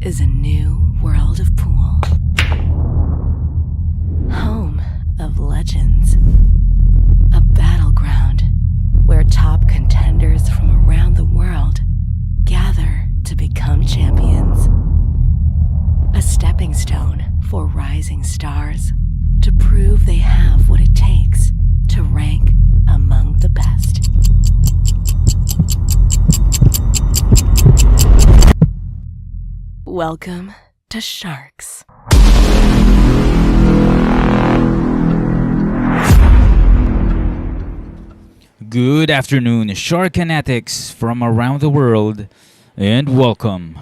is a new world of pool. Home of legends. A battleground where top contenders from around the world gather to become champions. A stepping stone for rising stars to prove they have what it takes to rank among the best. Welcome to Sharks. Good afternoon, Shark fanatics from around the world, and welcome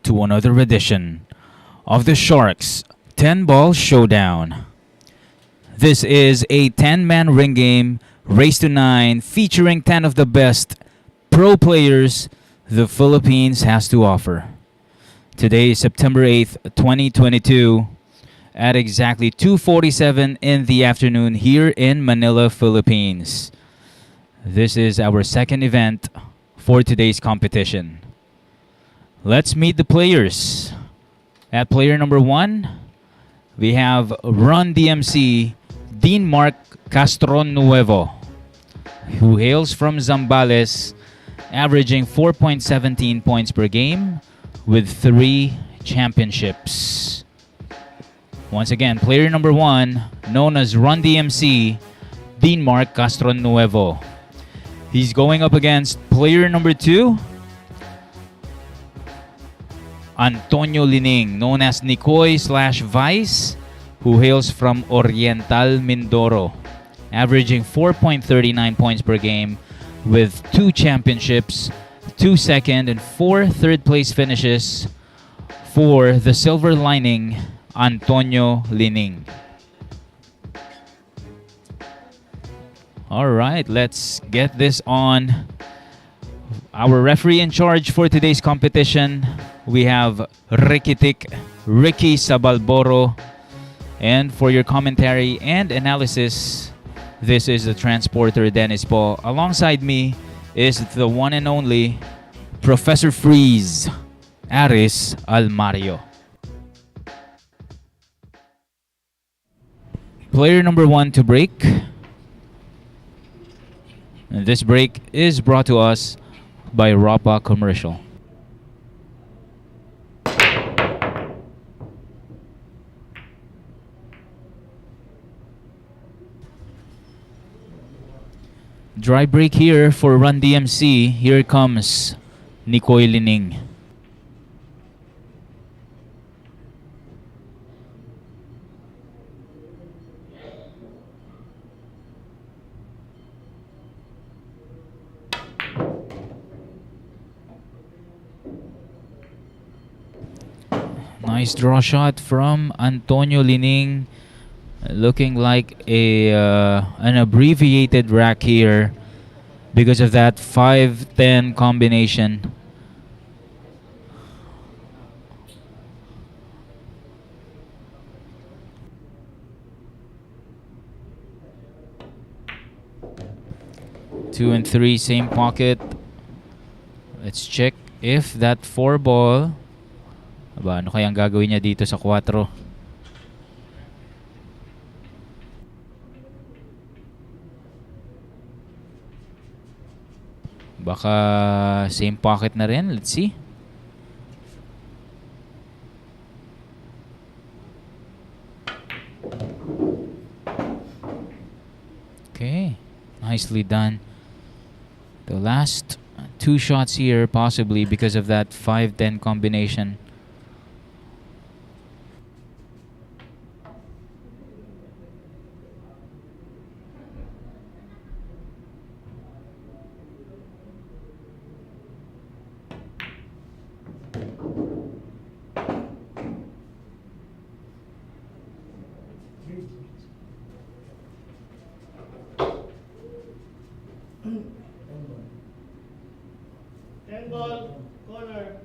to another edition of the Sharks 10-Ball Showdown. This is a 10-man ring game, race to 9, featuring 10 of the best pro players the Philippines has to offer. Today is September 8th, 2022, at exactly 2:47 in the afternoon here in Manila, Philippines. This is our second event for today's competition. Let's meet the players. At player number 1, we have Run DMC Dean Mark Castronuevo, who hails from Zambales, averaging 4.17 points per game with 3 championships. Once again, player number 1, known as Run DMC Dean Mark Castronuevo. He's going up against player number 2, Antonio Lining, known as Nikoy/Vice, who hails from Oriental Mindoro, averaging 4.39 points per game with 2 championships, 2 second and 4 third place finishes for the Silver Lining, Antonio Lining. All right, let's get this on. Our referee in charge for today's competition, we have Ricky Sabalboro. And for your commentary and analysis, this is the transporter Dennis Paul. Alongside me is the one and only Professor Freeze, Aris Almario. Player number 1 to break. And this break is brought to us by Rapa Commercial. Dry break here for Run DMC. Here comes Nikoy Lining. Nice draw shot from Antonio Lining. Looking like an abbreviated rack here because of that 5-10 combination. Two and 3, same pocket. Let's check if that 4 ball. Aba, ano kayang gagawin niya dito sa 4? Baka same pocket na rin. Let's see. Okay. Nicely done. The last 2 shots here, possibly because of that 5-10 combination. Ball, corner.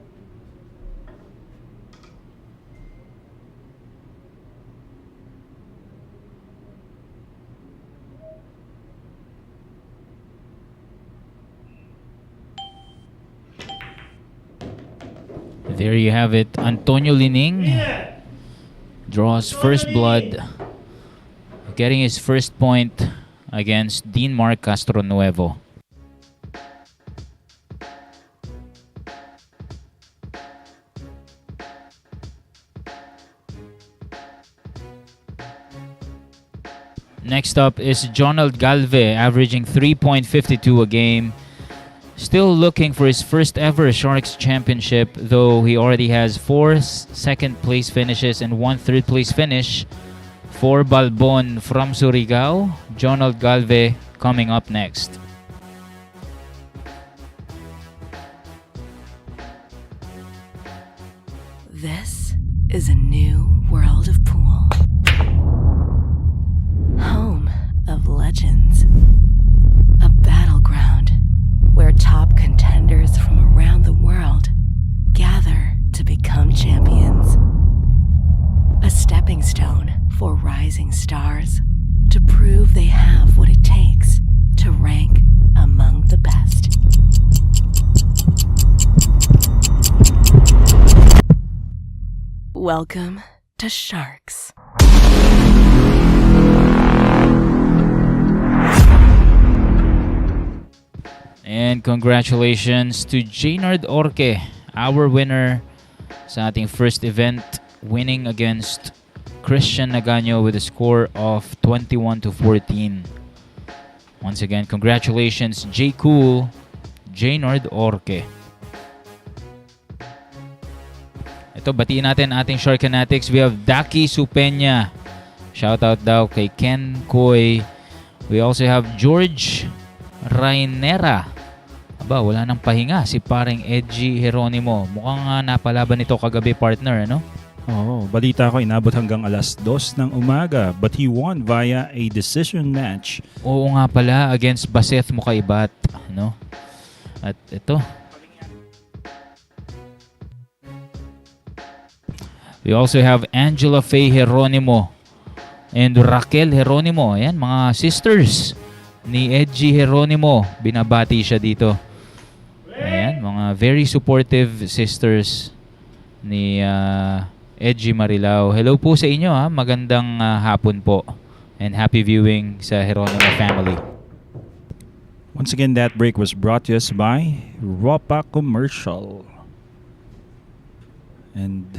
There you have it. Antonio Lining Winner! draws first blood, getting his first point against Dean Mark Castronuevo. Next up is Jonald Galve, averaging 3.52 a game. Still looking for his first ever Sharks championship, though he already has 4 second place finishes and 1 third place finish. For Balbon from Surigao, Jonald Galve coming up next. This is a new world of pool. Home of legends. A battleground where top contenders from around the world gather to become champions. A stepping stone for rising stars to prove they have what it takes to rank among the best. Welcome to Sharks. And congratulations to Jaynard Orque, our winner sa ating first event, winning against Christian Nagaño with a score of 21-14. Once again, congratulations J. Cool, Jaynard Orque. Ito, batiin natin ating Sharkanatics. We have Daki Supenya. Shoutout daw kay Ken Koy. We also have George Raynera. Aba, wala nang pahinga si paring Edgy Jeronimo. Mukhang napalaban nito kagabi, partner, ano? Oo, balita ko inabot hanggang alas 2 ng umaga, but he won via a decision match. Oo nga pala, against Baseth Mukaibat, no? At ito. We also have Angela Faye Jeronimo and Raquel Jeronimo. Ayan, mga sisters ni Edgy Jeronimo. Binabati siya dito. Ayan, mga very supportive sisters ni Edgy Marilao. Hello po sa inyo, ha. Magandang hapon po. And happy viewing sa Jeronimo family. Once again, that break was brought to us by Ropa Commercial. And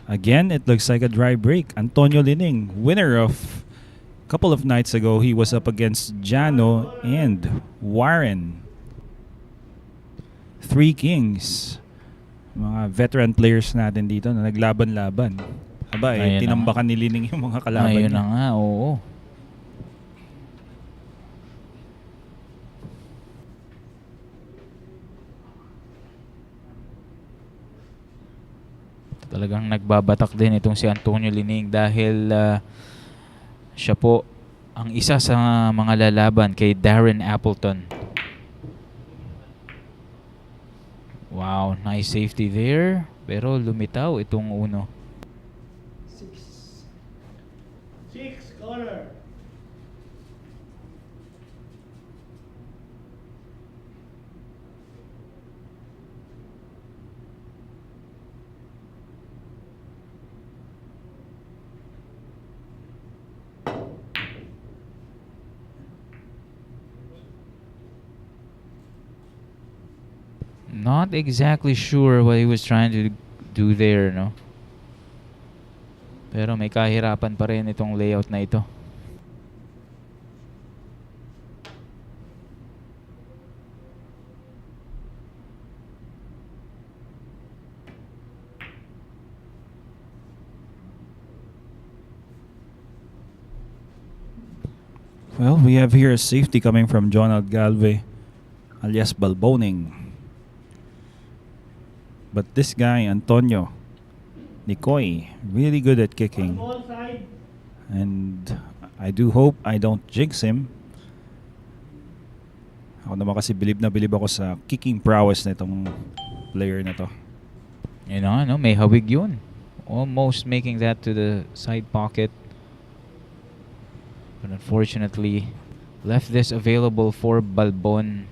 again, it looks like a dry break. Antonio Lining, winner of a couple of nights ago. He was up against Jano and Warren. 3 kings. Mga veteran players natin dito na naglaban-laban. Aba, tinambakan ni Lining yung mga kalaban niya. Ayun niya. na nga, oo. Talagang nagbabatak din itong si Antonio Lining dahil siya po ang isa sa mga lalaban kay Darren Appleton. Wow, nice safety there. Pero lumitaw itong uno. 6 corner. Not exactly sure what he was trying to do there, no? Pero may kahirapan pa rin itong layout na ito. Well, we have here a safety coming from Jonald Galve, alias Balboning. But this guy, Antonio Nicoy, really good at kicking. Ball side. And I do hope I don't jinx him. Ako naman kasi bilib na bilib ako sa kicking prowess na itong player na to. You know, may hawig yun. Almost making that to the side pocket. But unfortunately, left this available for Balbon.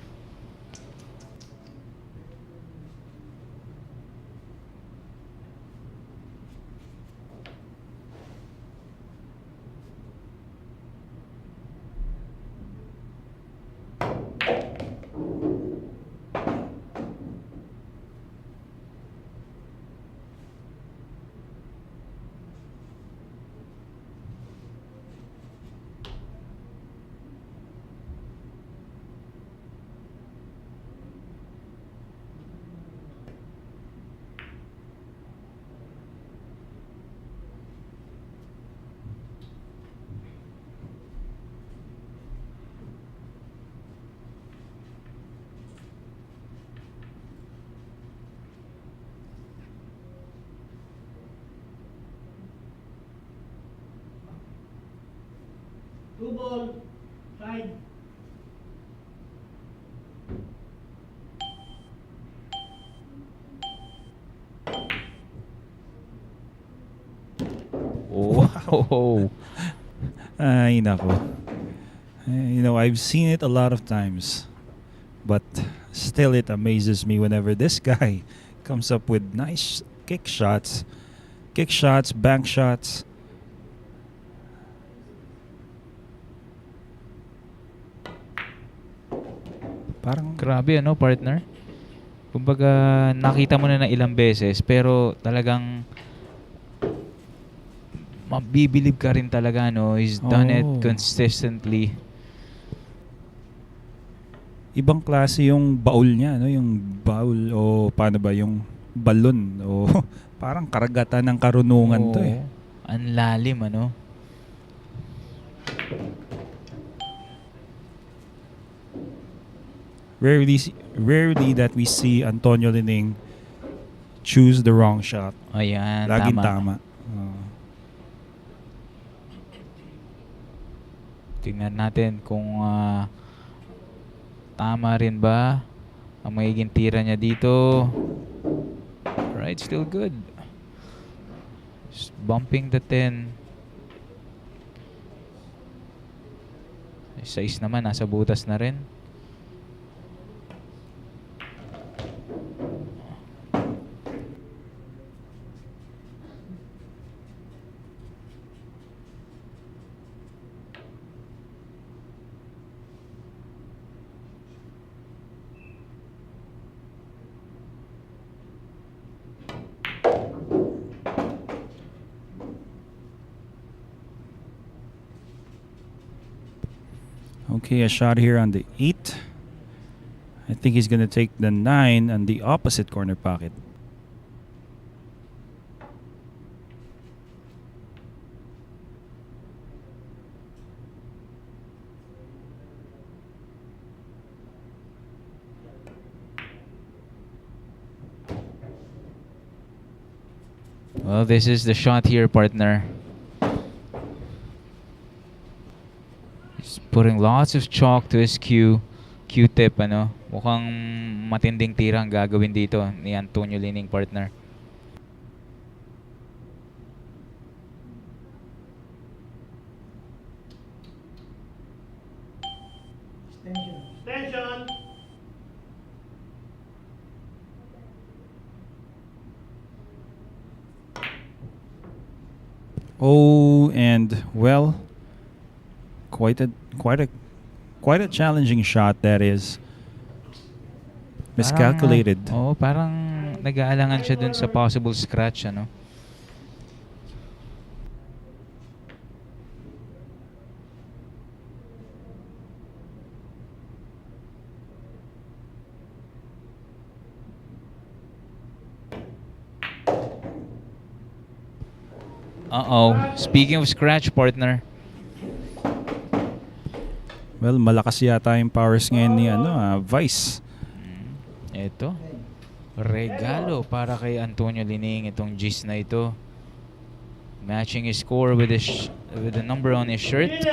ball. Side. Oh. Ay, nako. I've seen it a lot of times. But still, it amazes me whenever this guy comes up with nice kick shots, bank shots. Parang Grabe ano, partner? Kumbaga, nakita mo na ilang beses, pero talagang mabibilib ka rin talaga, no? He's done it Oh. consistently. ibang klase yung baul niya, no? Yung baul o paano ba yung balon o parang karagatan ng karunungan to eh. Oo. Ang lalim, ano? Rarely that we see Antonio Lining choose the wrong shot. Ayan, Laging tama. tama. Oh. Tingnan natin kung tama rin ba ang magiging tira niya dito. Right, still good. Just bumping the 10. 6 naman, nasa butas na rin. Okay, a shot here on the 8. I think he's gonna take the 9 on the opposite corner pocket. Well, this is the shot here, partner. He's putting lots of chalk to his Q-tip, ano. Mukhang matinding tira ang gagawin dito ni Antonio Lining, partner. Extension. Oh, and well, quite a challenging shot that is. Miscalculated. Parang nag-aalangan siya dun sa possible scratch, ano. Speaking of scratch, partner. Well, malakas yata yung powers ngayon ni Vice. Ito. Regalo para kay Antonio Lining itong G's na ito. Matching his score with with the number on his shirt.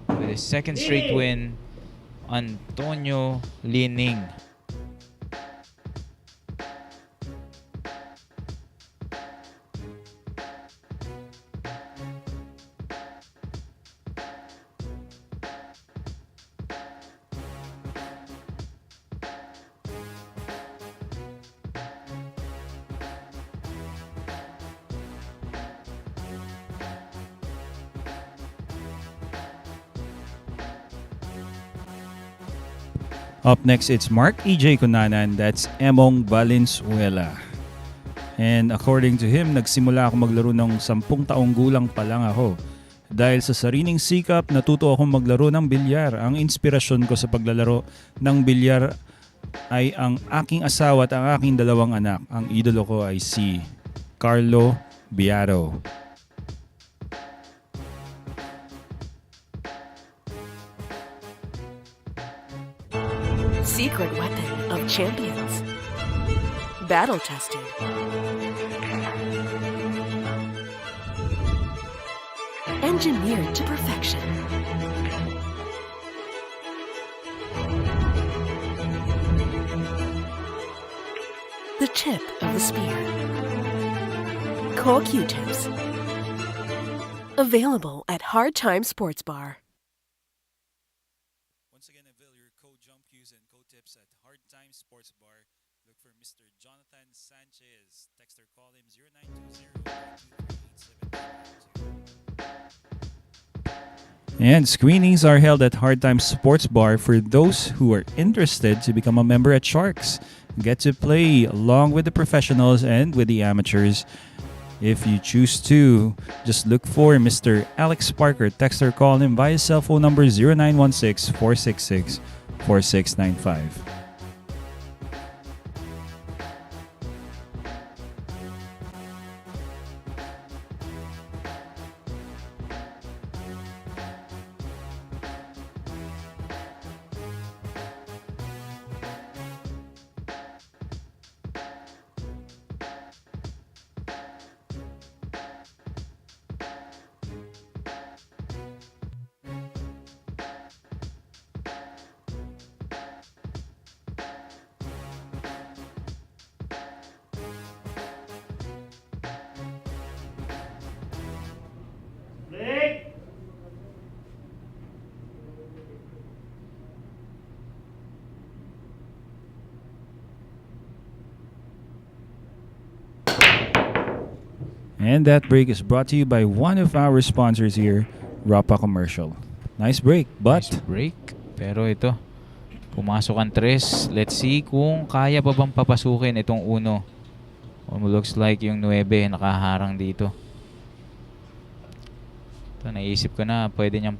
With his second straight win, Antonio Lining. Up next, it's Mark E.J. Cunanan. That's Emong Valenzuela. And according to him, nagsimula ako maglaro ng 10 taong gulang pa lang ako. Dahil sa sariling sikap, natuto akong maglaro ng bilyar. Ang inspirasyon ko sa paglalaro ng bilyar ay ang aking asawa at ang aking 2 anak. Ang idolo ko ay si Carlo Biaro. Secret weapon of champions. Battle tested. Engineered to perfection. tip of the spear. Cool Q-tips. Available at Hard Time Sports Bar. Once again, avail your code jump cues and code tips at Hard Time Sports Bar. Look for Mr. Jonathan Sanchez. Text or call him 0920-923-8792. And screenings are held at Hard Time Sports Bar for those who are interested to become a member at Sharks. Get to play along with the professionals and with the amateurs. If you choose to, just look for Mr. Alex Parker. Text or call him via cell phone number 0916-466-4695. Break. And that break is brought to you by one of our sponsors here, Rapa Commercial. Nice break, but Nice break. Pero ito, pumasok ang tres. Let's see kung kaya pa bang papasukin itong uno. Looks like yung 9 nakaharang dito. Ito, naisip ko na pwede niyang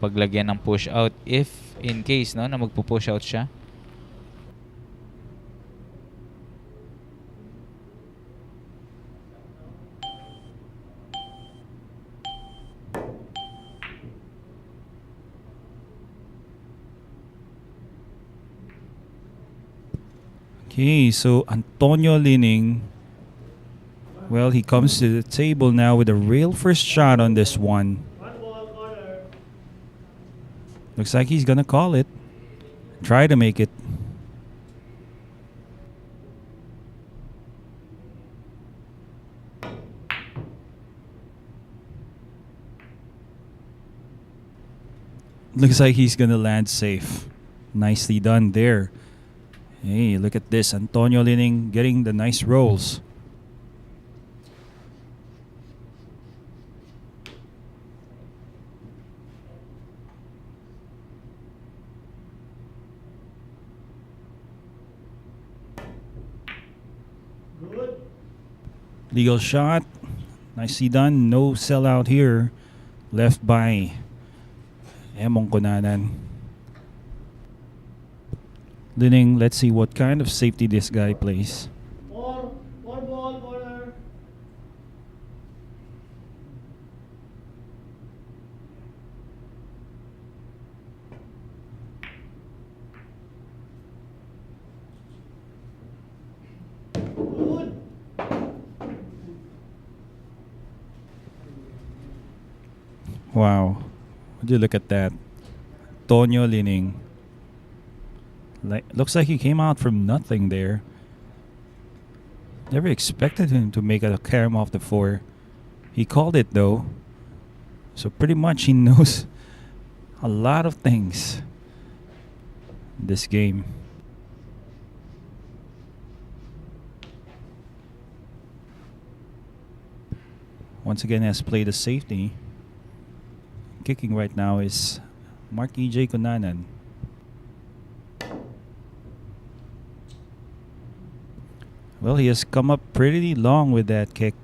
paglagyan ng push out if in case no na magpo-push out siya. okay, so Antonio Lining, well, he comes to the table now with a real first shot on this one. One ball corner. Looks like he's gonna call it. Try to make it. Looks like he's gonna land safe. Nicely done there. Hey, look at this. Antonio Lining getting the nice rolls. Good. Legal shot. Nicely done. No sellout here. Left by Emong Kunanan. Lining, let's see what kind of safety this guy plays. Four ball corner. Good. Wow. Would you look at that? Tonyo Lining. Looks like he came out from nothing there. Never expected him to make a carom off the 4. He called it though. So pretty much he knows a lot of things in this game. Once again has played a safety. Kicking right now is Mark E.J. Kunanan. Well, he has come up pretty long with that kick.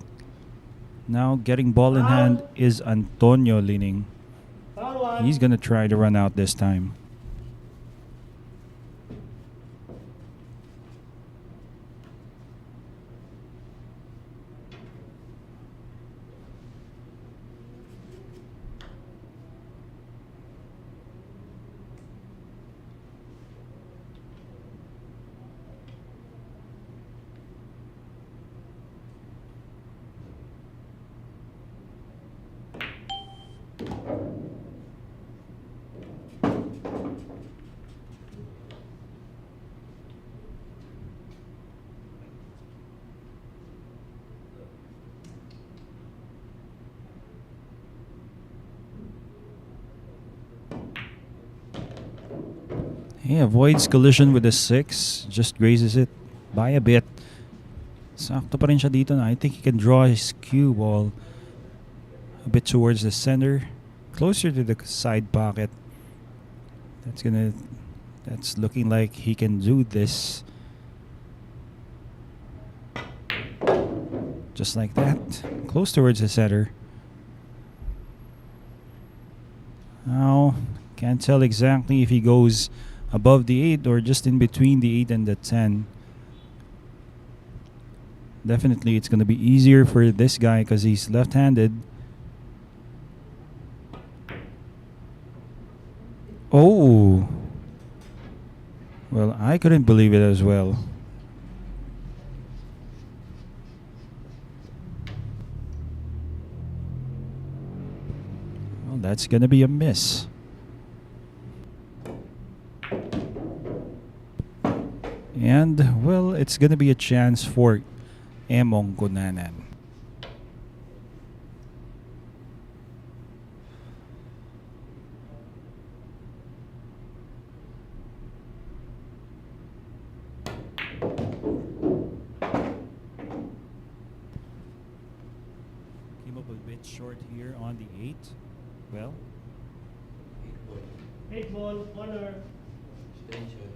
Now getting ball in hand is Antonio Lining. Foul one. He's going to try to run out this time. He avoids collision with the 6. Just grazes it by a bit. Sakto pa rin siya dito na. I think he can draw his cue ball a bit towards the center. Closer to the side pocket. That's looking like he can do this. Just like that. Close towards the center. Now, can't tell exactly if he goes above the 8 or just in between the 8 and the 10. Definitely it's going to be easier for this guy because he's left-handed. Oh! Well, I couldn't believe it as well. Well, that's going to be a miss. And, well, it's going to be a chance for Emong Kunanan. Came up a bit short here on the 8. Well, 8 ball, corner. Extension.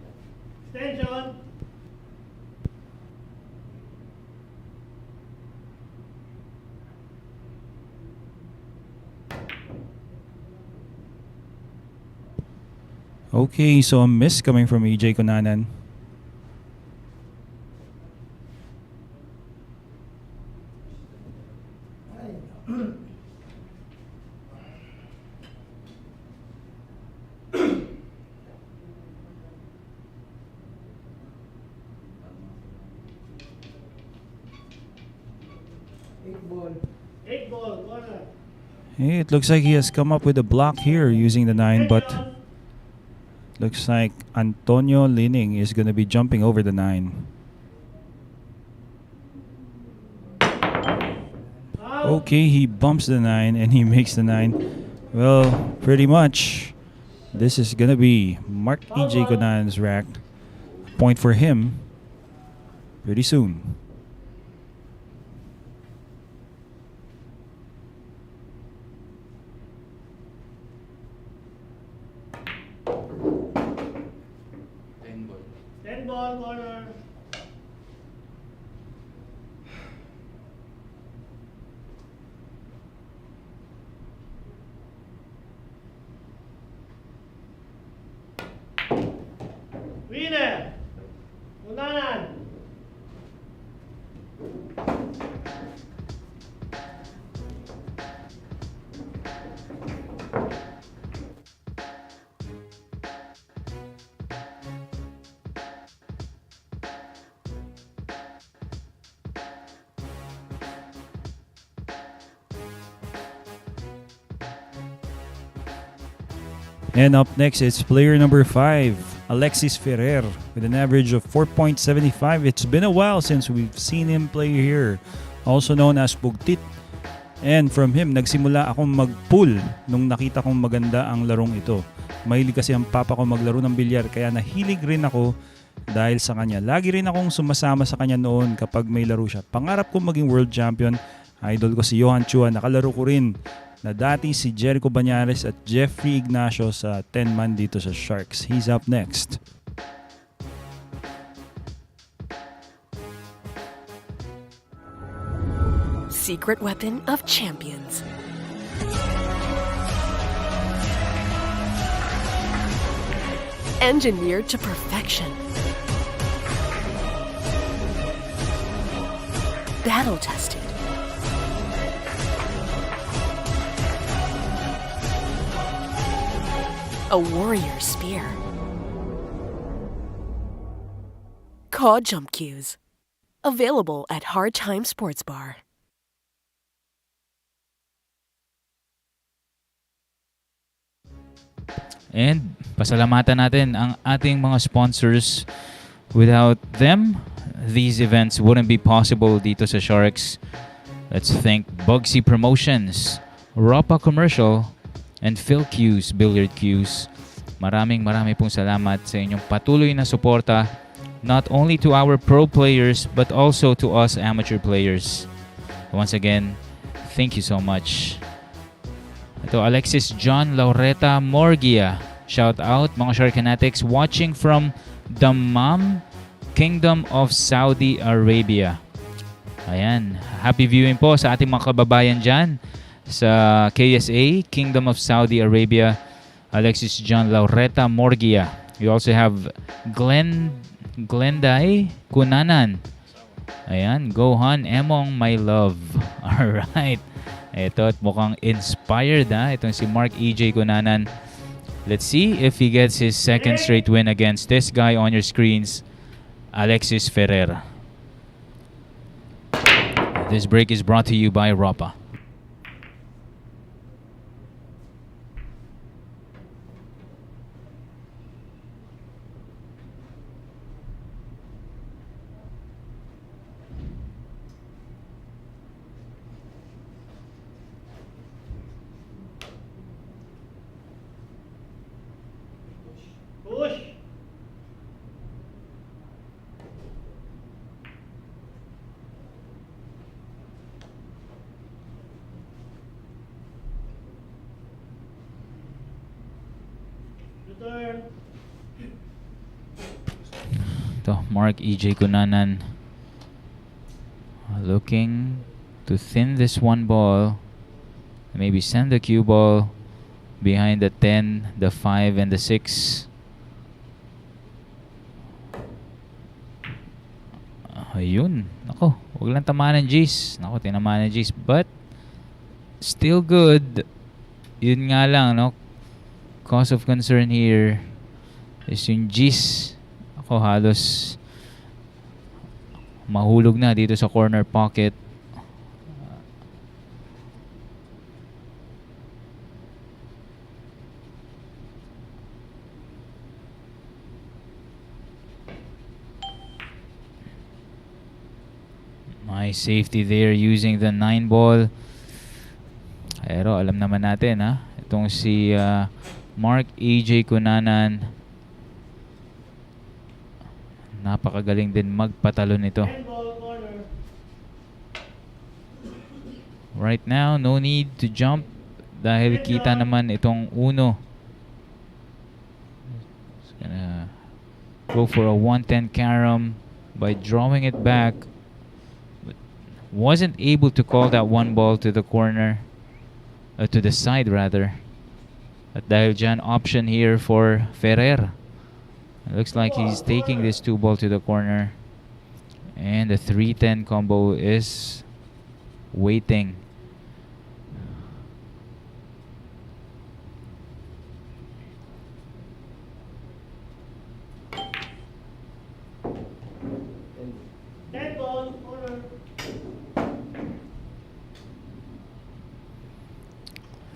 okay, so a miss coming from EJ Kunanan. Eight ball, corner. Hey, it looks like he has come up with a block here using the 9, but Extension. looks like Antonio Lining is going to be jumping over the 9. Out. Okay, he bumps the 9 and he makes the 9. Well, pretty much this is going to be Mark EJ Conan's rack. Point for him pretty soon. Ten ball, corner. Winner. Kunanan. And up next, it's player number 5, Alexis Ferrer, with an average of 4.75. It's been a while since we've seen him play here, also known as Bugtit. And from him, nagsimula akong mag-pull nung nakita kong maganda ang larong ito. Mahilig kasi ang papa ko maglaro ng bilyar, kaya nahilig rin ako dahil sa kanya. Lagi rin akong sumasama sa kanya noon kapag may laro siya. Pangarap ko maging world champion. Idol ko si Johan Chua. Nakalaro ko rin na dati si Jericho Banyares at Jeffrey Ignacio sa 10-man dito sa Sharks. He's up next. Secret weapon of champions. Engineered to perfection. Battle tested. A warrior spear. Caw jump cues. Available at Hard Time Sports Bar. And pasalamatan natin ang ating mga sponsors. Without them, these events wouldn't be possible dito sa Sharks. Let's thank Bugsy Promotions, Rapa Commercial, and Phil Cues Billiard Cues. Maraming pong salamat sa inyong patuloy na suporta, not only to our pro players but also to us amateur players. Once again, thank you so much. Ito, Alexis John Laureta Morgia. Shout out mga Shark Fanatics watching from Dammam, Kingdom of Saudi Arabia. Ayan, happy viewing po sa ating mga kababayan dyan sa KSA, Kingdom of Saudi Arabia. Alexis John Laureta Morgia. You also have Glenday Kunanan. Ayan, Gohan Emong my love. Alright. Ito at mukhang inspired itong si Mark EJ Kunanan. Let's see if he gets his second straight win against this guy on your screens, Alexis Ferrer. This break is brought to you by Ropa. Push. Return. Ito, Mark EJ Kunanan looking to thin this one ball. Maybe send the cue ball behind the 10, the 5, and the 6. Ayun. Nako, huwag lang tamaan ng G's. Nako, tinamaan ng G's. But, still good. Yun nga lang, no? Cause of concern here is yung G's. Ako, halos mahulog na dito sa corner pocket. Nice safety there using the 9 ball. Pero alam naman natin itong si Mark AJ Kunanan, napakagaling din magpatalo nito. Right now, no need to jump dahil kita naman itong uno. It's gonna go for a 110 carom by drawing it back. Wasn't able to call that one ball to the corner, to the side rather. At dahil dyan, option here for Ferrer. It looks like he's taking this 2 ball to the corner, and the 310 combo is waiting.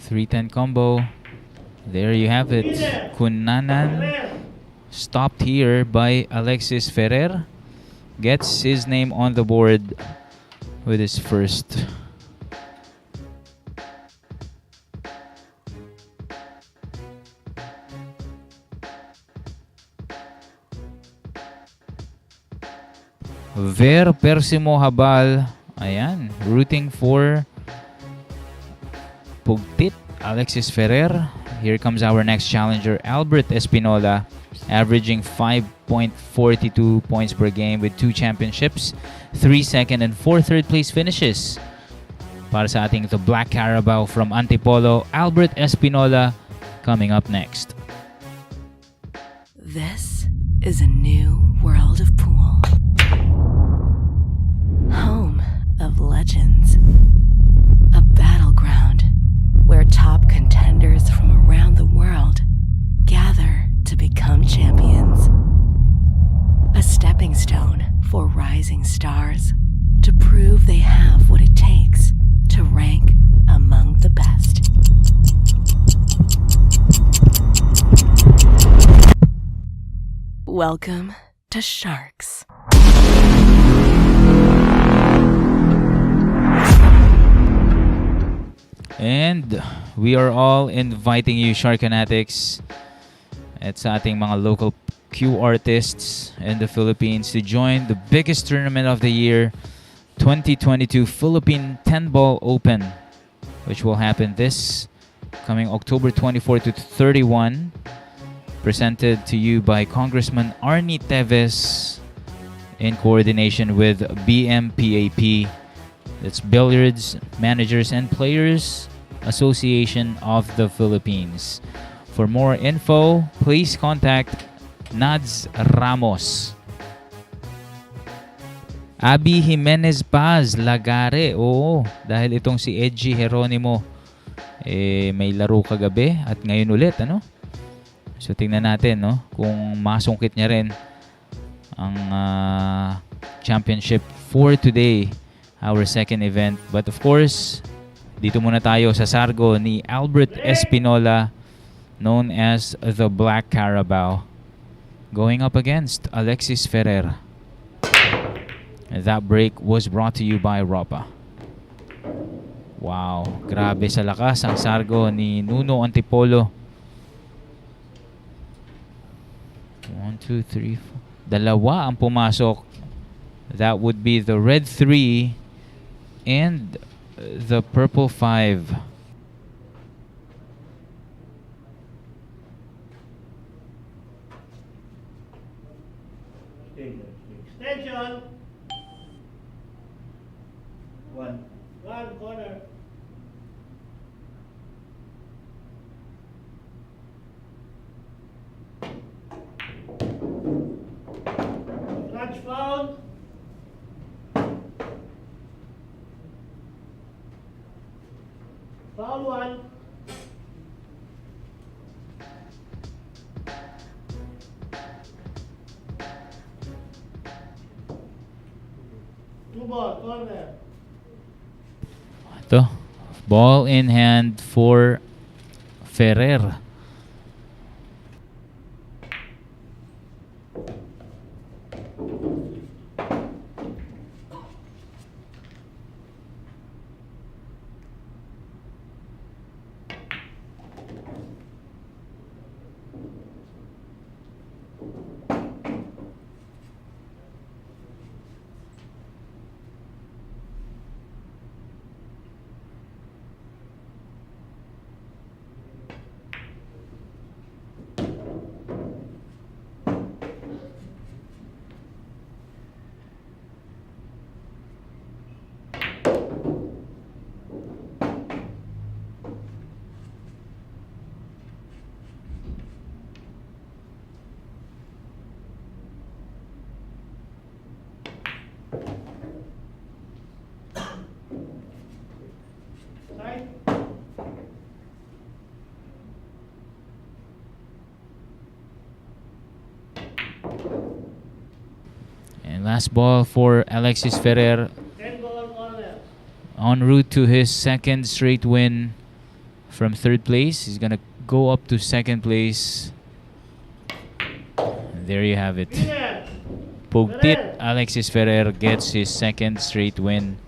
.310 combo. There you have it. Kunanan stopped here by Alexis Ferrer. Gets his name on the board with his first. Ver Persimo Habal. Ayan, rooting for Pugtit, Alexis Ferrer. Here comes our next challenger, Albert Espinola, averaging 5.42 points per game with 2 championships, 3 second and 4 third place finishes. Para sa ating The Black Carabao from Antipolo, Albert Espinola coming up next. This is a new world of pool. Home of legends. A battleground where top contenders from around the world gather to become champions. A stepping stone for rising stars to prove they have what it takes to rank among the best. Welcome to Sharks. And we are all inviting you, Shark Fanatics. at sa ating mga local Q artists in the Philippines to join the biggest tournament of the year, 2022 Philippine 10-Ball Open, which will happen this coming October 24 to 31, presented to you by Congressman Arnie Teves in coordination with BMPAP. That's Billiards Managers and Players Association of the Philippines. For more info, please contact Nads Ramos. Abby Jimenez Paz, Lagare. Oo, dahil itong si Edgy Jeronimo may laro kagabi at ngayon ulit, ano? So tingnan natin, no, kung masungkit niya rin ang championship for today, our second event. But of course, dito muna tayo sa sargo ni Albert Espinola, known as the Black Carabao, going up against Alexis Ferrer. That break was brought to you by Ropa. Wow, grabe sa lakas ang sargo ni Nuno Antipolo. 1, 2, 3, 4. Dalawa ang pumasok. That would be the red 3 and the purple 5. Extension. One corner. Clutch found. Foul one. Two ball, corner. Ito, ball in hand for Ferrer. Side. And last ball for Alexis Ferrer, 10 ball, corner. en route to his second straight win from third place. He's gonna go up to second place. And there you have it. Winner. Pugtit Alexis Ferrer gets his second straight win.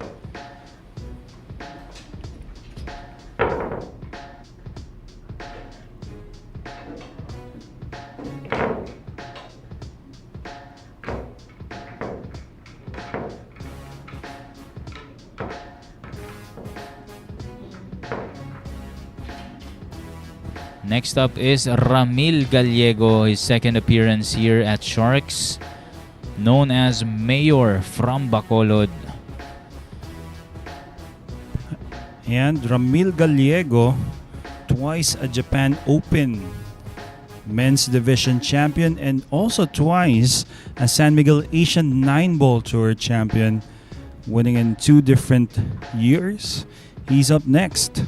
Next up is Ramil Gallego, his second appearance here at Sharks, known as Mayor from Bacolod. And Ramil Gallego, twice a Japan Open men's division champion and also twice a San Miguel Asian 9-Ball Tour champion, winning in 2 different years. He's up next.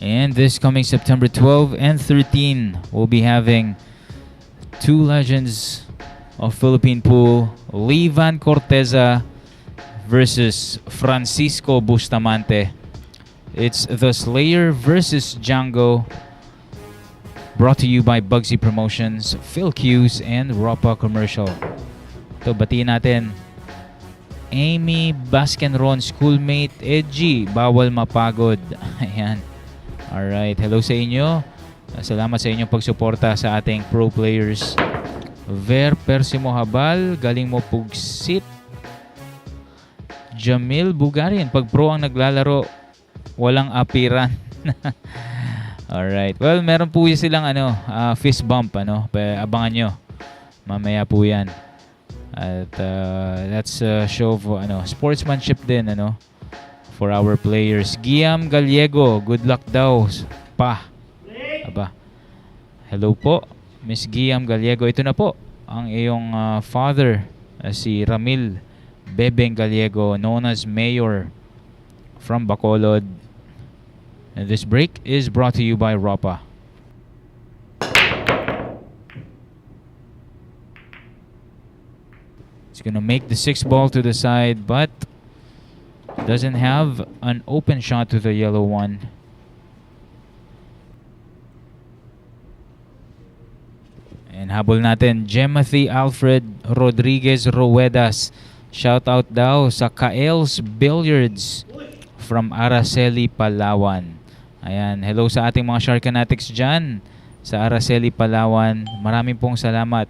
And this coming September 12 and 13, we'll be having two legends of Philippine pool, Levan Corteza versus Francisco Bustamante. It's the Slayer versus Django, brought to you by Bugsy Promotions, Phil Hughes, and Ropa Commercial. Ito, batiin natin Amy Baskenron, schoolmate Edgy, bawal mapagod. Ayan. Alright, hello sa inyo. Salamat sa inyong pagsuporta sa ating pro players. Ver Persimo Habal, galing mo pugsit. Jamil Bugarin, pag pro ang naglalaro, walang apiran. Alright, well, meron po silang fist bump, abangan nyo. Mamaya po yan. At that's a show of sportsmanship din, for our players. Guillaume Gallego, good luck daw. Aba. Hello po, Miss Guillaume Gallego. Ito na po ang iyong father, si Ramil Bebeng Gallego, known as Mayor from Bacolod. And this break is brought to you by Ropa. It's gonna make the 6 ball to the side, but doesn't have an open shot to the yellow one. And habol natin, Jemothy Alfred Rodriguez Ruedas. Shout out daw sa Kael's Billiards from Araceli, Palawan. Ayan, hello sa ating mga Sharkanatics dyan sa Araceli, Palawan. Maraming pong salamat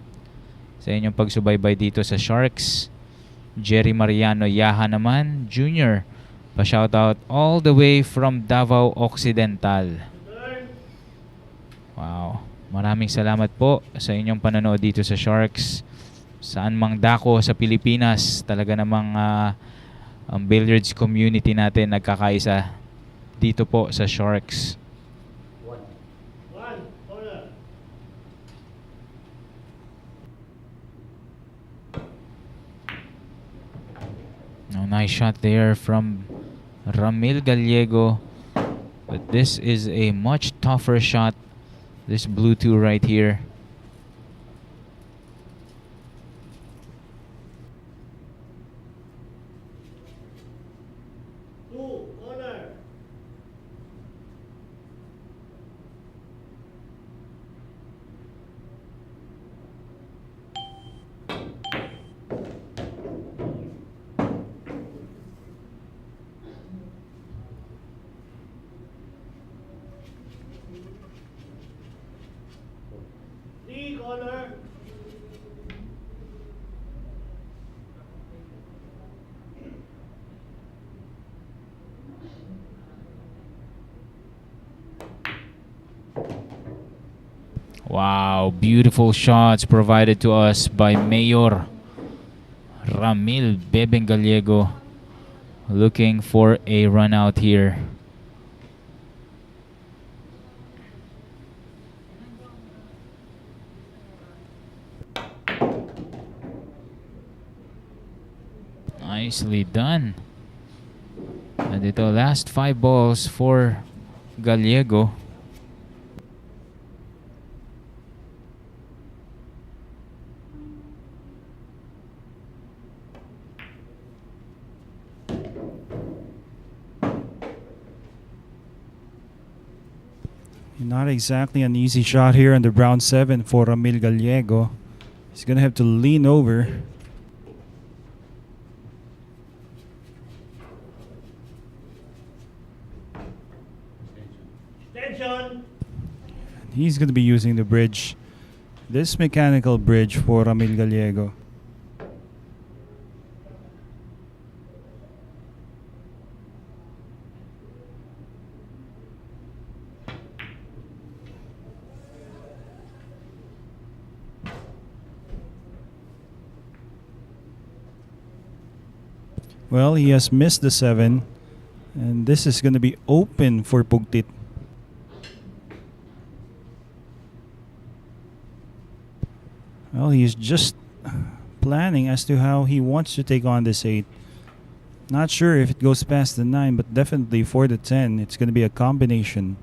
sa inyong pagsubaybay dito sa Sharks. Jerry Mariano Yaha naman, Jr. Pa-shoutout all the way from Davao Occidental. Wow. Maraming salamat po sa inyong panonood dito sa Sharks. Saan mang dako sa Pilipinas, talaga namang ang billiards community natin nagkakaisa dito po sa Sharks. Nice shot there from Ramil Gallego. But this is a much tougher shot. This blue 2 right here. Wow, beautiful shots provided to us by Mayor Ramil Bebeng Gallego, looking for a run out here. Nicely done. And ito, last 5 balls for Gallego. Not exactly an easy shot here on the brown 7 for Ramil Gallego. He's gonna have to lean over. Extension. He's gonna be using the bridge. This mechanical bridge for Ramil Gallego. Well, he has missed the 7, and this is going to be open for Pugtit. Well, he's just planning as to how he wants to take on this 8. Not sure if it goes past the 9, but definitely for the 10, it's going to be a combination.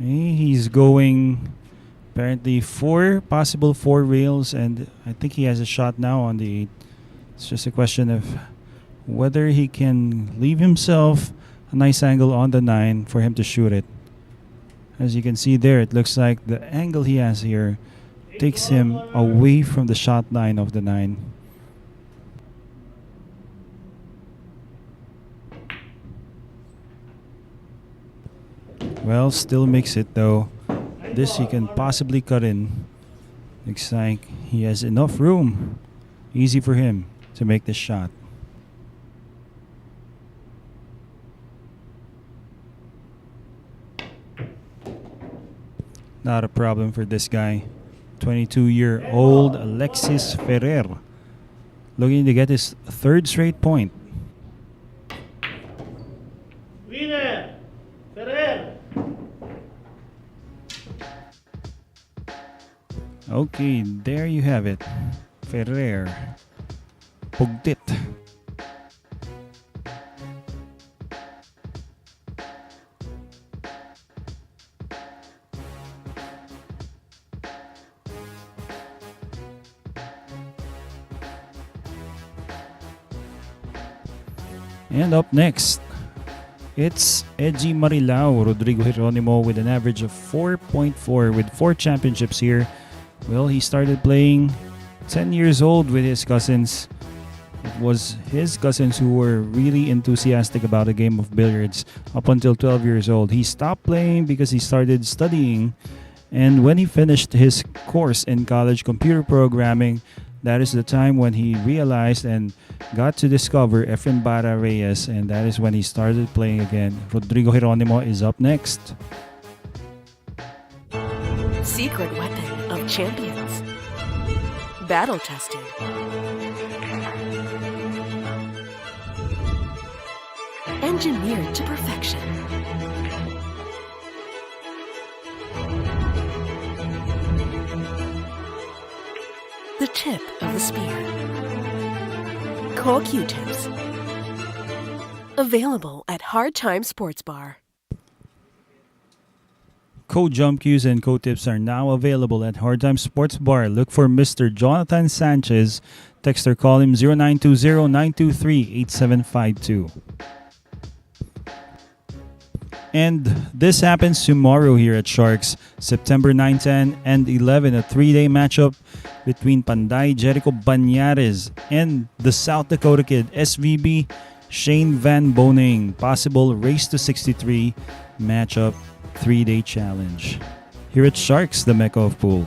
He's going apparently possible four rails, and I think he has a shot now on the 8. It's just a question of whether he can leave himself a nice angle on the 9 for him to shoot it. As you can see there, it looks like the angle he has here takes him away from the shot line of the 9. Well, still makes it though. This he can possibly cut in. Looks like he has enough room. Easy for him to make this shot. Not a problem for this guy. 22-year-old Alexis Ferrer, looking to get his 3rd straight point. Winner, Ferrer. Okay, there you have it. Ferrer. Pugtit. And up next, it's Edgy Marilao Rodrigo Geronimo with an average of 4.4 with 4 championships here. Well, he started playing 10 years old with his cousins. It was his cousins who were really enthusiastic about the game of billiards up until 12 years old. He stopped playing because he started studying. And when he finished his course in college computer programming, that is the time when he realized and got to discover Efren Barra Reyes, and that is when he started playing again. Rodrigo Geronimo is up next. Secret weapon of champions. Battle tested. Engineered to perfection. The tip of the spear. Core Q-tips. Available at Hard Time Sports Bar. Code Jump Cues and Code Tips are now available at Hard Time Sports Bar. Look for Mr. Jonathan Sanchez. Text or call him 0920-923-8752. And this happens tomorrow here at Sharks, September 9, 10, and 11, a 3-day matchup between Panday Jericho Banyares and the South Dakota kid SVB Shane Van Boning. Possible race to 63 matchup 3-day challenge. Here at Sharks, the Mecca of Pool.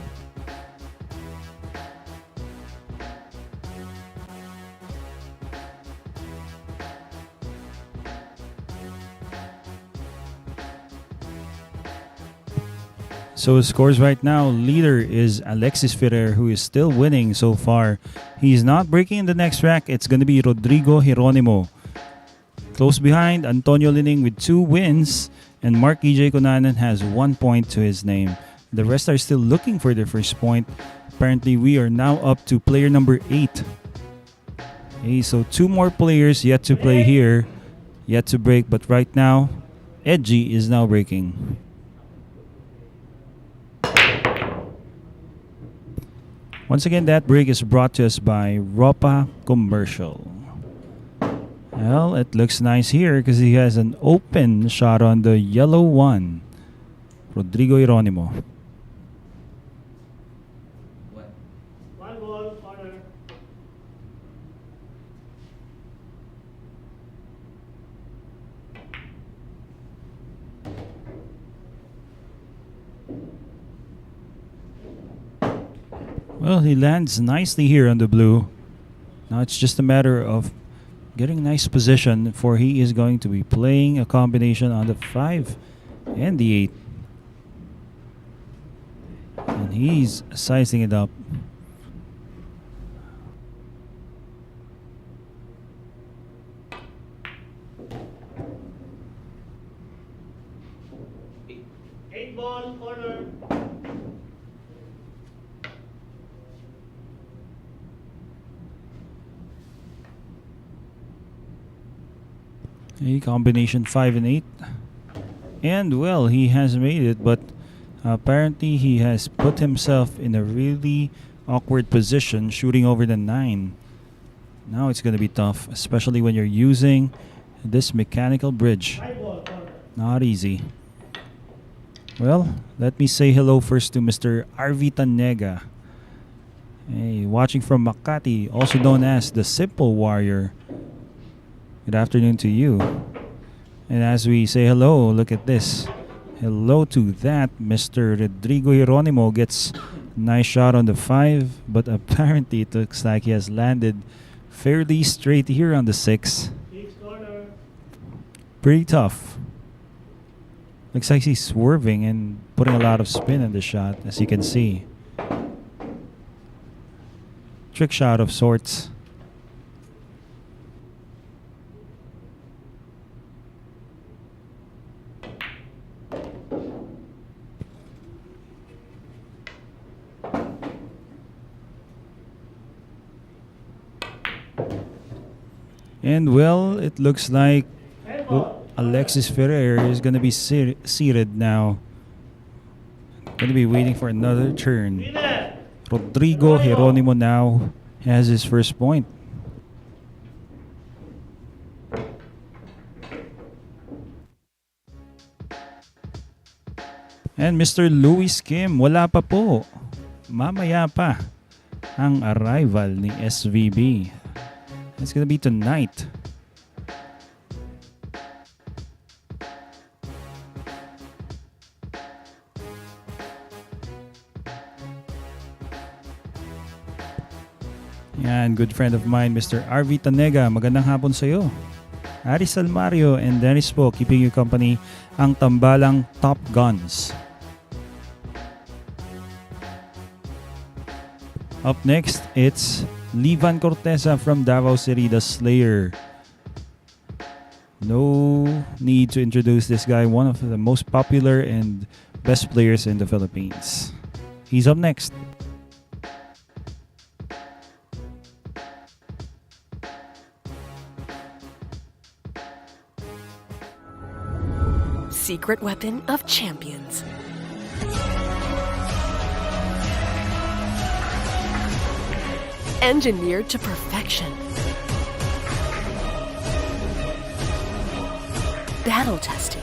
So scores right now, leader is Alexis Ferrer, who is still winning so far. He's not breaking in the next rack. It's going to be Rodrigo Geronimo. Close behind, Antonio Lining with 2 wins, and Mark E.J. Conanan has 1 point to his name. The rest are still looking for their first point. Apparently, we are now up to player number 8. Okay, so 2 more players yet to play here, yet to break, but right now, Edgy is now breaking. Once again, that break is brought to us by Ropa Commercial. Well, it looks nice here because he has an open shot on the yellow one. Rodrigo Geronimo. One ball, corner. Well, he lands nicely here on the blue. Now it's just a matter of getting a nice position, for he is going to be playing a combination on the 5 and the 8. And he's sizing it up. Eight ball, corner. A combination 5 and 8. And well, he has made it, but apparently he has put himself in a really awkward position shooting over the 9. Now it's going to be tough, especially when you're using this mechanical bridge. High ball, corner. Not easy. Well, let me say hello first to Mr. Arvita Nega. Hey, watching from Makati, also known as the Simple Warrior. Good afternoon to you. And as we say hello, look at this. Hello to that. Mr. Rodrigo Hieronimo gets nice shot on the 5, but apparently it looks like he has landed fairly straight here on the 6. 6 corner. Pretty tough. Looks like he's swerving and putting a lot of spin in the shot, as you can see. Trick shot of sorts. And well, it looks like High ball. Alexis Ferrer is going to be seated now. Going to be waiting for another turn. Winner. Rodrigo Hieronimo now has his first point. And Mr. Luis Kim, wala pa po. Mamaya pa ang arrival ni SVB. It's gonna be tonight. Yan, good friend of mine, Mr. RV Tanega. Magandang hapon sa iyo. Aris Almario and Dennis po, keeping you company, ang tambalang Top Guns. Up next, it's Livan Corteza from Davao City, the Slayer. No need to introduce this guy, one of the most popular and best players in the Philippines. He's up next. Secret weapon of champions. Engineered to perfection. Battle tested.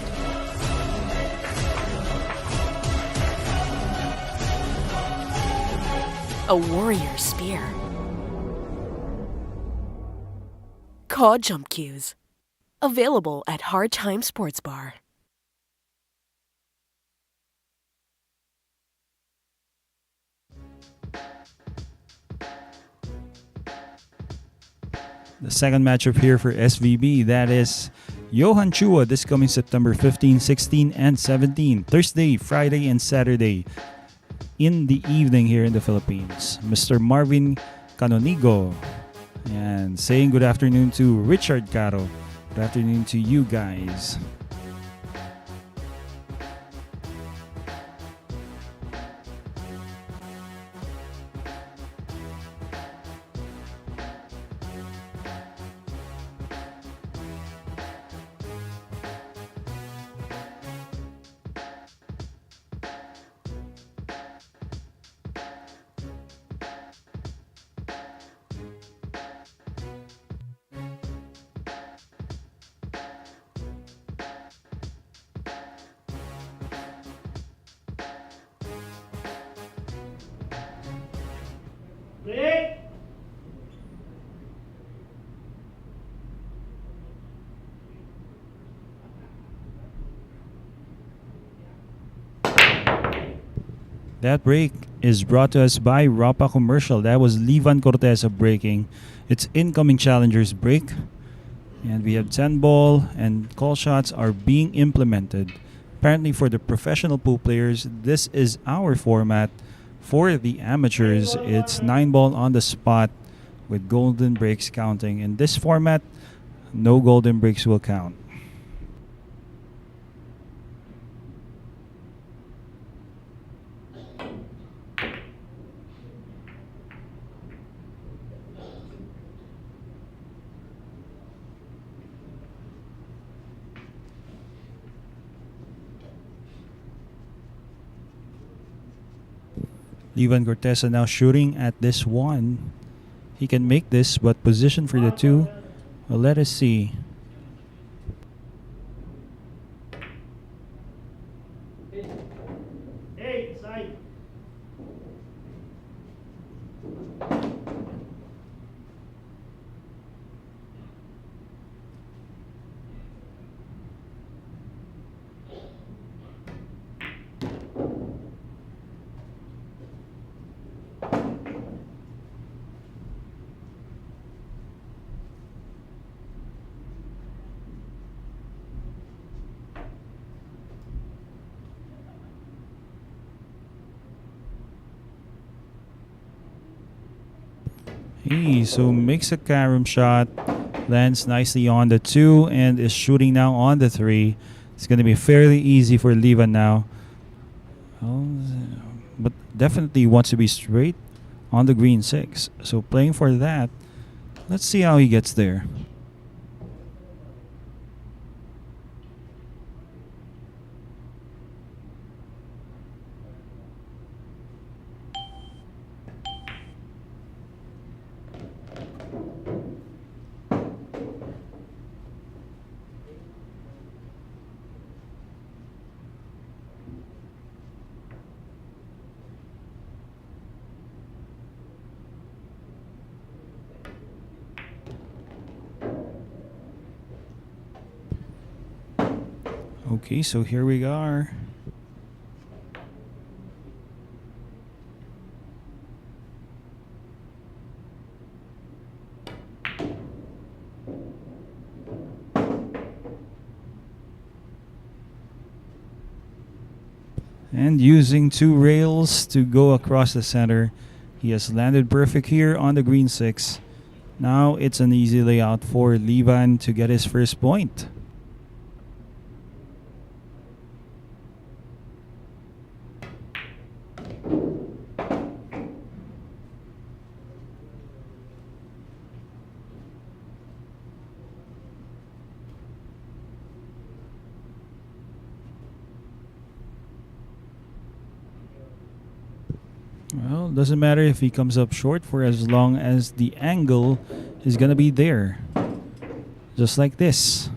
A warrior spear. Caw jump cues. Available at Hard Time Sports Bar. The second matchup here for SVB, that is Johan Chua this coming September 15, 16, and 17. Thursday, Friday, and Saturday in the evening here in the Philippines. Mr. Marvin Canonigo. And saying good afternoon to Richard Caro. Good afternoon to you guys. Break. That break is brought to us by Rapa Commercial. That was Livan Corteza breaking. It's incoming challengers break. And we have 10 ball and call shots are being implemented. Apparently for the professional pool players, this is our format. For the amateurs, it's 9 ball on the spot with golden breaks counting. In this format, no golden breaks will count. Livan Cortesa now shooting at this one. He can make this, but position for the two. Well, let us see. Eight, side. Hey, so makes a carom shot, lands nicely on the 2, and is shooting now on the 3. It's going to be fairly easy for Livan now. But definitely wants to be straight on the green 6. So playing for that, let's see how he gets there. Okay, so here we are. And using 2 rails to go across the center. He has landed perfect here on the green 6. Now it's an easy layout for Livan to get his first point. Well, doesn't matter if he comes up short for as long as the angle is gonna be there. Just like this.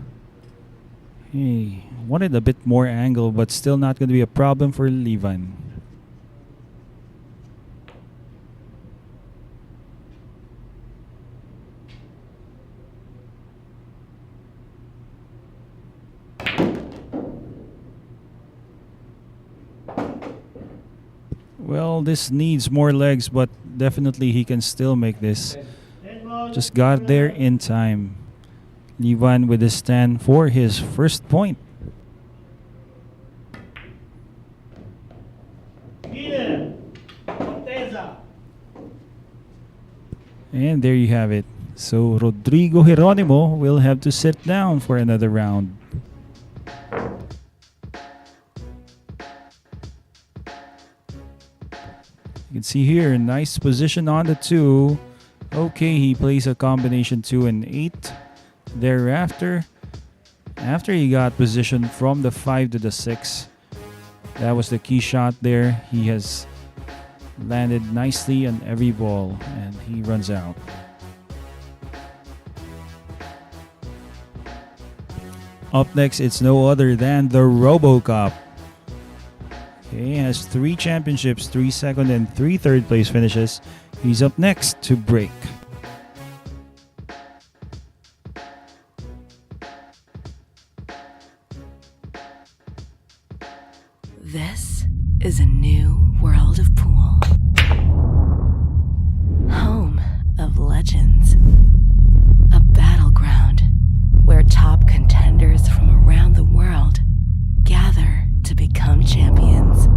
Hey, wanted a bit more angle, but still not gonna be a problem for Livan. Well, this needs more legs, but definitely he can still make this. Just got there in time. Livan with a stand for his first point. Rayner Cortesa. And there you have it. So Rodrigo Geronimo will have to sit down for another round. You can see here, nice position on the 2. Okay, he plays a combination 2 and 8. Thereafter, after he got position from the 5 to the 6, that was the key shot there. He has landed nicely on every ball and he runs out. Up next, it's no other than the RoboCop. Okay, has 3 championships, 3 second and 3 third place finishes. He's up next to break. This is a new world of pool. Home of legends. A battleground where top contenders from around the world gather to become champions.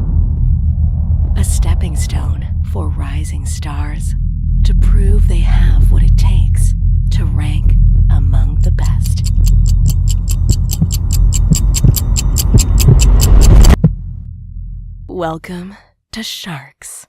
A stepping stone for rising stars to prove they have what it takes to rank among the best. Welcome to Sharks.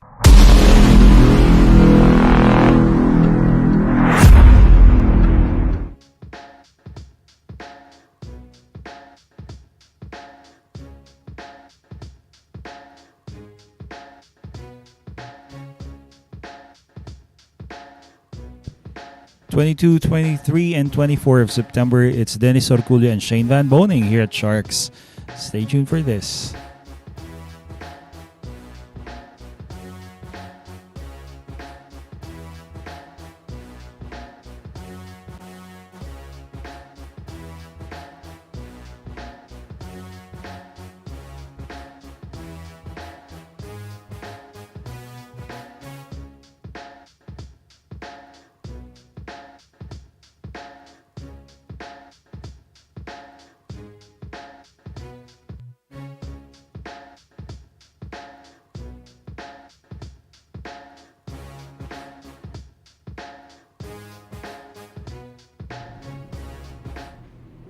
22, 23, and 24 of September. It's Dennis Orculio and Shane Van Boning here at Sharks. Stay tuned for this.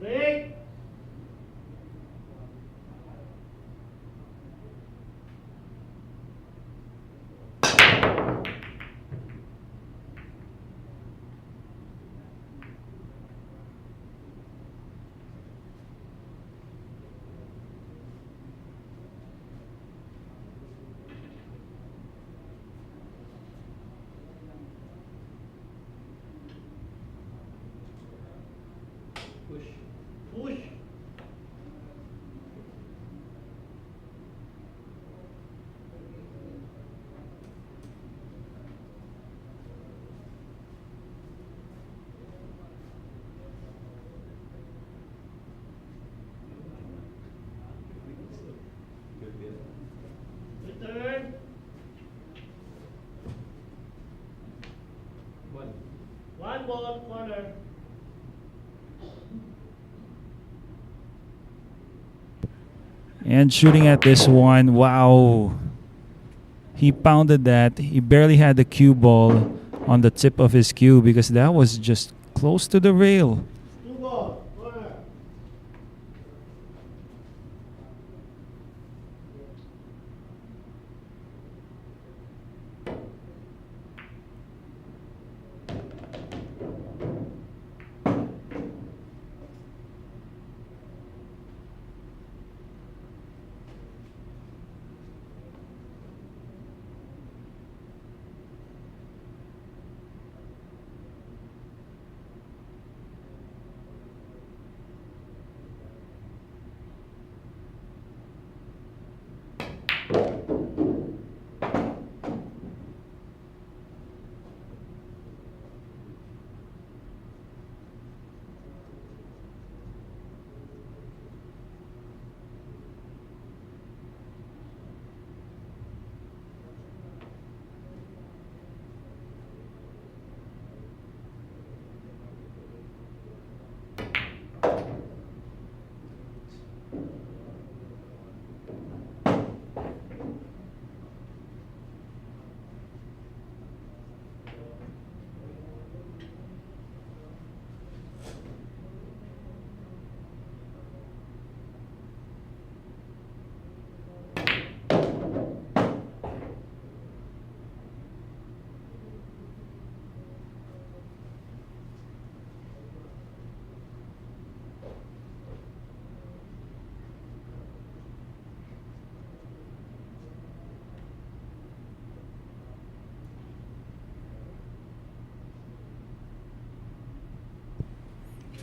Break. Push. Push. Return. One ball, corner. And shooting at this one, wow. He pounded that. He barely had the cue ball on the tip of his cue because that was just close to the rail. Two ball, corner.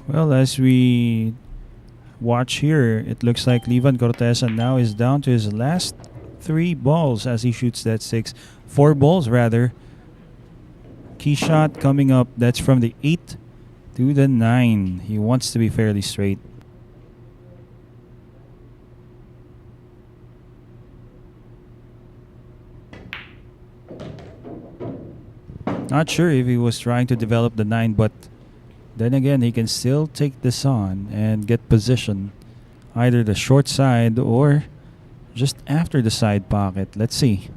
Well, as we watch here, it looks like Levan Cortesa now is down to his last 3 balls as he shoots that 4 balls rather. Key shot coming up. That's from the 8 to the 9. He wants to be fairly straight. Not sure if he was trying to develop the 9, but then again, he can still take this on and get position, either the short side or just after the side pocket. Let's see.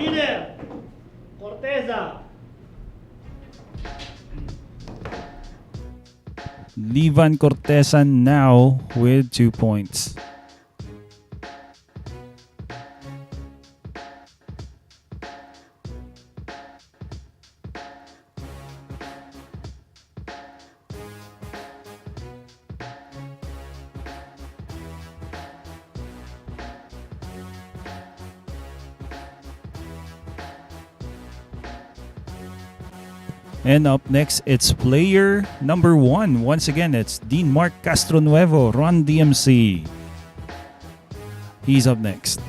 Leader. Corteza. Livan Corteza now with 2 points. And up next, it's player number 1. Once again, it's Dean Mark Castronuevo, Run DMC. He's up next.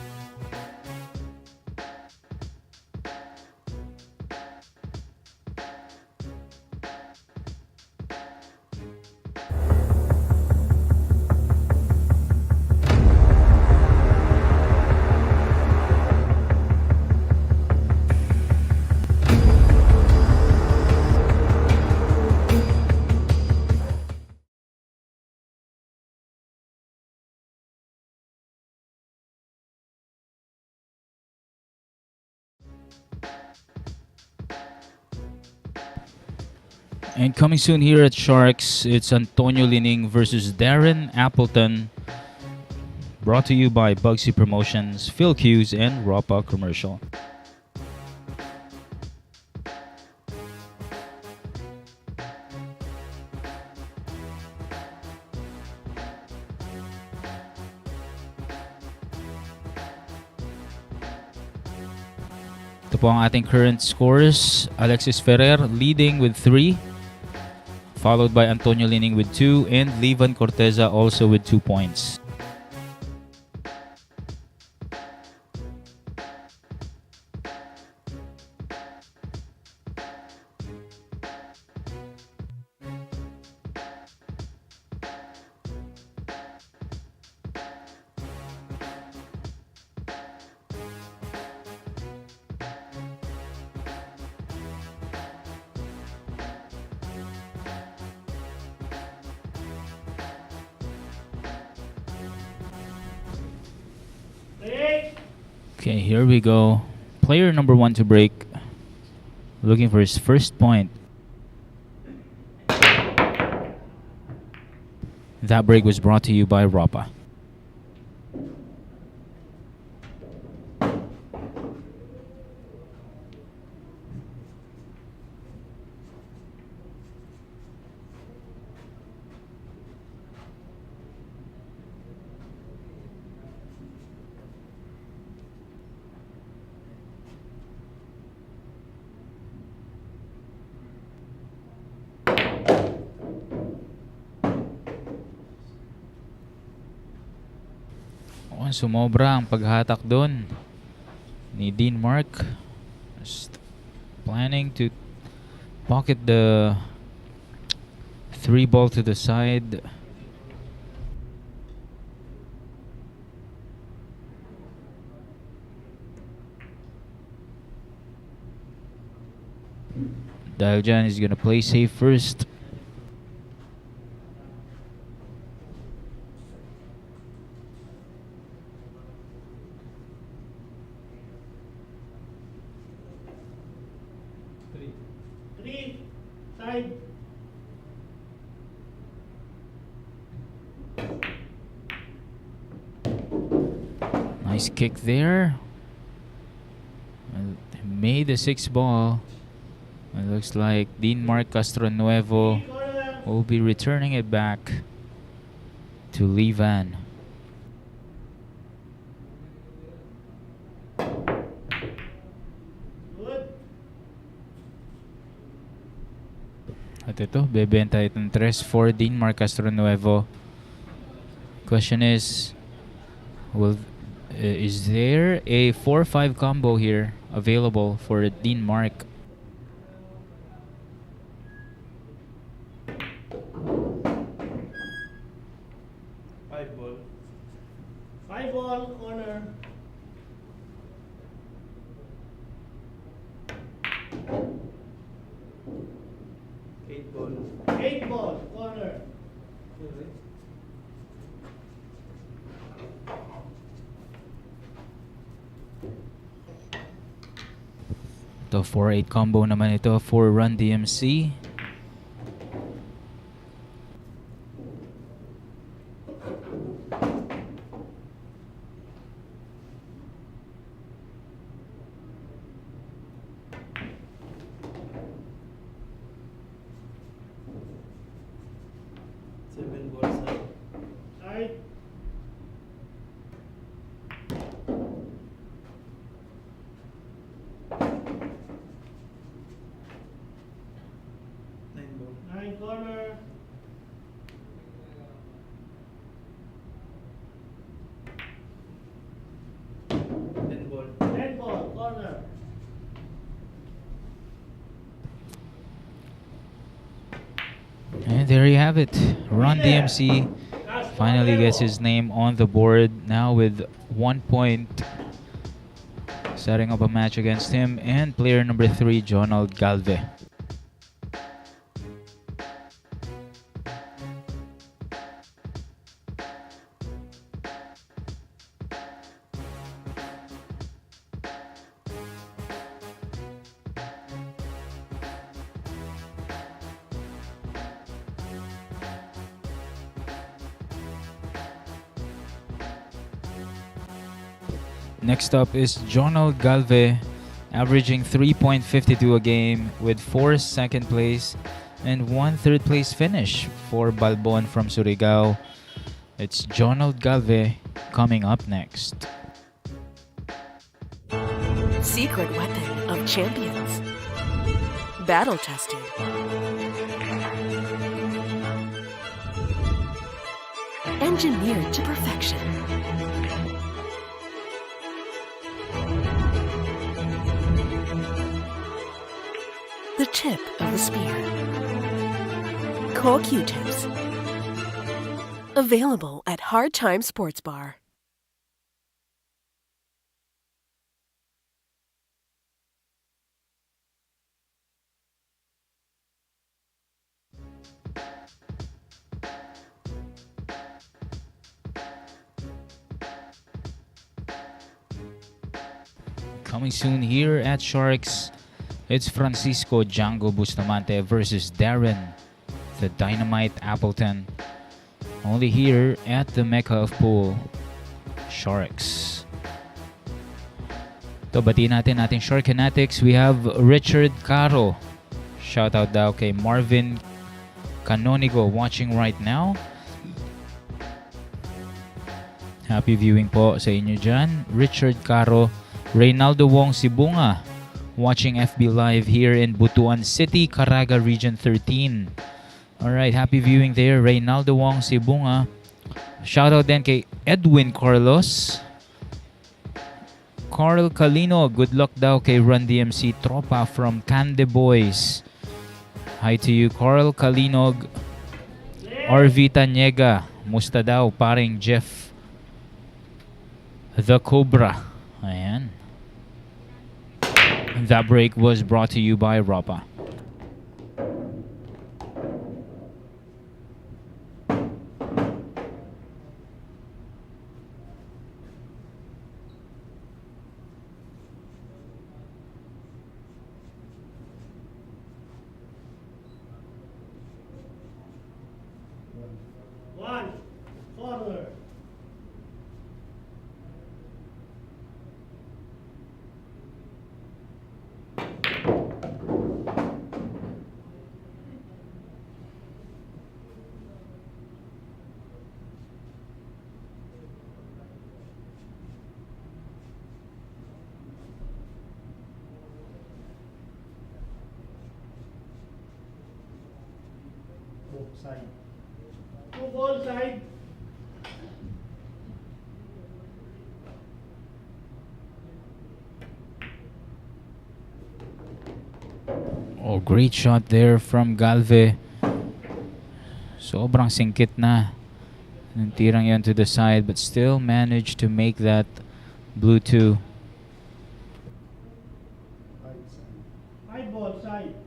And coming soon here at Sharks, it's Antonio Lining versus Darren Appleton. Brought to you by Bugsy Promotions, Phil Hughes, and Ropa Commercial. Ito po ang ating current scores. Alexis Ferrer leading with 3. Followed by Antonio Lining with 2 and Livan Corteza also with 2 points. Break. Okay, here we go. Player number 1 to break. Looking for his first point. That break was brought to you by Ropa. Sumobra ang paghatak doon ni Dean Mark. Just planning to pocket the 3 ball to the side. Dahil dyan, is gonna play safe first. Side. Nice kick there. Made the 6 ball. It looks like Dean Mark Castronuevo will be returning it back to Livan. Good. At ito, bebenta itong 3 for Dean Mark Castronuevo. Question is there a 4-5 combo here available for Dean Mark? Five ball corner. Eight ball corner. Ito 4-8 combo naman ito for Run DMC. Side. Nine corner. Ten ball, corner. And there you have it. Run Winner. DMC Last finally corner. gets his name on the board now with 1 point. Setting up a match against him and player number 3, Jonald Galve. Next up is Jonald Galve, averaging 3.52 a game with 4 second place and 1 third place finish for Balbon from Surigao. It's Jonald Galve coming up next. Secret weapon of champions. Battle tested. Engineered to perfection. The tip of the spear. Core Q-tips. Available at Hard Time Sports Bar. Coming soon here at Sharks, it's Francisco Django Bustamante versus Darren, the Dynamite Appleton. Only here at the Mecca of Pool, Sharks. To batiin natin ating Shark Fanatics. We have Richard Caro. Shout out daw kay Marvin Canonigo watching right now. Happy viewing po sa inyo dyan. Richard Caro. Reynaldo Wong Sibunga watching FB Live here in Butuan City, Caraga Region 13. Alright, happy viewing there, Reynaldo Wong Sibunga. Shoutout din kay Edwin Carlos. Carl Calino, good luck daw kay Run DMC Tropa from Cande Boys. Hi to you, Carl Calinog. RV Tanyega, musta daw paring Jeff the Cobra. Ayan. That break was brought to you by Rapa. One, corner. Side. Two ball side. Oh, great shot there from Galve. Sobrang singkit na ng tirang yan to the side, but still managed to make that blue 2. Five ball side.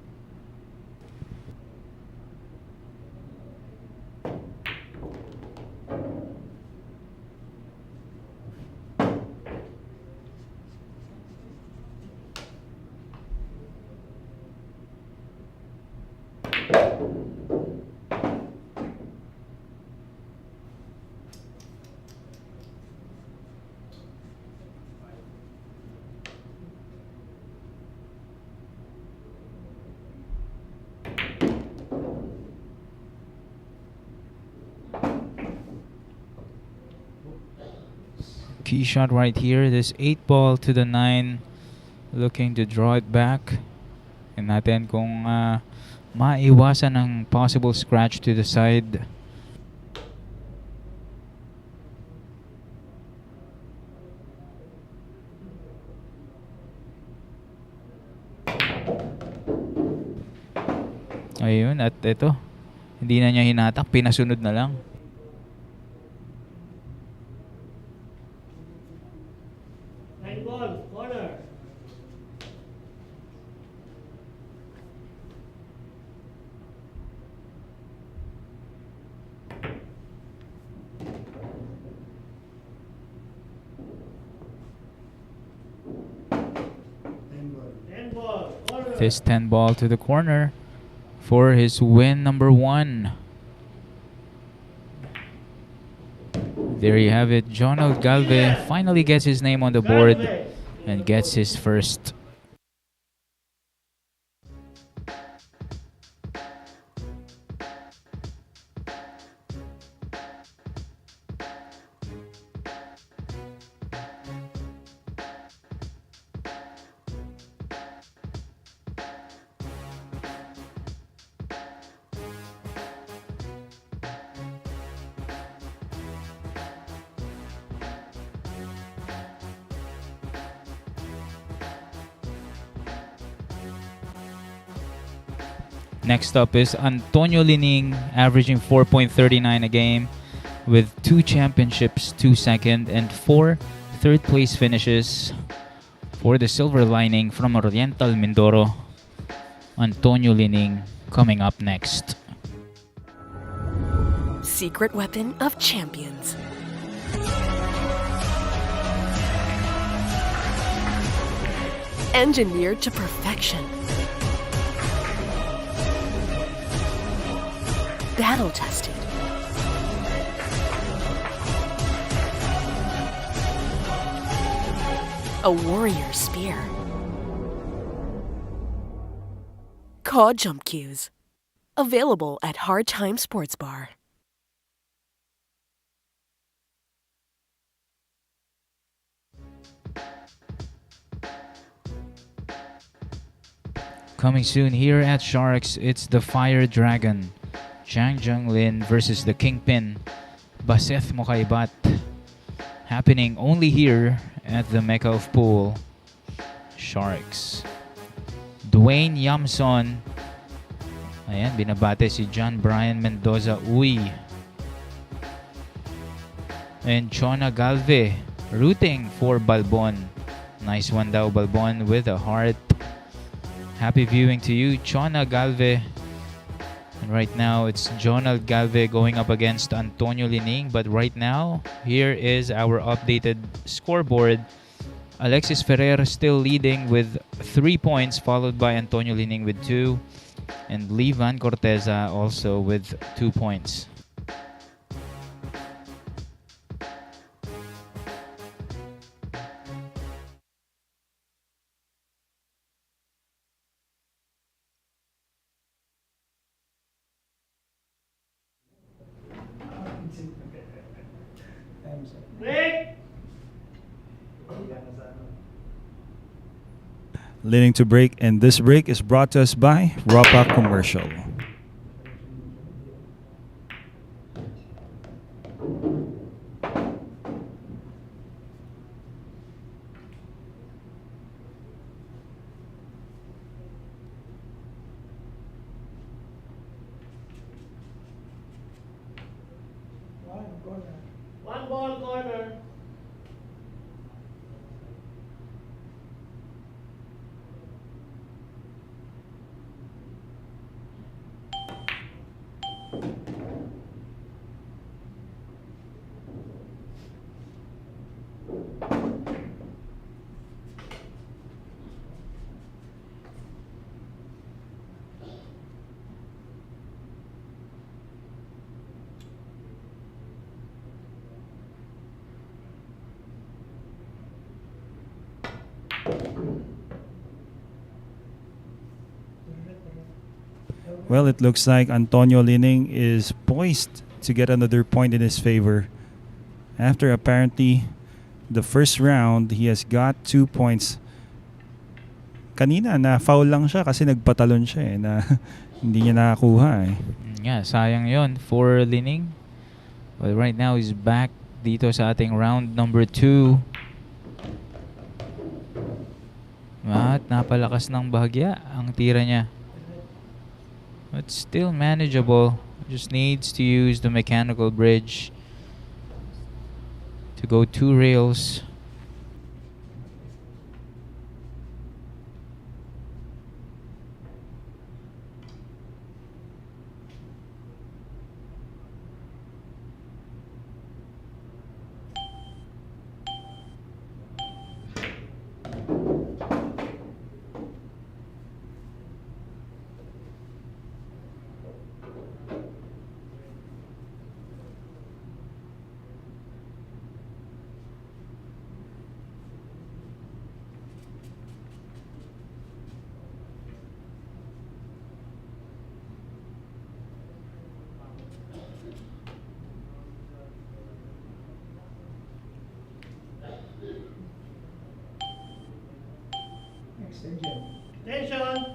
Key shot right here. This 8 ball to the 9. Looking to draw it back. And natin kung maiwasan ng possible scratch to the side. Ayun, at ito. Hindi na niya hinatak, pinasunod na lang. Nine ball, corner. Ten ball, corner. This 10 ball to the corner for his win number 1. There you have it. Jonald Galve finally gets his name on the board and gets his first. Next up is Antonio Lining, averaging 4.39 a game with 2 championships, 2 second, and 4 third place finishes for the silver lining from Oriental Mindoro. Antonio Lining coming up next. Secret weapon of champions. Engineered to perfection. Battle tested. A warrior spear. Caw Jump Cues. Available at Hard Time Sports Bar. Coming soon here at Sharks, it's the Fire Dragon. Chang Jung Lin versus the Kingpin, Baseth Mokaibat. Happening only here at the Mecca of Pool, Sharks. Dwayne Yamson. Ayan, binabate si John Brian Mendoza Uy. And Chona Galve rooting for Balbon. Nice one daw, Balbon with a heart. Happy viewing to you, Chona Galve. And right now, it's Jonald Galve going up against Antonio Lining. But right now, here is our updated scoreboard. Alexis Ferrer still leading with 3 points, followed by Antonio Lining with 2. And Lee Van Corteza also with 2 points. Break. Leading to break, and this break is brought to us by Ropa Commercial. One ball, corner. Well, it looks like Antonio Lining is poised to get another point in his favor after apparently the first round, he has got 2 points. Kanina, na-foul lang siya kasi nagpatalon siya na hindi niya nakakuha Yeah, sayang yon for Lining. But right now, he's back dito sa ating round number 2. At napalakas ng bahagya ang tira niya. But still manageable. Just needs to use the mechanical bridge to go 2 rails. Attention.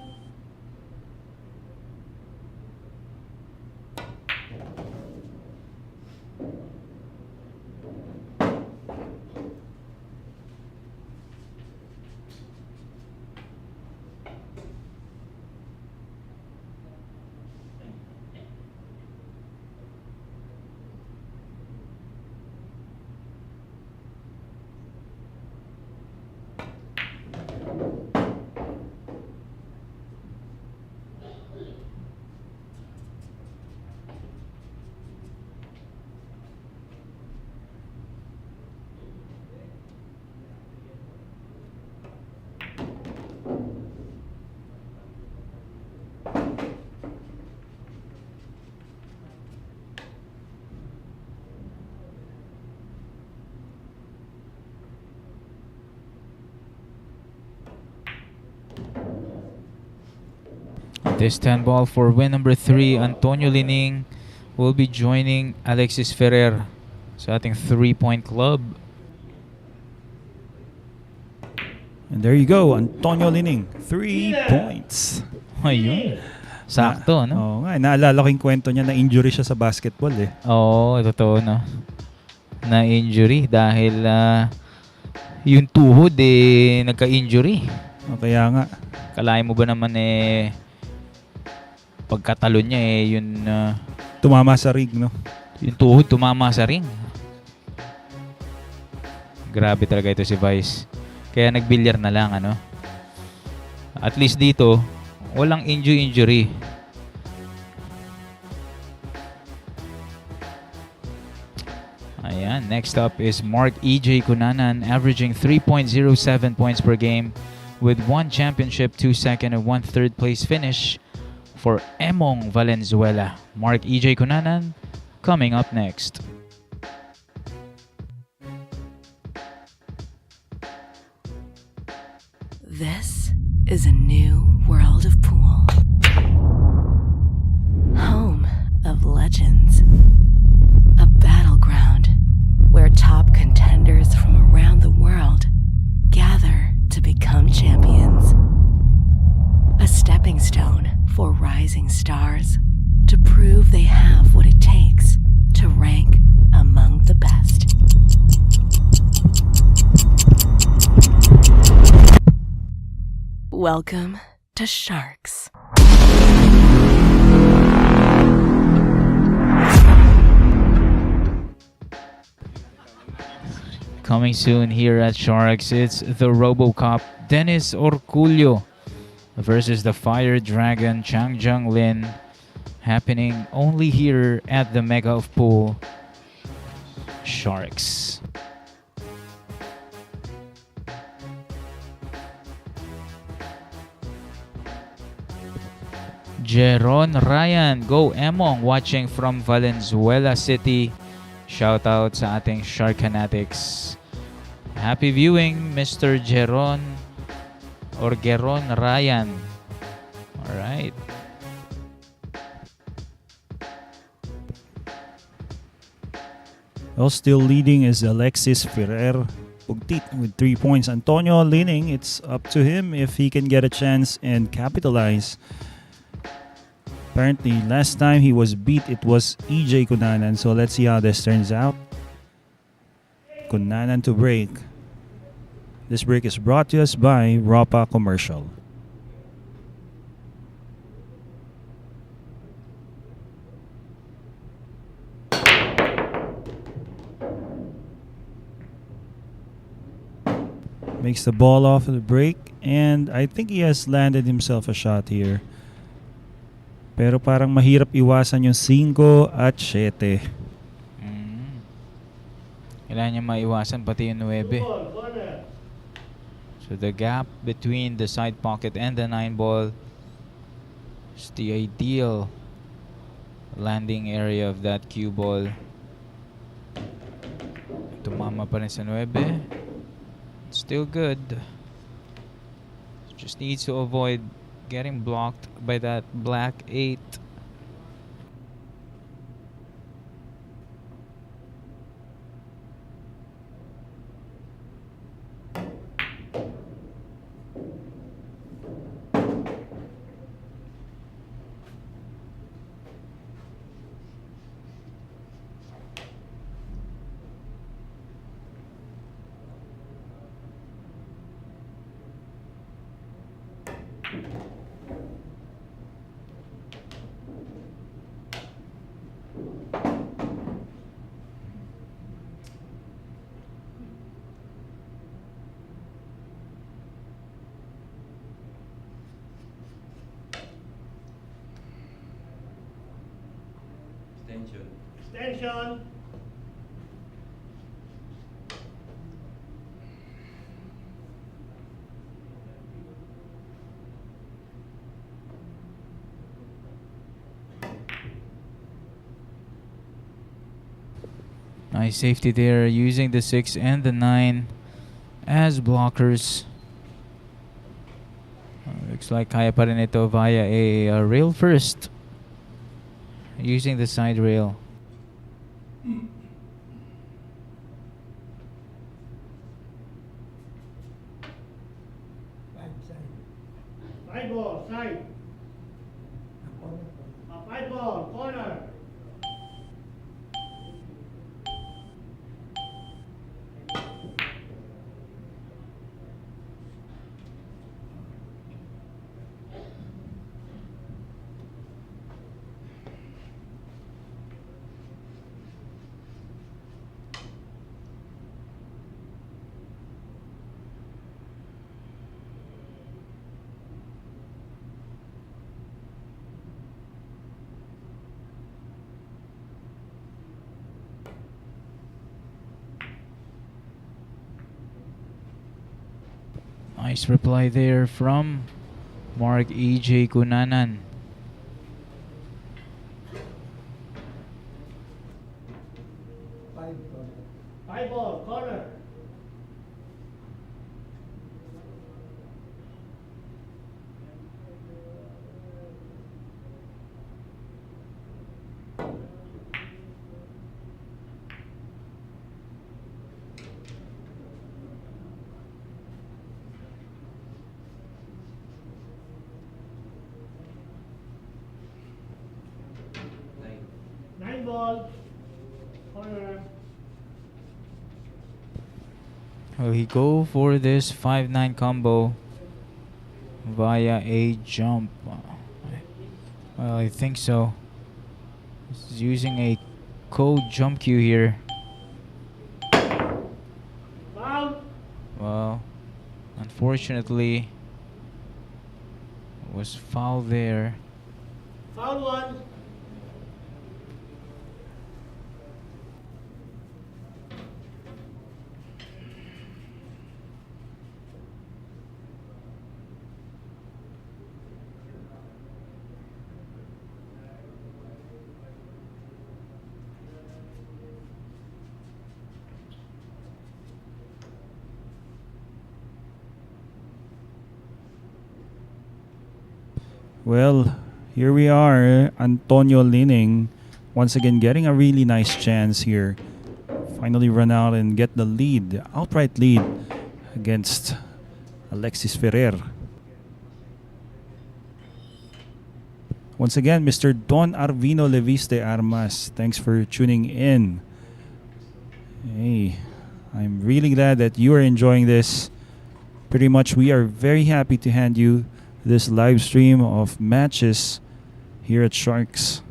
This 10 ball for win number 3. Antonio Lining will be joining Alexis Ferrer sa ating 3-point club. And there you go, Antonio Lining, 3 points. Ayun. Sakto, no? Oo nga, naalala ko yung kwento niya na injury siya sa basketball Oo, totoo, no? Na injury dahil yung tuhod nagka-injury. Kaya nga. Kalahin mo ba naman pagkatalon niya yun Tumama sa ring, no? yung tuhod tumama sa ring. Grabe talaga ito si Vice. Kaya nagbilyar na lang, ano? At least dito, walang injury. Ayan, next up is Mark E.J. Cunanan, averaging 3.07 points per game with 1 championship, 2 second, and 1 third place finish for Emong Valenzuela. Mark E.J. Cunanan coming up next. This is a new world of pool. Home of legends. A battleground where top contenders from around the world gather to become champions. A stepping stone for rising stars to prove they have what it takes to rank among the best. Welcome to Sharks. Coming soon here at Sharks, it's the RoboCop Dennis Orculio versus the Fire Dragon Chang Jung Lin, happening only here at the Mega of Pool Sharks. Jeron Ryan, go Emong, watching from Valenzuela City. Shout out sa ating Sharkanatics. Happy viewing, Mr. Jeron or Geron Ryan. Alright. Well, still leading is Alexis Ferrer, Pugtit with 3 points. Antonio leaning. It's up to him if he can get a chance and capitalize. Apparently, last time he was beat, it was EJ Cunanan. So let's see how this turns out. Cunanan to break. This break is brought to us by Ropa Commercial. Makes the ball off of the break, and I think he has landed himself a shot here. Pero parang mahirap iwasan yung 5 at 7. Kailangan niya maiwasan pati yung 9. Ball, corner. So the gap between the side pocket and the 9 ball is the ideal landing area of that cue ball. Tumama pa rin sa 9. Still good. Just needs to avoid getting blocked by that black 8. Extension. Nice safety there, using the 6 and the 9 as blockers. Looks like kaya pa rin ito via a rail first, using the side rail. Five ball, side. 5 ball, corner. Nice reply there from Mark EJ Cunanan. Five ball, corner. Nine ball, corner. Will he go for this 5-9 combo via a jump? Well, I think so. He's using a code jump cue here. Foul. Well, unfortunately, it was foul there. Foul one. Well, here we are. Antonio leaning. Once again, getting a really nice chance here. finally run out and get the lead, the outright lead against Alexis Ferrer. Once again, Mr. Don Arvino Leviste Armas, thanks for tuning in. Hey, I'm really glad that you are enjoying this. Pretty much, we are very happy to hand you this live stream of matches here at Sharks.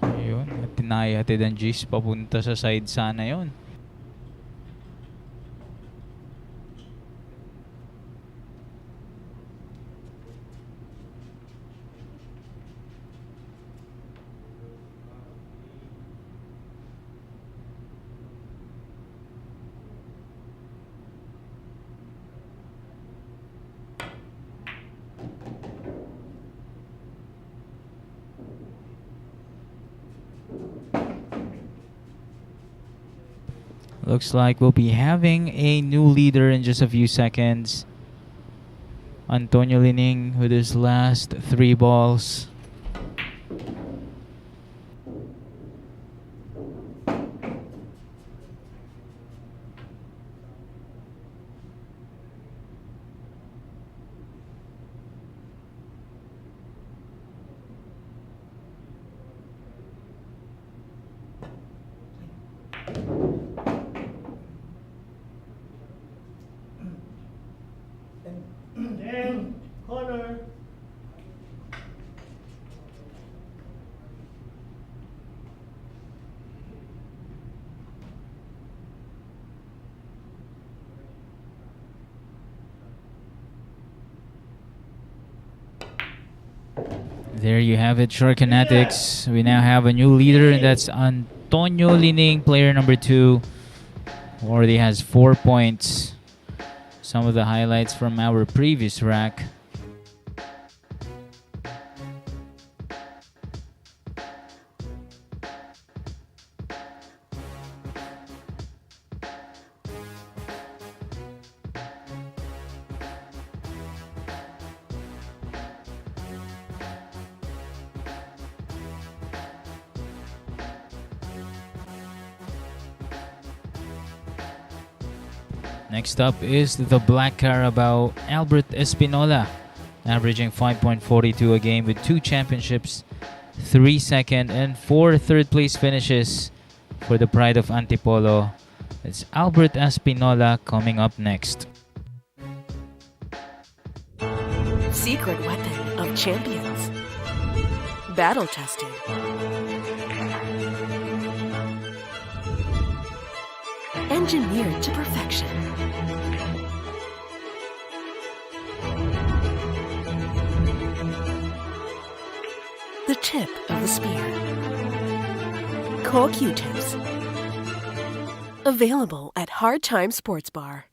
Ayun, at tinayahatid ang G's papunta sa side sana yon. Looks like we'll be having a new leader in just a few seconds. Antonio Lining with his last 3 balls. Then, corner. There you have it, Sharkanatics. We now have a new leader, and that's Antonio Lining, player number 2. Who already has 4 points. Some of the highlights from our previous rack. Next up is the Black Carabao, Albert Espinola, averaging 5.42 a game with 2 championships, 3 second and 4 third place finishes for the pride of Antipolo. It's Albert Espinola coming up next. Secret weapon of champions. Battle tested. Engineered to perfection. The tip of the spear. Core Q-tips. Available at Hard Time Sports Bar.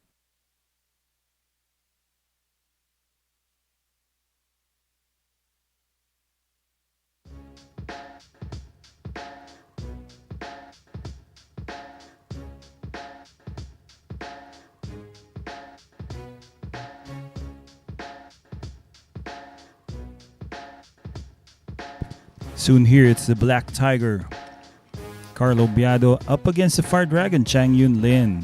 Soon here, it's the Black Tiger. Carlo Biado up against the Fire Dragon, Chang Yun Lin.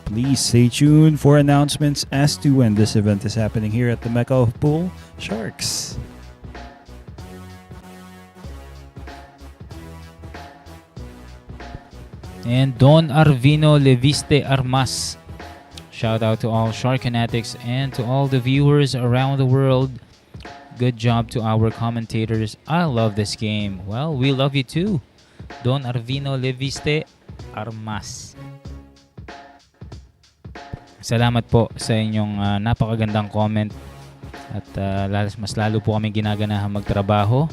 Please stay tuned for announcements as to when this event is happening here at the Mecca of Pool, Sharks. And Don Arvino Leviste Armas. Shout out to all Sharkanatics and to all the viewers around the world. Good job to our commentators. I love this game. Well, we love you too. Don Arvino Leviste Armas. Salamat po sa inyong napakagandang comment. At mas lalo po kami ginaganahan magtrabaho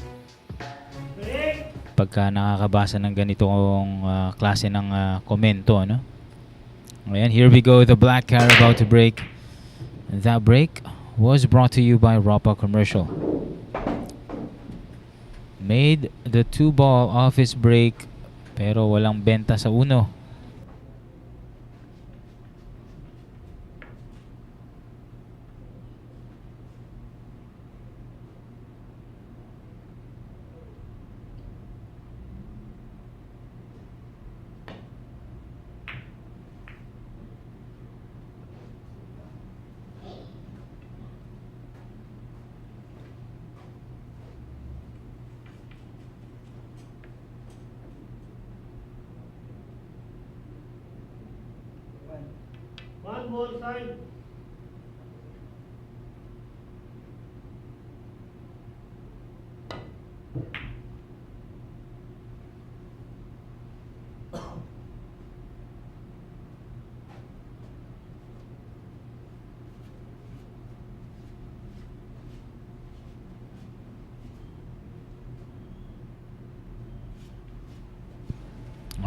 pagka nakakabasa ng ganitong klase ng komento. No? Ayan, here we go. The Black Car about to break. That break was brought to you by Rapa Commercial. Made the 2-ball off his break pero walang benta sa uno. One ball side.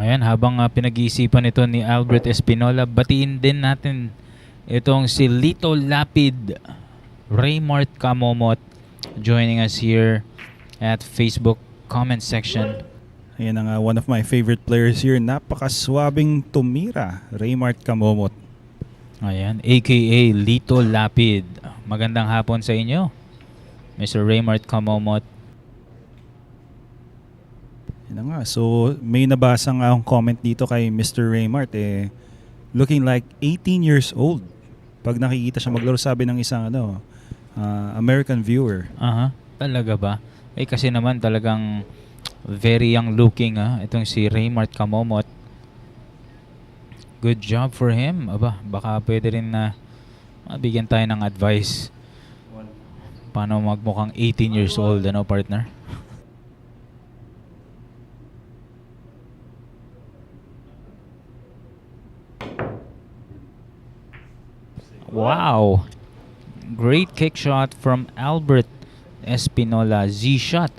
Ayan, habang pinag-iisipan ito ni Albert Espinola, batiin din natin itong si Lito Lapid, Raymart Kamomot, joining us here at Facebook comment section. Ayan ang one of my favorite players here. Napakaswabing tumira, Raymart Kamomot. Ayan, aka Lito Lapid. Magandang hapon sa inyo, Mr. Raymart Kamomot. Yan nga. So, may nabasa nga akong comment dito kay Mr. Raymart. Looking like 18 years old. Pag nakikita siya maglaro, sabi ng isang American viewer. Aha, talaga ba? Kasi naman talagang very young looking itong si Raymart Kamomot. Good job for him. Aba, baka pwede rin na mabigyan tayo ng advice. Paano magmukhang 18 years old, partner? Wow! Great kick shot from Albert Espinola. Z shot,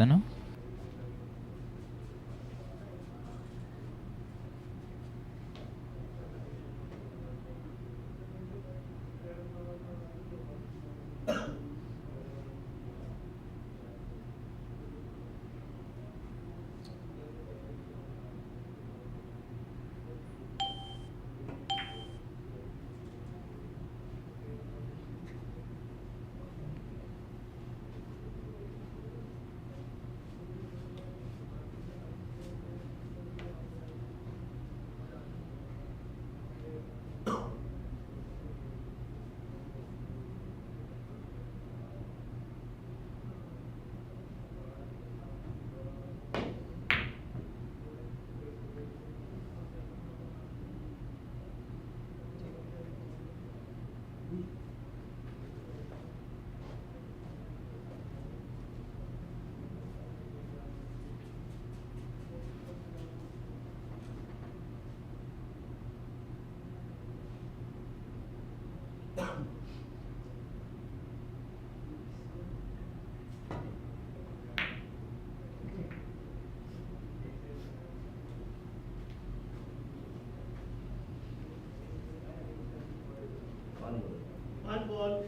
One ball.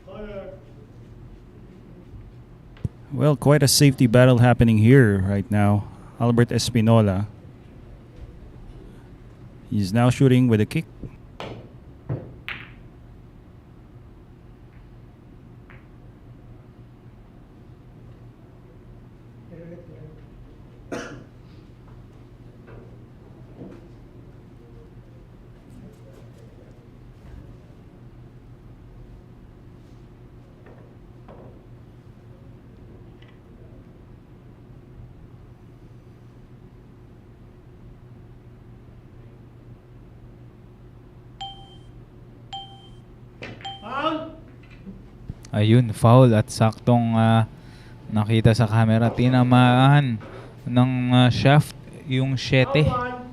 Corner. Well, quite a safety battle happening here right now. Albert Espinola. He's now shooting with a kick. Foul. Ayun, foul at saktong nakita sa camera. Tinamaan ng shaft yung 7. One.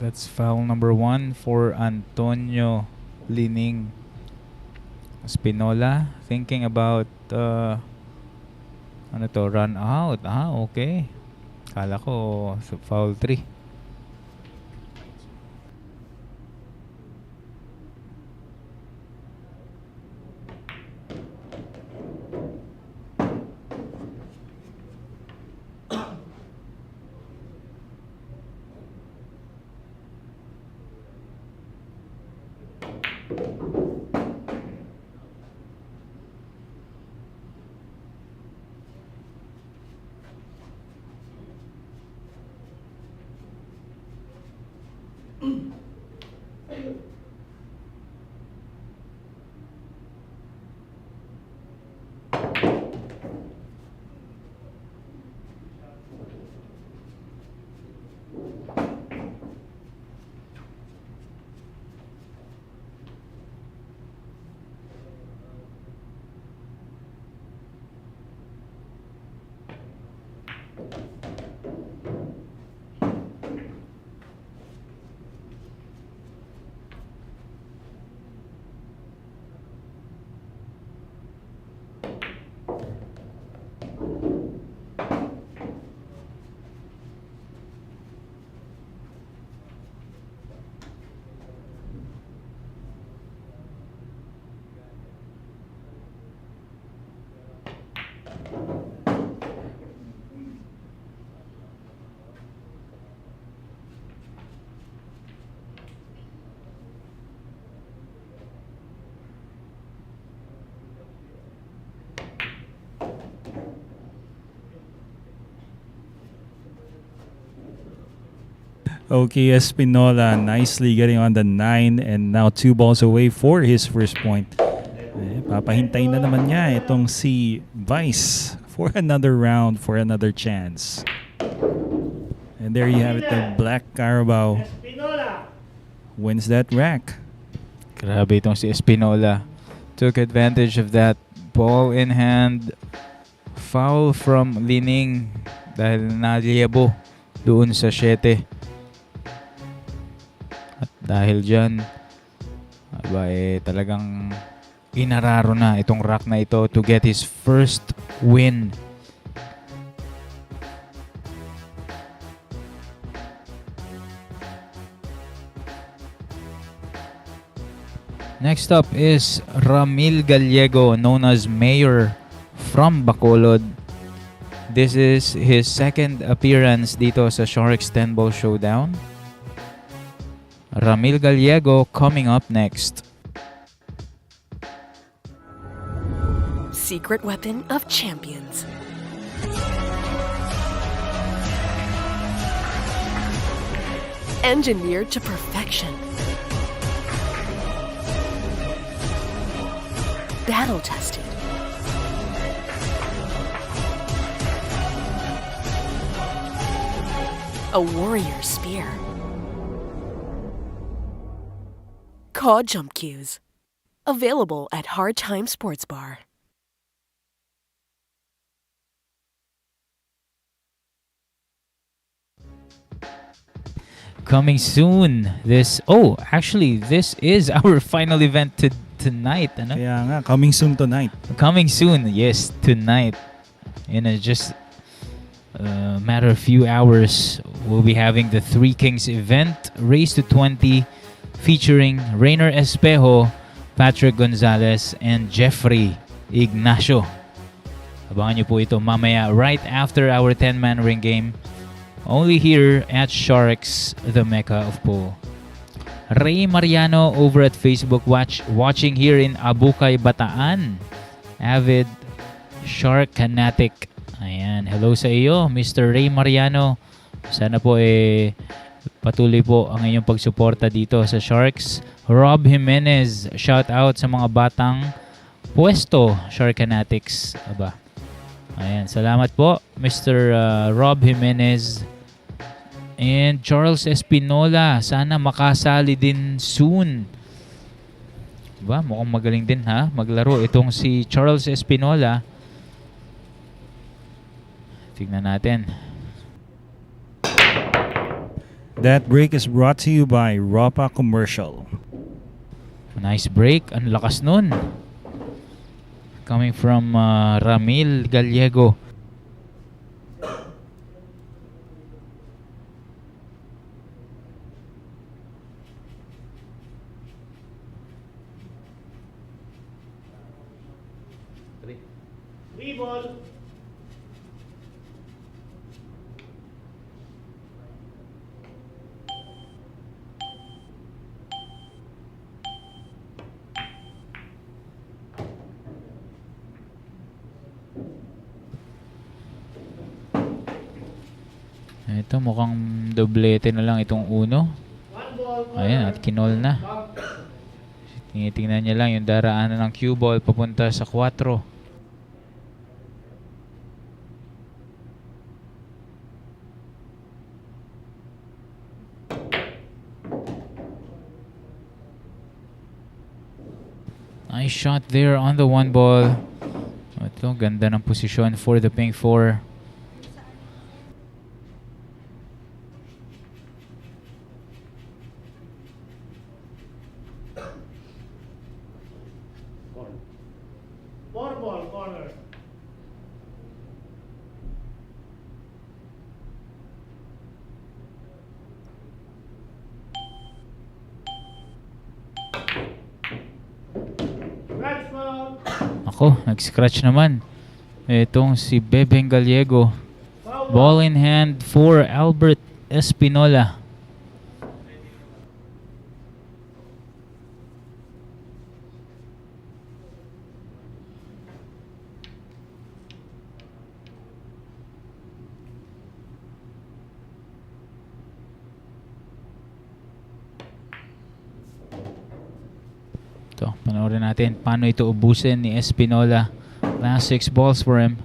That's foul number 1 for Antonio Lining Espinola. Thinking about run out. Okay. Kala ko foul 3. Okay, Espinola nicely getting on the 9 and now 2 balls away for his first point. Papahintayin na naman niya itong si Vice for another round, for another chance. And there you have it, the Black Carabao Espinola. wins that rack. Grabe itong si Espinola. Took advantage of that ball in hand. Foul from Lining dahil naliyabo doon sa 7. At dahil dyan, talagang inararo na itong rack na ito to get his first win. Next up is Ramil Gallego, known as Mayor from Bacolod. This is his second appearance dito sa Sharks 10-Ball Showdown. Ramil Gallego coming up next. Secret weapon of champions. Engineered to perfection. Battle tested. A warrior spear. Caw Jump Cues. Available at Hard Time Sports Bar. Coming soon. This is our final event tonight. Ano? Kaya nga, coming soon tonight. Coming soon, yes, tonight. In just a matter of few hours, we'll be having the Three Kings event, Race to 20, featuring Rayner Espejo, Patric Gonzales, and Jeffrey Ignacio. Abangan nyo po ito mamaya right after our 10-man ring game. Only here at Sharks, the Mecca of Pool. Ray Mariano over at Facebook watching here in Abukay, Bataan. Avid Shark Fanatic. Ayan, hello sa iyo, Mr. Ray Mariano. Sana po patuloy po ang inyong pagsuporta dito sa Sharks. Rob Jimenez, shout out sa mga batang pwesto, Shark Fanatics. Aba. Ayan, salamat po, Mr. Rob Jimenez. And Charles Espinola, sana makasali din soon. Diba? Mukhang magaling din maglaro itong si Charles Espinola. Tignan natin. That break is brought to you by Ropa Commercial. Nice break. Ang lakas nun. Coming from Ramil Gallego. Three ball. Ito mukhang doblete na lang itong uno. One ball. Ayan, at kinol na. Tinitingnan niya lang yung daraanan ng cue ball papunta sa 4. Nice shot there on the 1 ball. Ito, ganda ng posisyon for the pink 4. Four ball corner. Right foul. Ako, nag-scratch naman. Itong si Bebeng Gallego. Foul Ball in hand for Albert Espinola. Panoorin natin paano ito ubusin ni Espinola. Last 6 balls for him.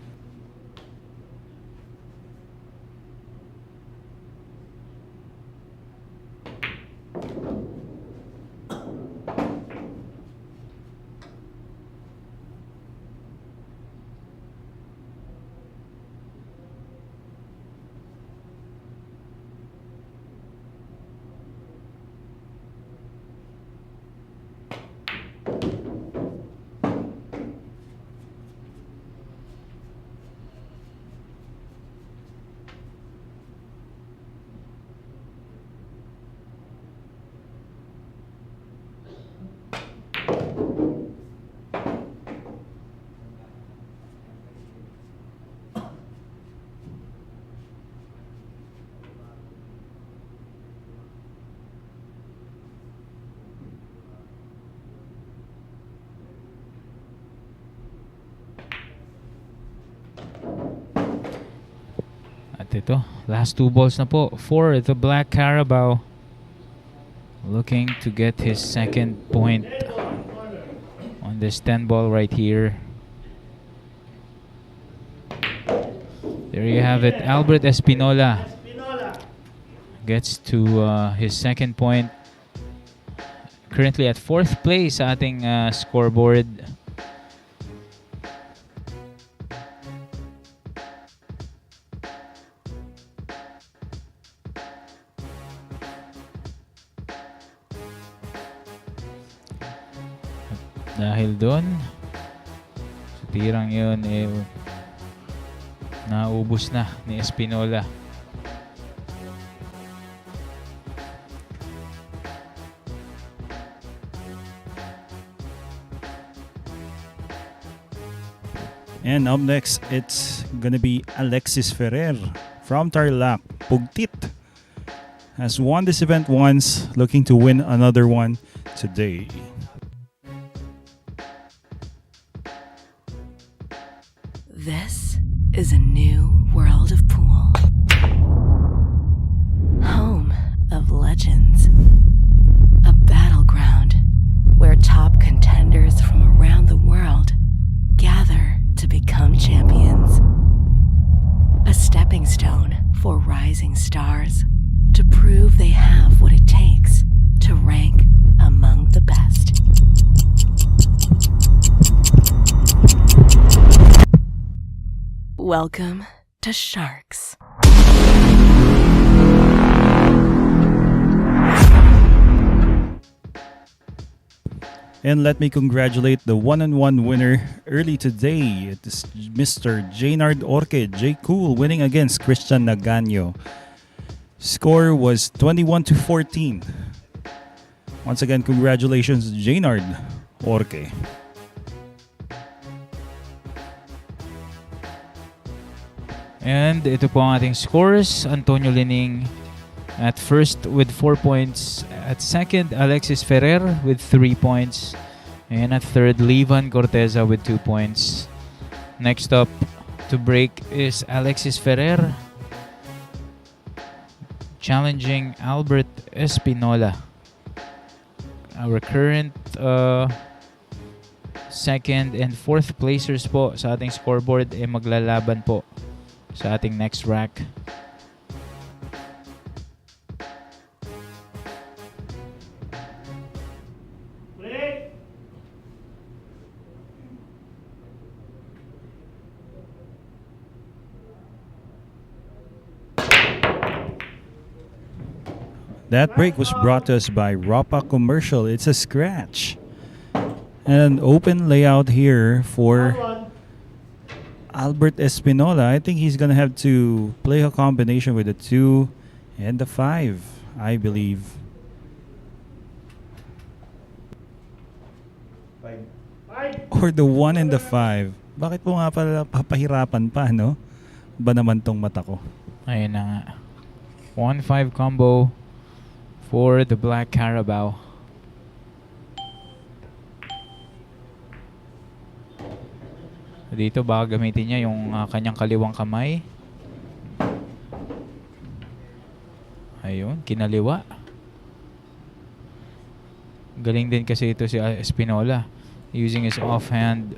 At ito, last 2 balls na po for the Black Carabao. Looking to get his second point on this 10 ball right here. There you have it. Albert Espinola gets to his second point. Currently at 4th place sa ating scoreboard. Dahil doon sa tirang yun naubos na ni Espinola. And up next, it's gonna be Alexis Ferrer from Tarlac. Pugtit has won this event once, looking to win another one today. This is a new world of pool. Home of legends. A battleground where top contenders from around the world gather to become champions. A stepping stone for rising stars to prove they have what it takes to rank among the best. Welcome to Sharks. And let me congratulate the one-on-one winner early today. It is Mr. Jaynard Orque, J. Cool, winning against Christian Nagano. Score was 21-14. Once again, congratulations, Jaynard Orque. And ito po ang ating scores. Antonio Lining at first with 4 points. At second, Alexis Ferrer with 3 points. And at third, Levan Corteza with 2 points. Next up to break is Alexis Ferrer challenging Albert Espinola. Our current second and fourth placers po sa ating scoreboard ay maglalaban po sa ating next rack. Break. That break was brought to us by Ropa Commercial. It's a scratch. And an open layout here for Albert Espinola. I think he's gonna have to play a combination with the 2 and the 5, I believe. Or the 1 and the 5. Bakit po nga pala papahirapan pa, no? Ba naman tong mata ko? Ayun na nga. 1-5 combo for the Black Carabao. Dito baka gamitin niya yung kanyang kaliwang kamay. Ayun, kinaliwa. Galing din kasi ito si Espinola, using his offhand.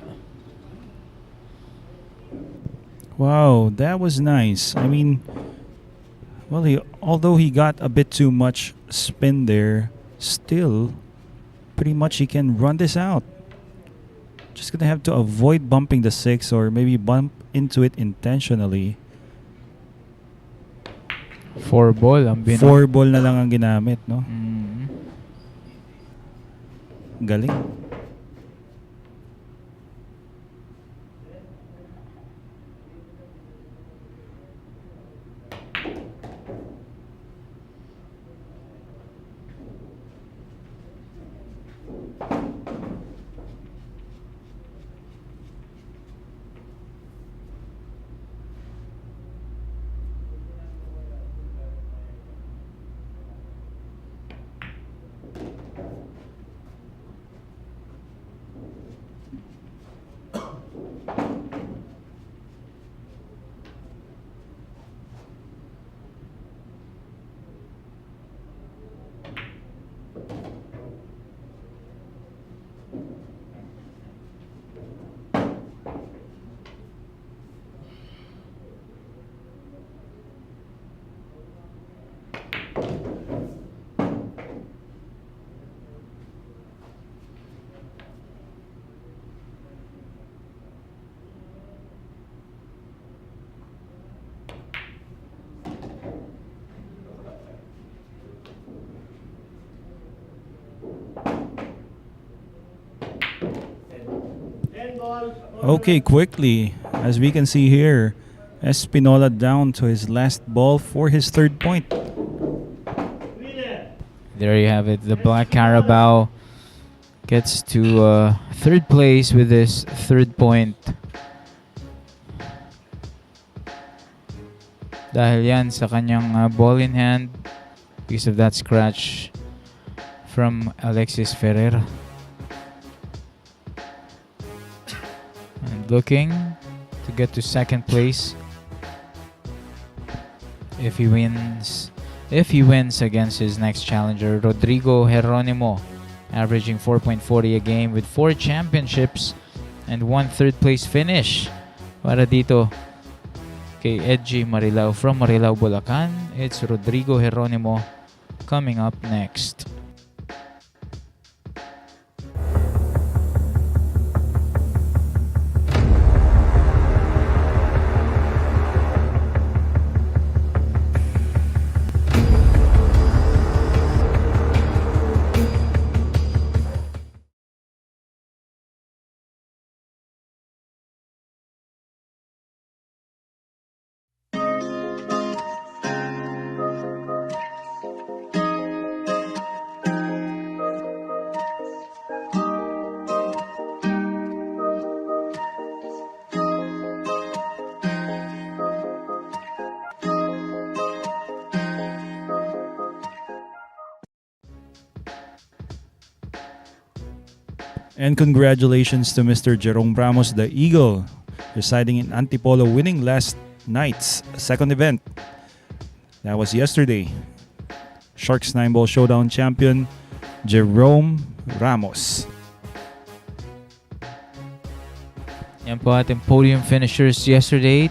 Wow, that was nice. I mean, well, although he got a bit too much spin there, still, pretty much he can run this out. Just gonna have to avoid bumping the 6 or maybe bump into it intentionally. 4 ball ang 4 ball na lang ang ginamit, no? Galing. Okay, quickly, as we can see here, Espinola down to his last ball for his 3rd point. There you have it. The Black Carabao gets to 3rd place with his 3rd point. Dahil yan sa kanyang ball in hand because of that scratch from Alexis Ferrer. And looking to get to 2nd place if he wins against his next challenger, Rodrigo Geronimo, averaging 4.40 a game with 4 championships and 1 3rd place finish. Para dito kay Edgy Marilao from Marilao, Bulacan, it's Rodrigo Geronimo coming up next. And congratulations to Mr. Jerome Ramos, the Eagle, residing in Antipolo, winning last night's 2nd event. That was yesterday. Sharks 9-ball showdown champion, Jerome Ramos. Yan po ating podium finishers yesterday.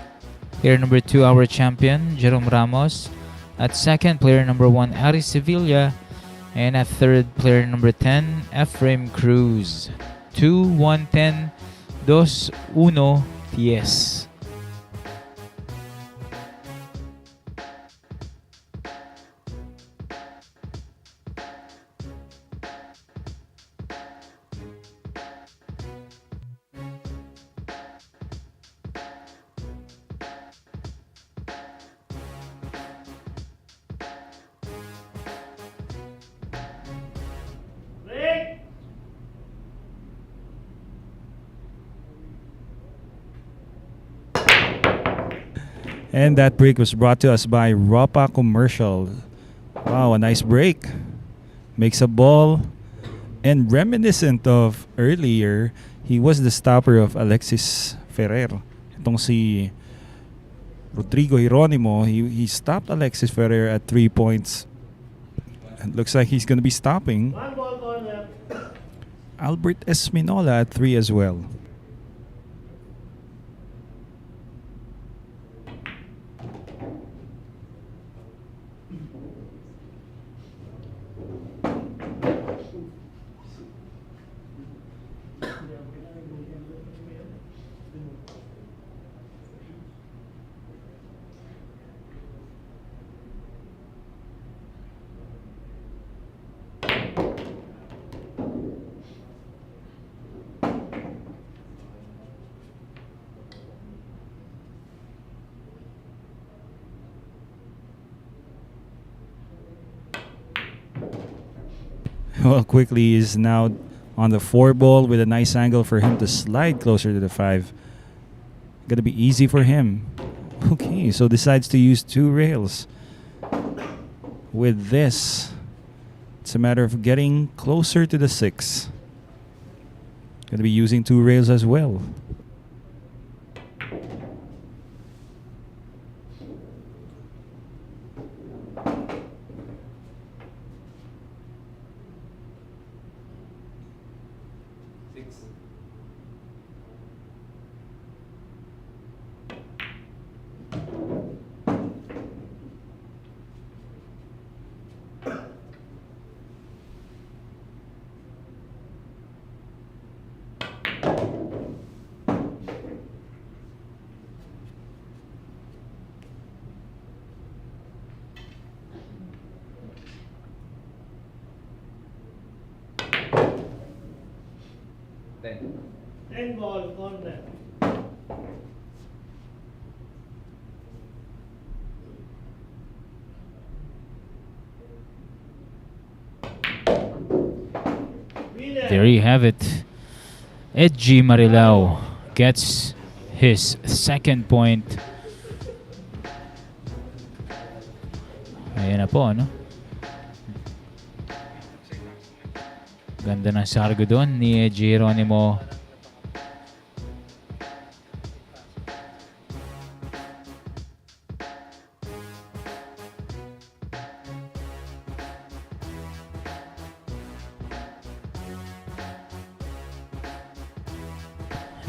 Player number 2, our champion, Jerome Ramos. At 2nd, player number 1, Ari Sevilla. And at 3rd, player number 10, Ephraim Cruz. 2-1-10, 2-1-10. And that break was brought to us by Ropa Commercial. Wow, a nice break. Makes a ball. And reminiscent of earlier, he was the stopper of Alexis Ferrer. Itong si Rodrigo Geronimo, he stopped Alexis Ferrer at 3 points. It looks like he's going to be stopping. 1 ball corner. Albert Esminola at 3 as well. Well, quickly is now on the 4 ball with a nice angle for him to slide closer to the 5. Gonna be easy for him. Okay, so decides to use 2 rails. With this, it's a matter of getting closer to the 6. Gonna be using 2 rails as well. Ten ball corner. There you have it. Edgy Marilao gets his second point. Ayan na po, ano? Ganda ng sargo doon ni Geronimo.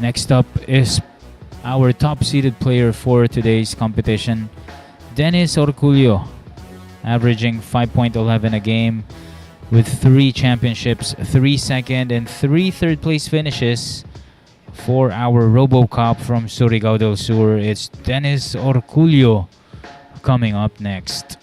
Next up is our top-seeded player for today's competition, Dennis Orculio, averaging 5.11 a game with 3 championships, 3 second and 3 third place finishes for our RoboCop from Surigao del Sur. It's Dennis Orculio coming up next.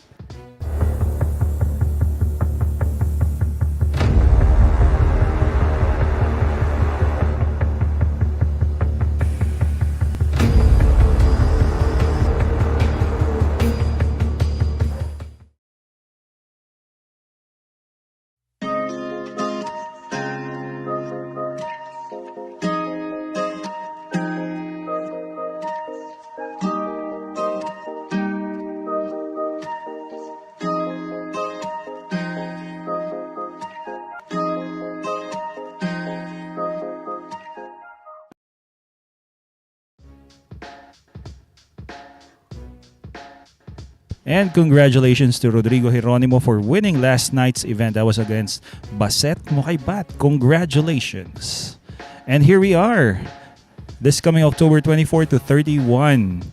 And congratulations to Rodrigo Geronimo for winning last night's event. That was against Baset Mokaybat. Congratulations. And here we are. This coming October 24 to 31.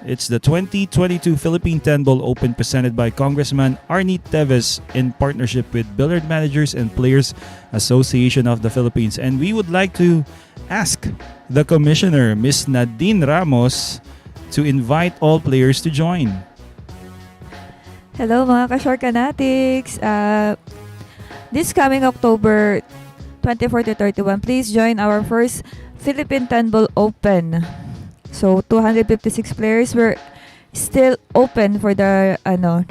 It's the 2022 Philippine 10-Ball Open presented by Congressman Arnie Teves in partnership with Billiard Managers and Players Association of the Philippines. And we would like to ask the Commissioner, Ms. Nadine Ramos, to invite all players to join. Hello mga ka-Shortcanatics! This coming October 24 to 31, please join our first Philippine 10-Ball Open. So 256 players were still open for the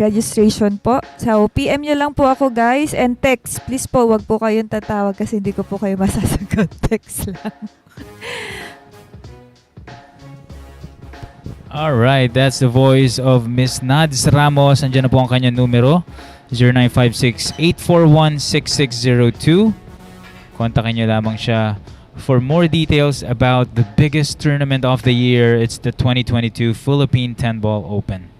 registration po. So PM nyo lang po ako guys and text. Please po, wag po kayong tatawag kasi hindi ko po kayo masasagot. Text lang. Alright, that's the voice of Miss Nads Ramos. Andiyan na po ang kanyang numero, 0956-841-6602. Kontakin nyo lamang siya for more details about the biggest tournament of the year. It's the 2022 Philippine 10-Ball Open.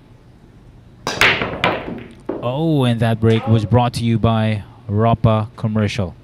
Oh, and that break was brought to you by Ropa Commercial.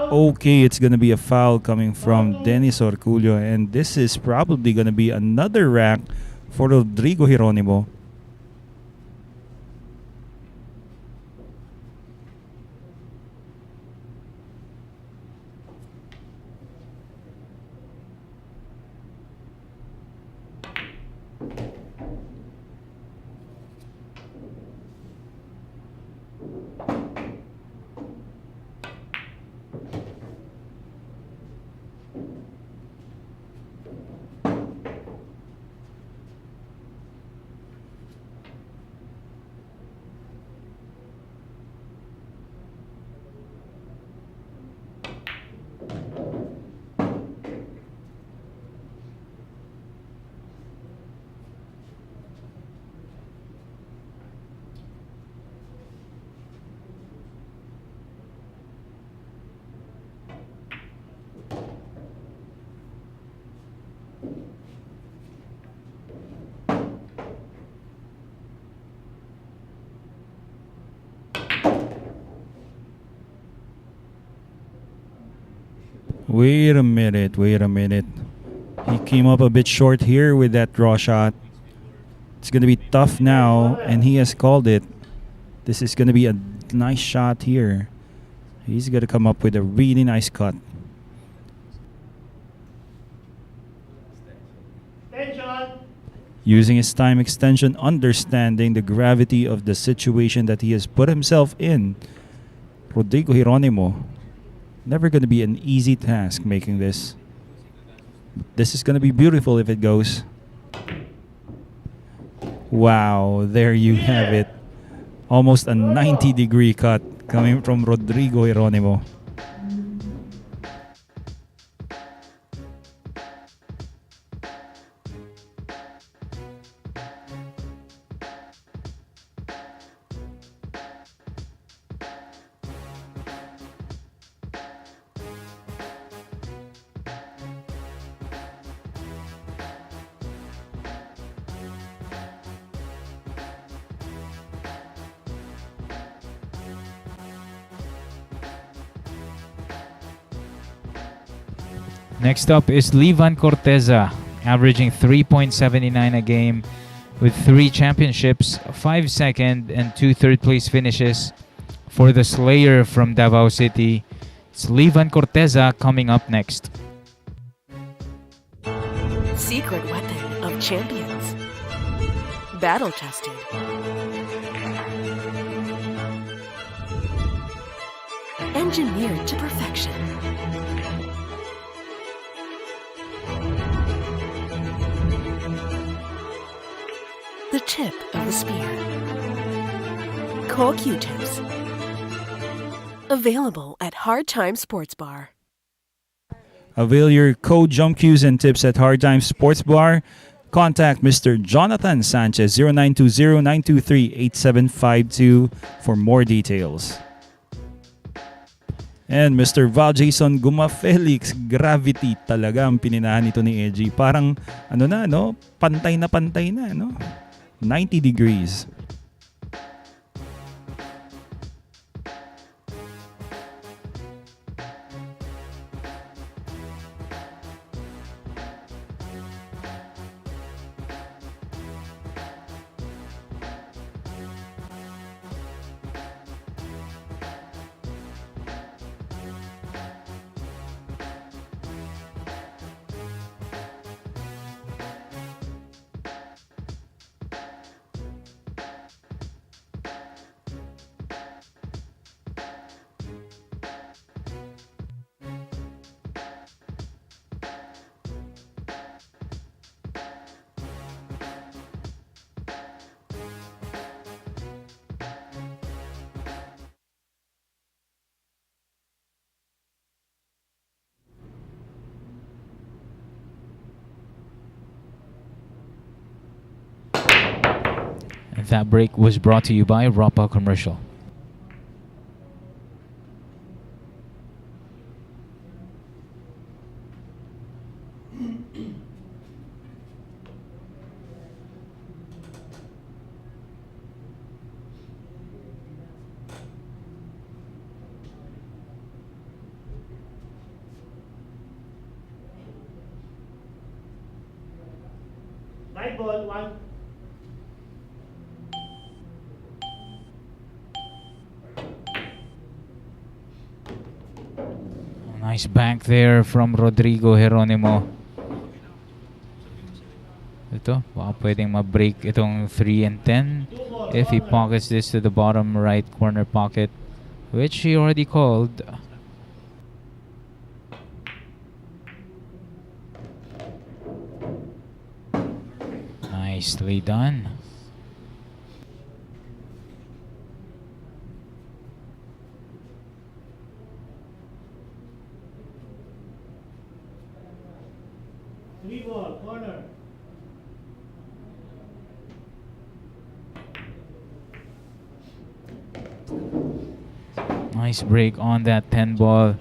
Okay, it's gonna be a foul coming from Dennis Orculio, and this is probably gonna be another rack for Rodrigo Hieronimo. Wait a minute. He came up a bit short here with that draw shot. It's gonna be tough now, and he has called it. This is gonna be a nice shot here. He's gonna come up with a really nice cut. Attention. Using his time extension, understanding the gravity of the situation that he has put himself in. Rodrigo Hieronimo. Never gonna be an easy task making this. This is gonna be beautiful if it goes. Wow, there you have it. Almost a 90-degree cut coming from Rodrigo Hieronimo. Next up is Livan Corteza, averaging 3.79 a game with 3 championships, 5 second and 2 third place finishes for the Slayer from Davao City. It's Livan Corteza coming up next. Secret weapon of champions. Battle tested. Engineered to perfection. The tip of the spear. Core Q-tips. Available at Hard Time Sports Bar. Avail your code jump cues and tips at Hard Time Sports Bar. Contact Mr. Jonathan Sanchez 0920-923-8752 for more details. And Mr. Val Jason Guma Felix, gravity talaga ang pininahan nito ni Edgy. Parang pantay na, no? 90 degrees. That break was brought to you by Rapa Commercial. Right ball, one. Nice bank there from Rodrigo Geronimo. Ito, baka pwedeng ma-break itong 3 and 10 if he pockets this to the bottom right corner pocket, which he already called. Nicely done. Three ball, corner. Nice break on that 10 ball.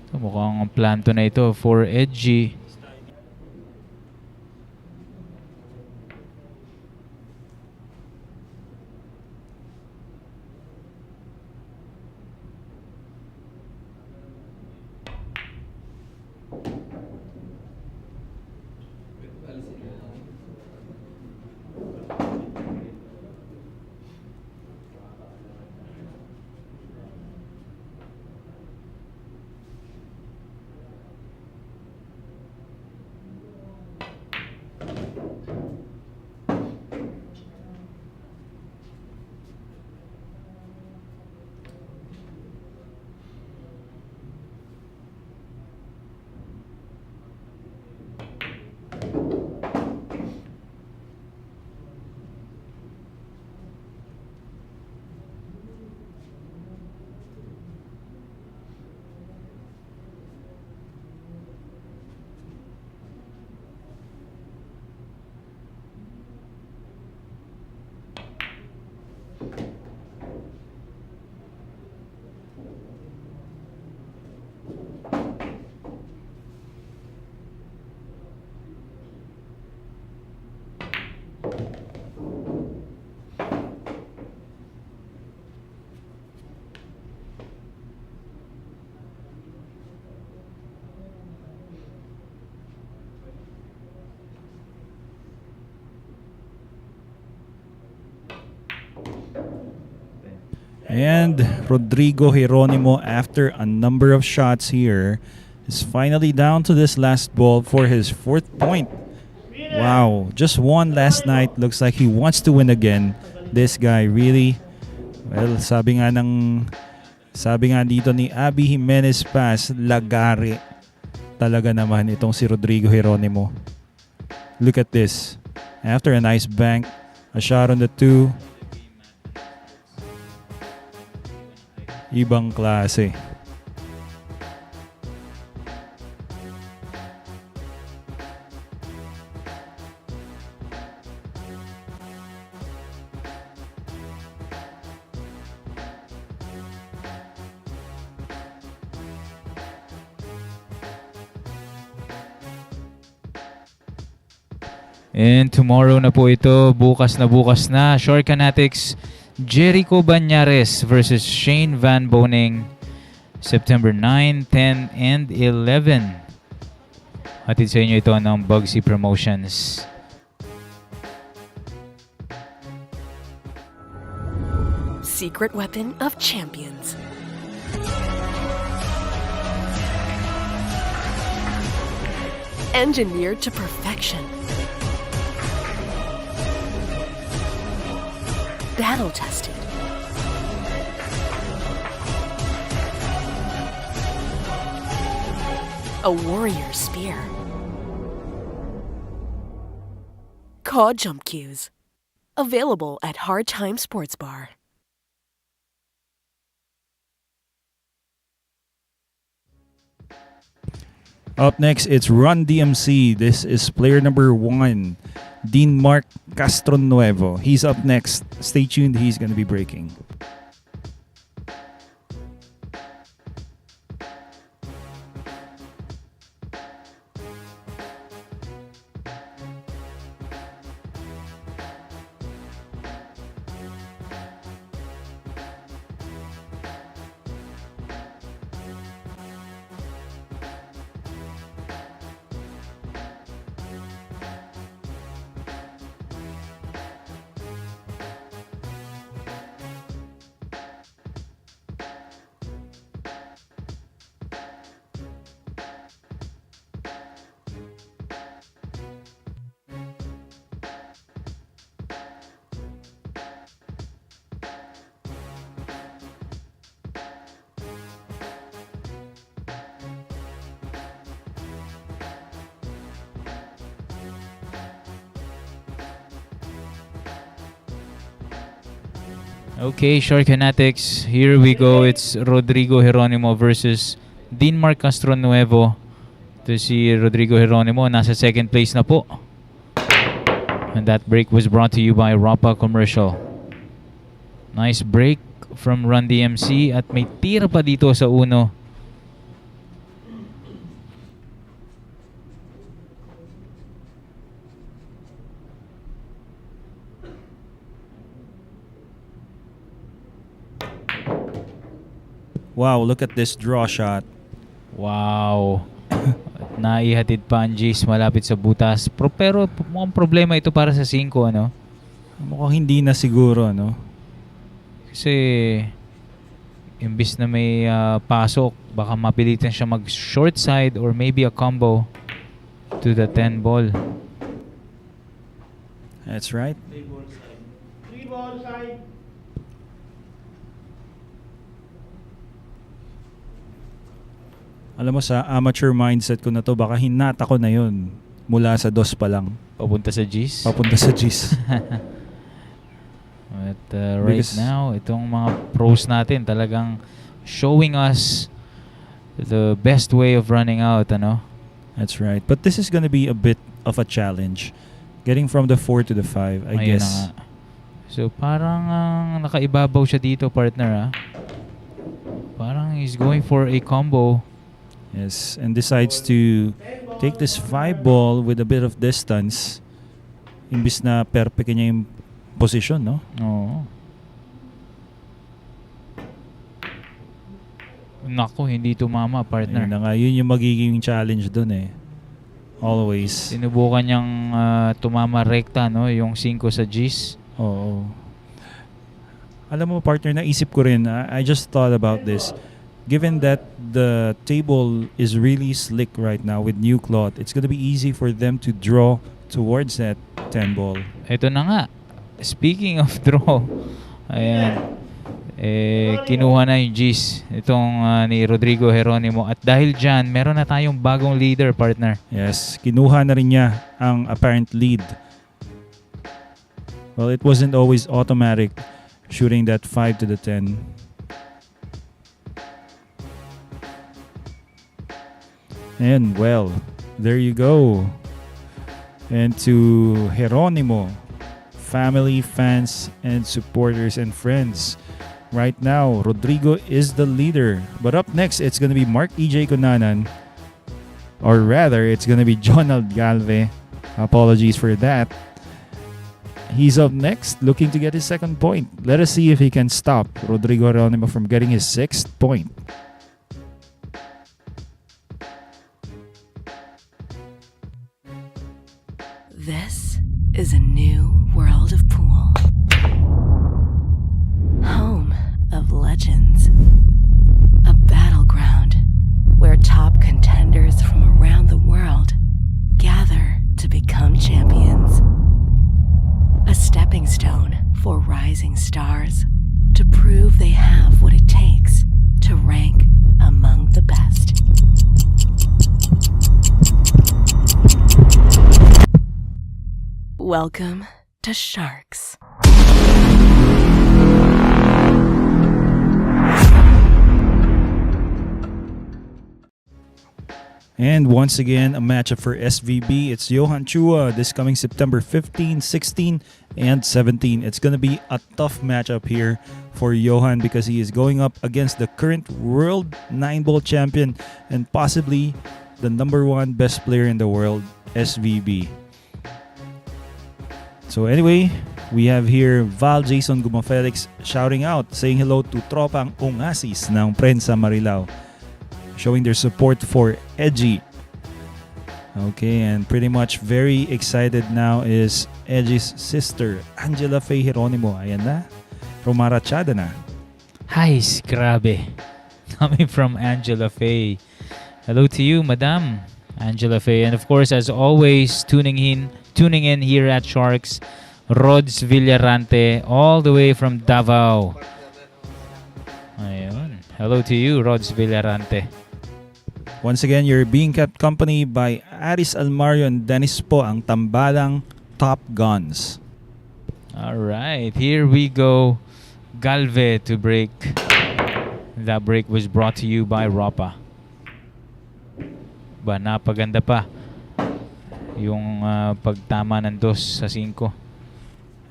So mukhang ang planto na ito for Edgy. And Rodrigo Geronimo, after a number of shots here, is finally down to this last ball for his 4th point. Wow, just won last night. Looks like he wants to win again. This guy really, well, sabi nga dito ni Abby Jimenez Paz, lagari talaga naman itong si Rodrigo Geronimo. Look at this. After a nice bank, a shot on the 2. Ibang klase. And tomorrow na po ito, bukas na, Short Fanatics, Jericho Banyares versus Shane Van Boning, September 9, 10, and 11. Hatid sa inyo ito ng Bugsy Promotions. Secret weapon of champions. Engineered to perfection. Battle tested. A warrior spear. Caw jump cues. Available at Hard Time Sports Bar. Up next, it's Run DMC. This is player number 1, Dean Mark Castronuevo. He's up next. Stay tuned. He's going to be breaking. Okay, Shark Fanatics, here we go. It's Rodrigo Geronimo versus Dinmar Castronuevo. Ito si Rodrigo Geronimo, nasa second place na po. And that break was brought to you by Rapa Commercial. Nice break from Run DMC at may tira pa dito sa uno. Wow, look at this draw shot. Wow. Naihatid pa ang Jace malapit sa butas. Pero mukhang problema ito para sa 5, ano? Mukhang hindi na siguro, no? Kasi imbis na may pasok, baka mapilitan siya mag short side or maybe a combo to the 10 ball. That's right. 3 ball side. 3 ball side. Alam mo, sa amateur mindset ko na to, baka hinata ko na yun mula sa dos pa lang. Papunta sa G's. Papunta sa G's. But right Because- now, itong mga pros natin talagang showing us the best way of running out, ano? That's right. But this is gonna be a bit of a challenge. Getting from the 4 to the 5, I Ayun na guess. nga. So parang nakaibabaw siya dito, partner, ah. Parang he's going for a combo. Yes, and decides to take this 5 ball with a bit of distance. Imbis na perfect niya yung position, no? Oo. Naku, hindi tumama, partner. Ayun na nga, yun yung magiging challenge dun eh. Always. Sinubukan niyang tumama rekta, no? Yung 5 sa G's. Oo. Alam mo, partner, naisip ko rin, I just thought about this. Given that the table is really slick right now with new cloth, it's gonna be easy for them to draw towards that 10 ball. Ito na nga. Speaking of draw, ayan. Kinuha na yung G's itong ni Rodrigo Geronimo. At dahil dyan, meron na tayong bagong leader, partner. Yes, kinuha na rin niya ang apparent lead. Well, it wasn't always automatic shooting that 5 to the 10. And well, there you go. And to Geronimo, family, fans, and supporters and friends. Right now, Rodrigo is the leader. But up next, it's going to be Mark EJ Cunanan. Or rather, it's going to be Jonald Galve. Apologies for that. He's up next, looking to get his second point. Let us see if he can stop Rodrigo Geronimo from getting his 6th point. This is a new world of pool. Home of legends. A battleground where top contenders from around the world gather to become champions. A stepping stone for rising stars to prove they have what it takes to rank among the best. Welcome to Sharks. And once again, a matchup for SVB. It's Johan Chua this coming September 15, 16, and 17. It's going to be a tough matchup here for Johan because he is going up against the current world 9-ball champion and possibly the #1 best player in the world, SVB. So anyway, we have here Val Jason Gumafelix shouting out, saying hello to tropang ungasis ng Prensa Marilao, showing their support for Edgy. Okay, and pretty much very excited now is Edgy's sister, Angela Faye Geronimo. Ayan na, rumarachada na. Hi, grabe. Coming from Angela Faye. Hello to you, Madam Angela Faye. And of course, as always, tuning in here at Sharks, Rods Villarante, all the way from Davao. Ayun. Hello to you, Rods Villarante. Once again, you're being kept company by Aris Almario and Dennis po, ang tambalang Top Guns. All right, here we go. Galve to break. That break was brought to you by Rapa. Ba, napaganda pa yung pagtama ng 2 sa 5.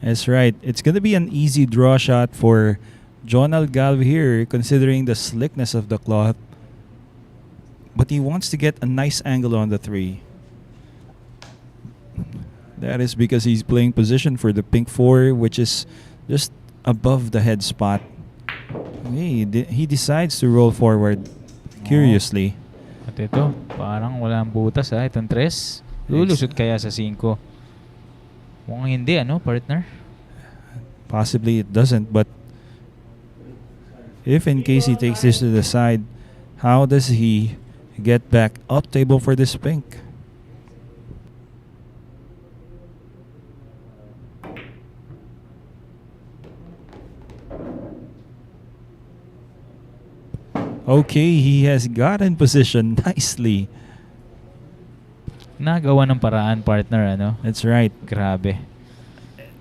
That's right. It's going to be an easy draw shot for Jonal Galve here, considering the slickness of the cloth. But he wants to get a nice angle on the 3. That is because he's playing position for the pink 4, which is just above the head spot. He decides to roll forward curiously. At ito, parang walang butas itong 3. Lulusot kaya sa 5? Mukhang hindi, partner? Possibly it doesn't, but if in case he takes this to the side, how does he get back up table for this pink? Okay, he has got in position nicely. Nagawa ng paraan, partner, That's right. Grabe.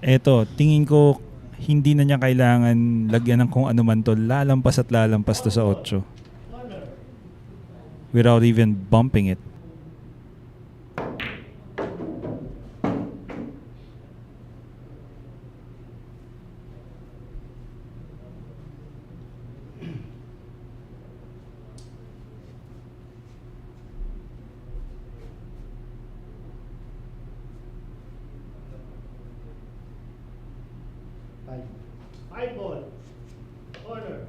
Eto, tingin ko hindi na niya kailangan lagyan ng kung ano man to. Lalampas at lalampas to sa 8. Without even bumping it. Five ball. Corner.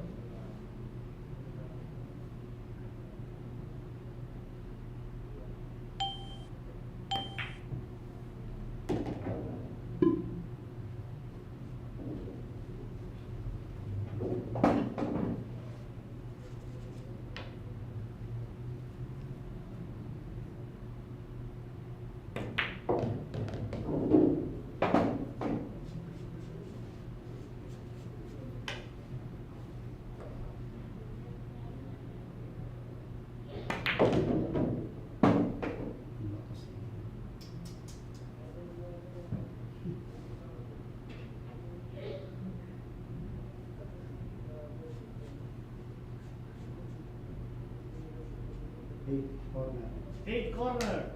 Eight corner.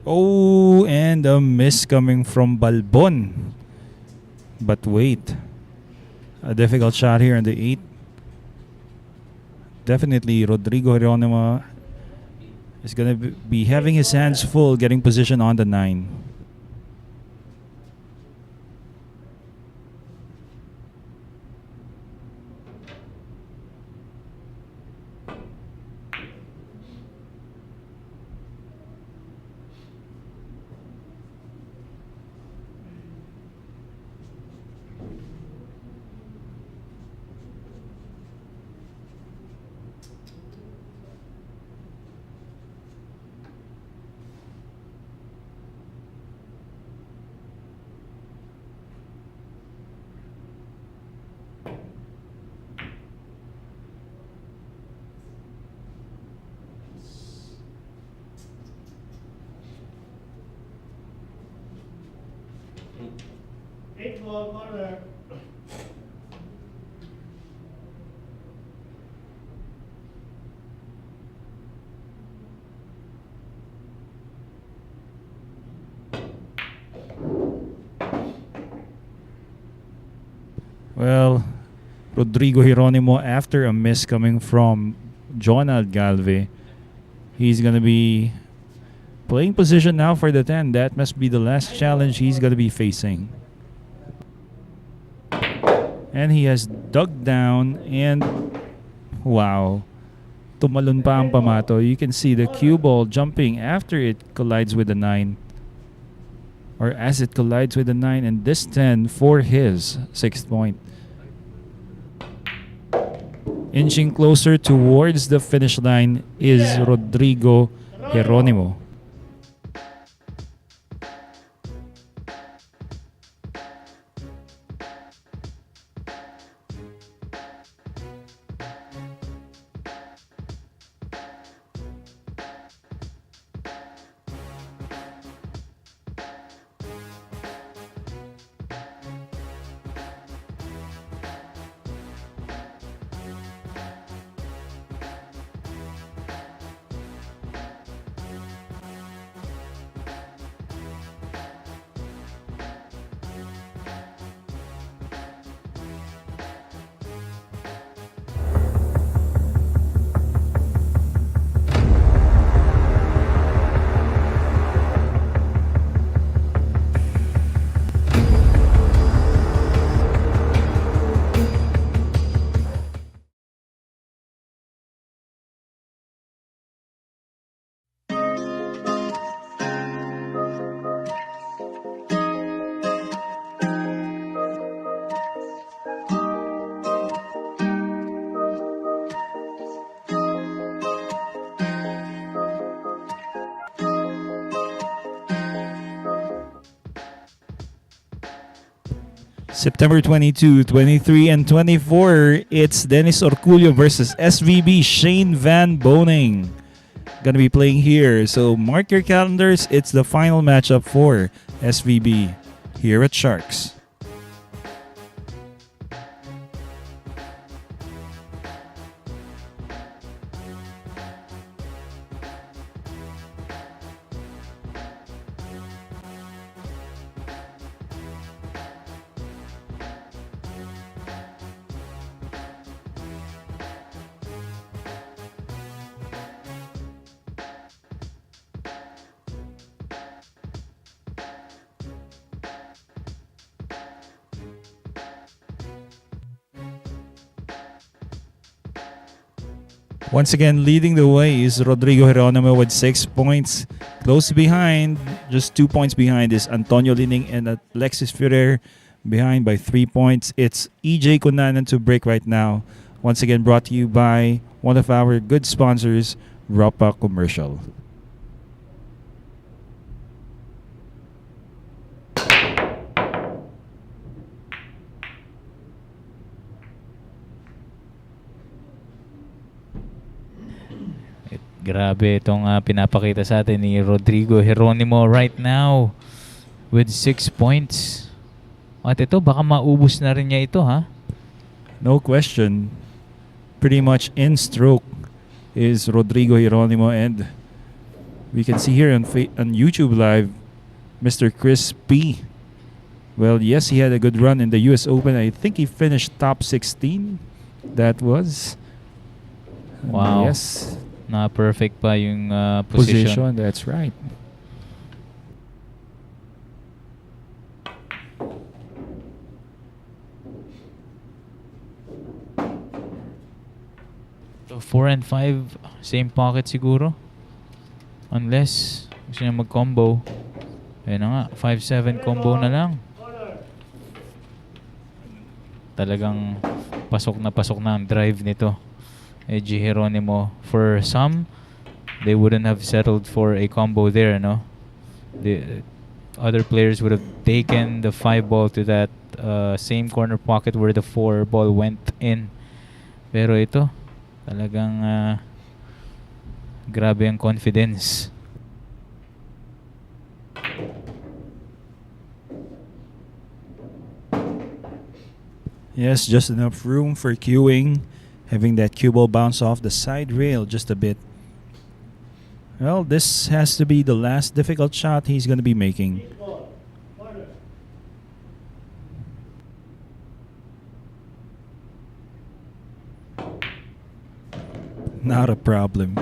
Oh, and a miss coming from Balbon. But wait. A difficult shot here in the 8. Definitely Rodrigo Geronimo is going to be having his hands full getting position on the 9. Eight ball corner. Well, Rodrigo Geronimo, after a miss coming from Jonal Galve, he's going to be playing position now for the 10. That must be the last challenge he's going to be facing. And he has dug down and wow, tumalon pa ang pamato. You can see the cue ball jumping after it collides with the 9. Or as it collides with the 9, and this 10 for his 6th point. Inching closer towards the finish line is Rodrigo Geronimo. September 22, 23, and 24, it's Dennis Orculio versus SVB Shane Van Boning. Gonna be playing here. So mark your calendars. It's the final matchup for SVB here at Sharks. Once again, leading the way is Rodrigo Geronimo with 6 points. Close behind, just 2 points behind, is Antonio Lining and Alexis Ferrer behind by 3 points. It's EJ Cunanan to break right now. Once again, brought to you by one of our good sponsors, Rapa Commercial. Grabe itong pinapakita sa atin ni Rodrigo Geronimo right now with 6 points. At ito, baka maubos na rin niya ito, ha? No question. Pretty much in stroke is Rodrigo Geronimo, and we can see here on YouTube Live, Mr. Chris P. Well, yes, he had a good run in the US Open. I think he finished top 16. That was. Wow. Yes. Na perfect pa yung position. That's right. So 4 and 5, same pocket siguro. Unless gusto niya mag-combo. Ayun na nga, 5-7 combo na lang. Talagang pasok na ang drive nito. EJ Geronimo. For some, they wouldn't have settled for a combo there, no? The other players would have taken the 5 ball to that same corner pocket where the 4 ball went in. Pero ito, talagang grabe ang confidence. Yes, just enough room for queuing. Having that cue ball bounce off the side rail just a bit. Well, this has to be the last difficult shot he's going to be making. Not a problem.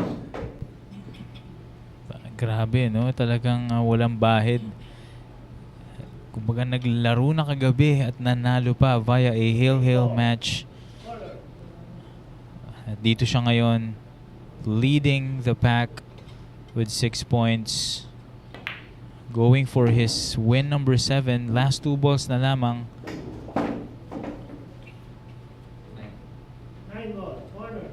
Grabe, no? Talagang walang bahid. Kumbaga naglaro na kagabi at nanalo pa via a hail-hail match. Dito siya ngayon, leading the pack with 6 points. Going for his win number 7. Last 2 balls na lamang. 9 ball, corner.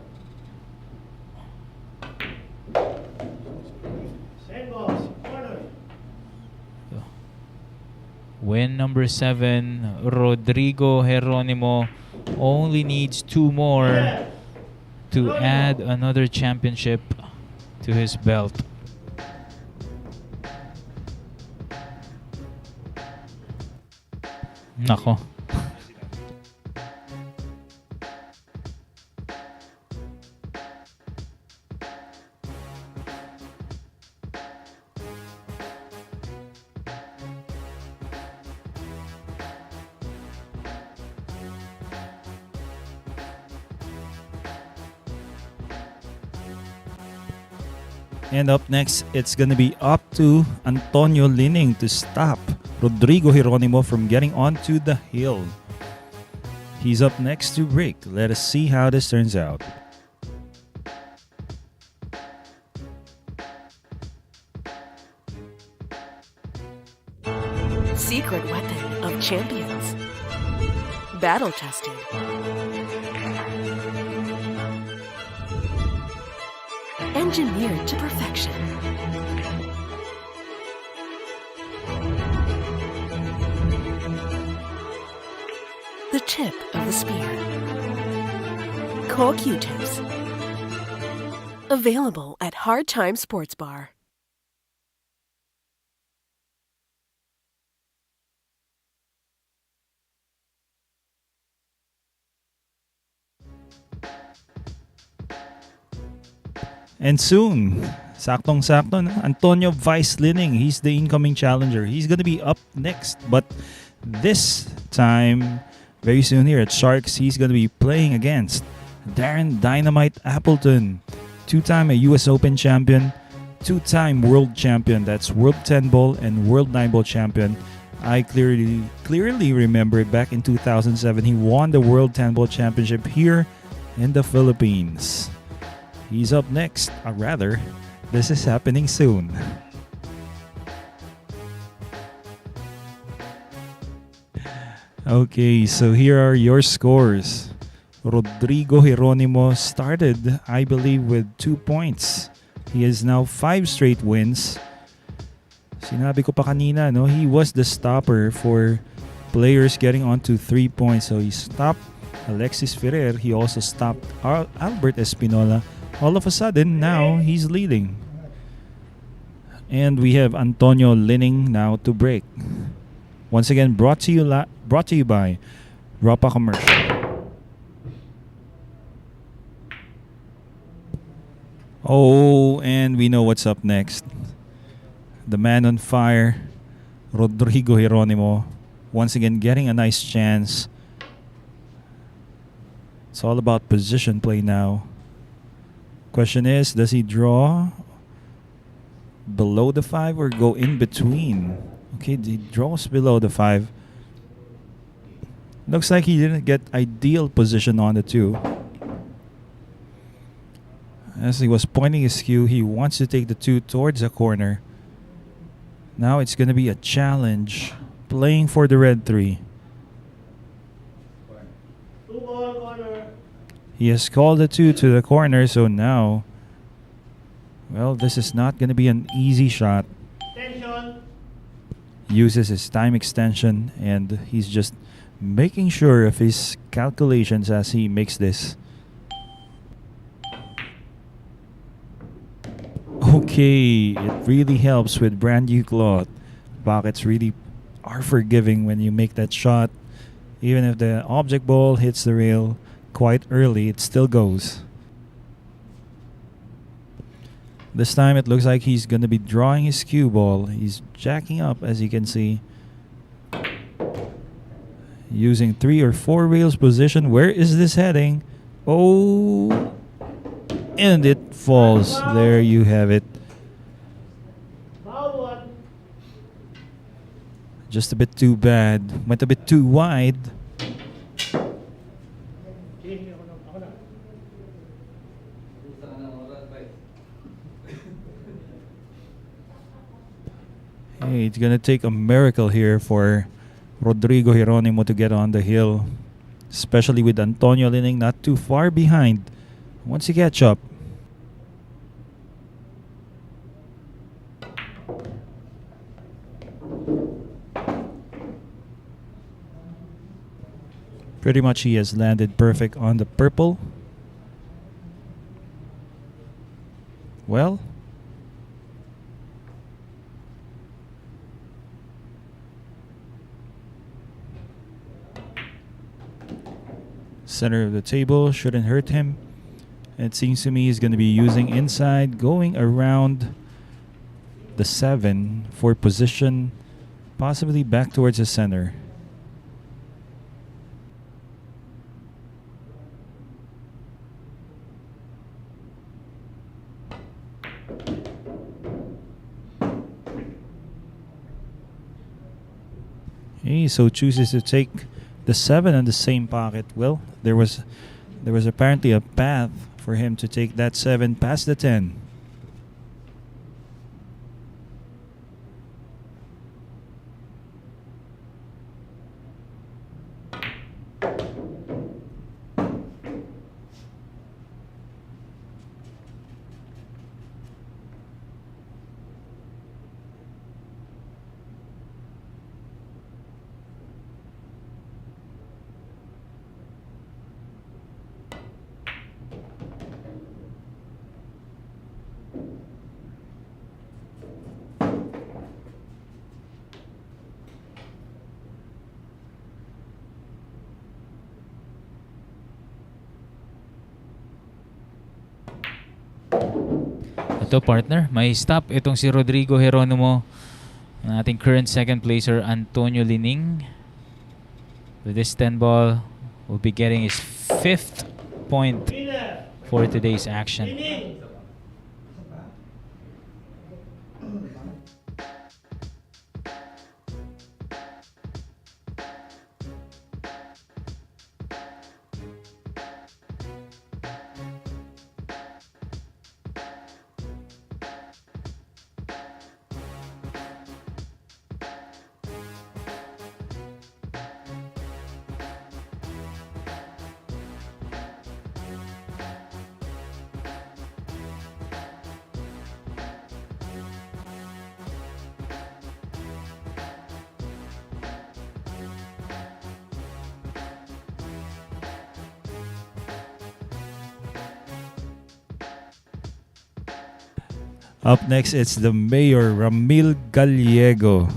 10 balls, corner. Win number 7, Rodrigo Geronimo only needs 2 more to add another championship to his belt. Nako. And up next, it's going to be up to Antonio Lining to stop Rodrigo Geronimo from getting onto the hill. He's up next to break. Let us see how this turns out. Secret weapon of champions. Battle tested. Engineered to perfection. the tip of the spear. Cool Q-tips. Available at Hard Time Sports Bar. And soon, saktong-sakto na, Antonio Vice Lining, he's the incoming challenger. He's gonna be up next, but this time, very soon here at Sharks, he's gonna be playing against Darren Dynamite Appleton, two-time a US Open champion, two-time world champion. That's World 10 Ball and World 9 Ball champion. I clearly remember back in 2007, he won the World 10 Ball championship here in the Philippines. He's up next, or rather, this is happening soon. Okay, so here are your scores. Rodrigo Jeronimo started, I believe, with 2 points. He has now 5 straight wins. Sinabi ko pa kanina, no, he was the stopper for players getting onto 3 points. So he stopped Alexis Ferrer. He also stopped Albert Espinola. All of a sudden, now he's leading. And we have Antonio Lining now to break. Once again, brought to you by Ropa Commercial. Oh, and we know what's up next. The man on fire, Rodrigo Jeronimo, once again getting a nice chance. It's all about position play now. Question is, does he draw below the 5 or go in between? Okay, he draws below the 5. Looks like he didn't get ideal position on the 2. As he was pointing his cue, he wants to take the 2 towards the corner. Now it's going to be a challenge, playing for the red 3. 2 ball corner. He has called the 2 to the corner, so now, well, this is not going to be an easy shot. Tension. Uses his time extension, and he's just making sure of his calculations as he makes this. Okay, it really helps with brand new cloth. Pockets really are forgiving when you make that shot. Even if the object ball hits the rail quite early, it still goes. This time it looks like he's going to be drawing his cue ball. He's jacking up, as you can see. Using 3 or 4 rails position. Where is this heading? Oh, and it falls. There you have it. Foul 1. Just a bit too bad. Went a bit too wide. Sige, ako na. Hey, it's gonna take a miracle here for Rodrigo Jeronimo to get on the hill. Especially with Antonio Lining not too far behind. Once you catch up. Pretty much he has landed perfect on the purple. Well, center of the table shouldn't hurt him. It seems to me he's going to be using inside, going around the 7 for position, possibly back towards the center. He so chooses to take the 7 in the same pocket. Well, there was apparently a path for him to take that 7 past the 10. Ito partner, may stop itong si Rodrigo Geronimo, ang ating current second placer Antonio Lining. With this 10 ball, will be getting his 5th point Winner. for today's action. Winning. Up next, it's the mayor, Ramil Gallego.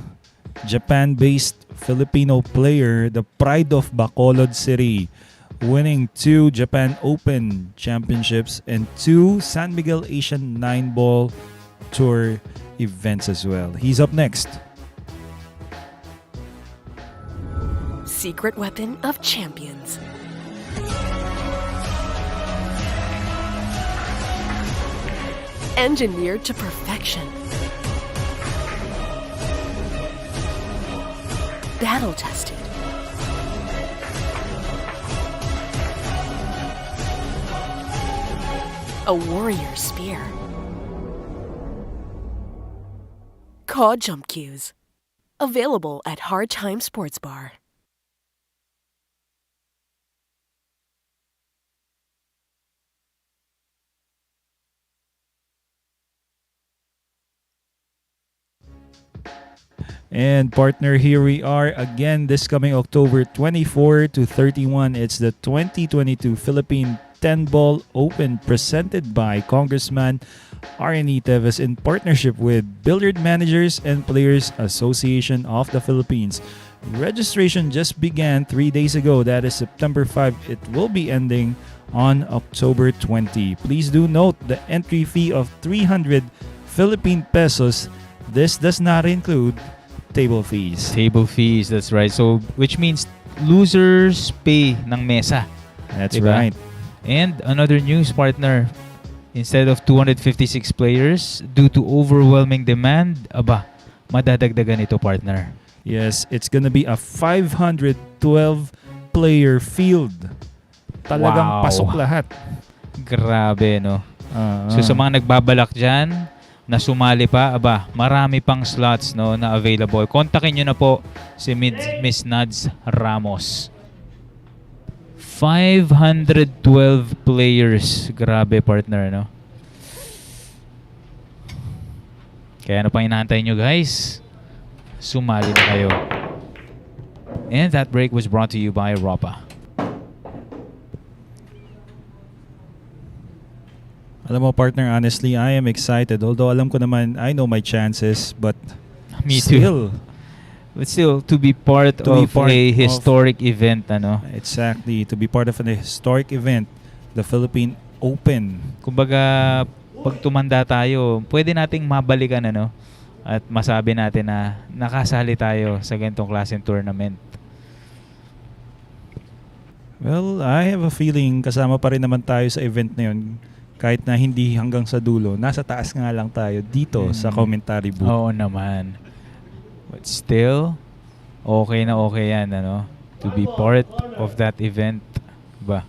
Japan-based Filipino player, the pride of Bacolod City, winning 2 Japan Open championships and 2 San Miguel Asian 9-ball tour events as well. He's up next. Secret weapon of champions. Engineered to perfection. Battle tested. A warrior spear. Caw jump cues. Available at Hard Time Sports Bar. And partner, here we are again this coming October 24 to 31. It's the 2022 Philippine 10-Ball Open presented by Congressman R.N.E. Teves in partnership with Billiard Managers and Players Association of the Philippines. Registration just began 3 days ago. That is September 5. It will be ending on October 20. Please do note the entry fee of 300 Philippine pesos. This does not include table fees. Table fees, that's right. So, which means losers pay ng mesa. That's Diba? right. And another news partner, instead of 256 players, due to overwhelming demand, madadagdagan ito partner. Yes, it's gonna be a 512 player field. Talagang Wow. pasok lahat. Grabe, no? So sa mga nagbabalak dyan, na sumali pa, marami pang slots no, na available. Kontakin nyo na po si Miss Nads Ramos. 512 players. Grabe partner, no? Kaya ano pang inaantay nyo guys? Sumali na kayo. And that break was brought to you by Ropa. Alam mo partner, honestly, I am excited. Although alam ko naman, I know my chances, but Me still. too. But still, to be part of a historic event, ano? Exactly, to be part of an historic event, the Philippine Open. Kumbaga, pag tumanda tayo, pwede nating mabalikan, ano? At masabi natin na nakasali tayo sa ganitong klaseng tournament. Well, I have a feeling kasama pa rin naman tayo sa event na yun. Kahit na hindi hanggang sa dulo, nasa taas nga lang tayo dito sa commentary booth. Oo naman. But still, okay na okay yan, ano? To be part of that event. Ba?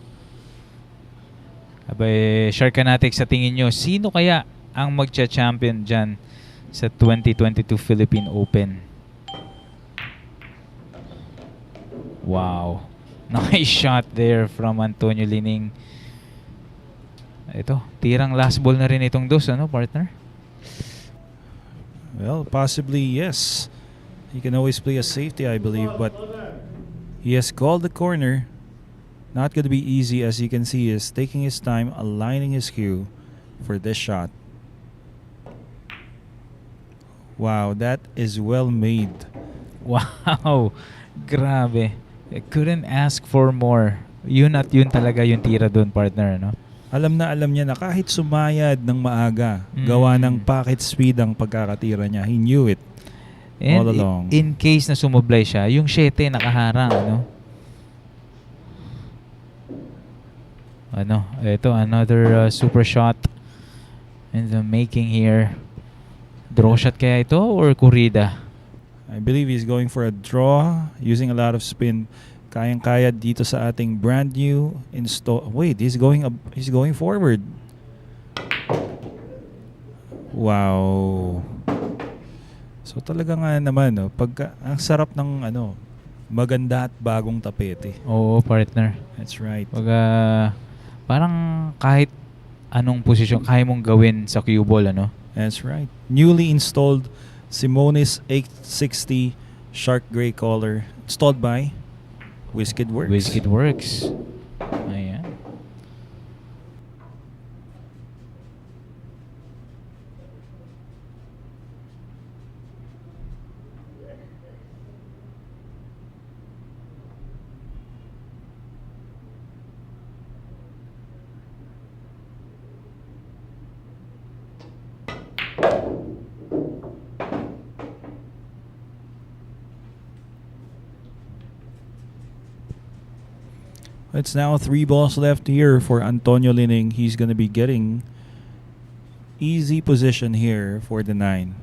Sharkanatics, sa tingin nyo, sino kaya ang magcha-champion dyan sa 2022 Philippine Open? Wow. Nice shot there from Antonio Lining. Ito, tirang last ball na rin itong dos, ano, partner? Well, possibly yes. He can always play a safety, I believe, but he has called the corner. Not going to be easy, as you can see. He is taking his time, aligning his cue for this shot. Wow, that is well made. Wow, grabe. I couldn't ask for more. Yun at yun talaga yung tira doon, partner, no? alam niya na kahit sumayad ng maaga, gawa ng pocket speed ang pagkakatira niya. He knew it And all along. in case na sumublay siya, yung 7 nakaharang, ano? Ito, another super shot in the making here. Draw shot kaya ito or corrida? I believe he's going for a draw using a lot of spin. Kayang-kaya dito sa ating brand new install. Wait, he's going forward. Wow. So talaga nga naman, no, ang sarap ng maganda at bagong tapete. Oo, partner. That's right. Parang kahit anong posisyon kaya mong gawin sa cue ball, ano? That's right. Newly installed Simonis 860 Shark Gray color, installed by Whisked Works. Whisked Works. Ayan. It's now 3 balls left here for Antonio Lining. He's going to be getting easy position here for the 9.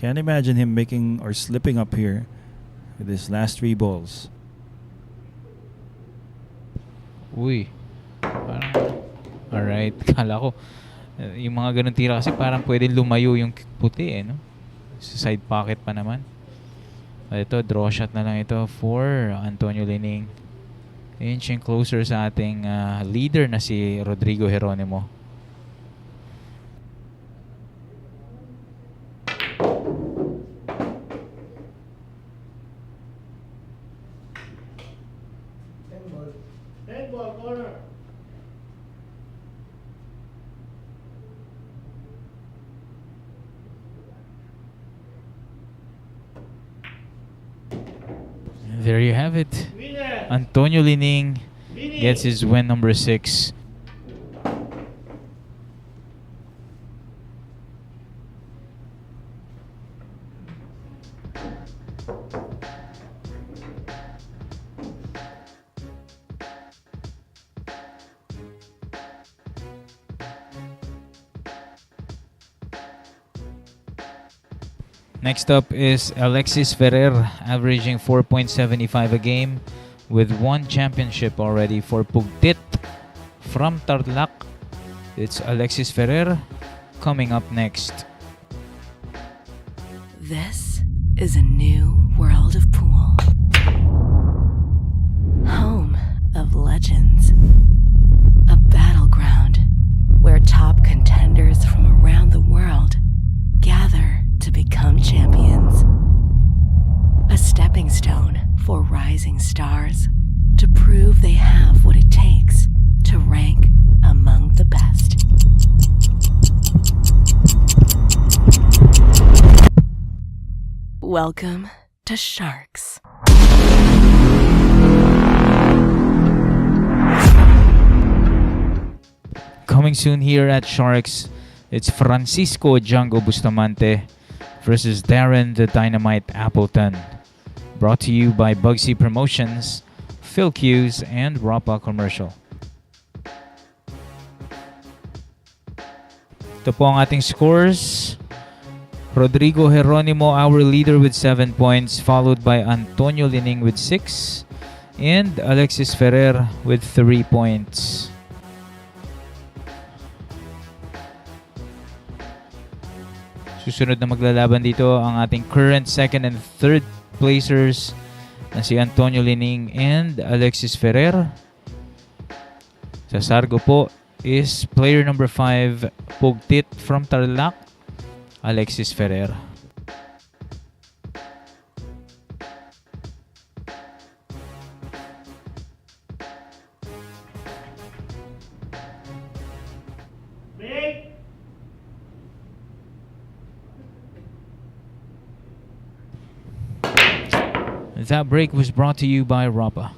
Can't imagine him making or slipping up here with his last 3 balls. Uy. Parang, alright. Kala ko, yung mga ganun tira kasi parang pwedeng lumayo yung puti, no? Sa side pocket pa naman. Ito, draw shot na lang ito for Antonio Lining. Inching closer sa ating leader na si Rodrigo Geronimo. Red ball, corner. There you have it. Winner. Antonio Lining Winning. gets his win number 6. Next up is Alexis Ferrer, averaging 4.75 a game with 1 championship already for Pugtit from Tarlac. It's Alexis Ferrer coming up next. This is a new world of pool. Home of legends. A battleground where top contenders from around the world gather to become champions. A stepping stone for rising stars to prove they have what it takes to rank among the best. Welcome to Sharks. Coming soon here at Sharks, it's Francisco Django Bustamante versus Darren the Dynamite Appleton. Brought to you by Bugsy Promotions, Phil Hughes, and Rapa Commercial. Ito po ang ating scores. Rodrigo Geronimo, our leader, with 7 points, followed by Antonio Lining with 6, and Alexis Ferrer with 3 points. Susunod na maglalaban dito ang ating current second and third placers na si Antonio Lining and Alexis Ferrer. Sa Sargo po is player number 5, Pugtit from Tarlac, Alexis Ferrer. Break. That break was brought to you by Rapa.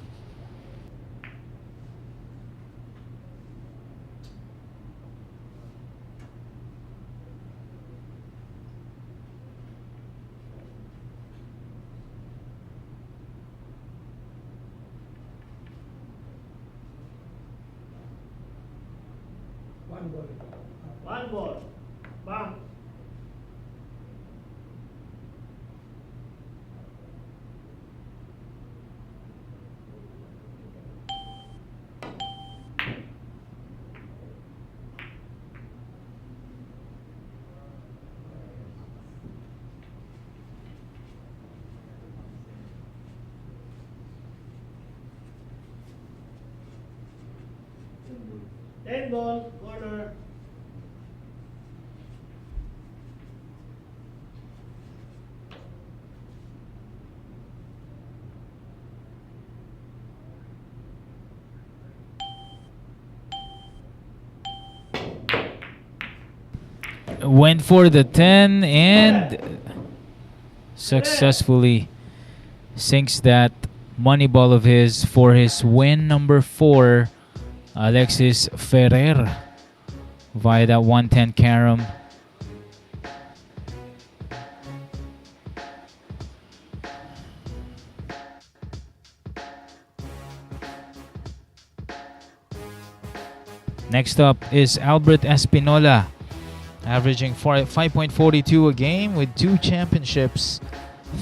One ball. Bang. Ten ball, corner. Went for the 10 and successfully sinks that money ball of his for his win number 4. Alexis Ferrer via that 110 carom. Next up is Albert Espinola, averaging 5.42 a game with 2 championships,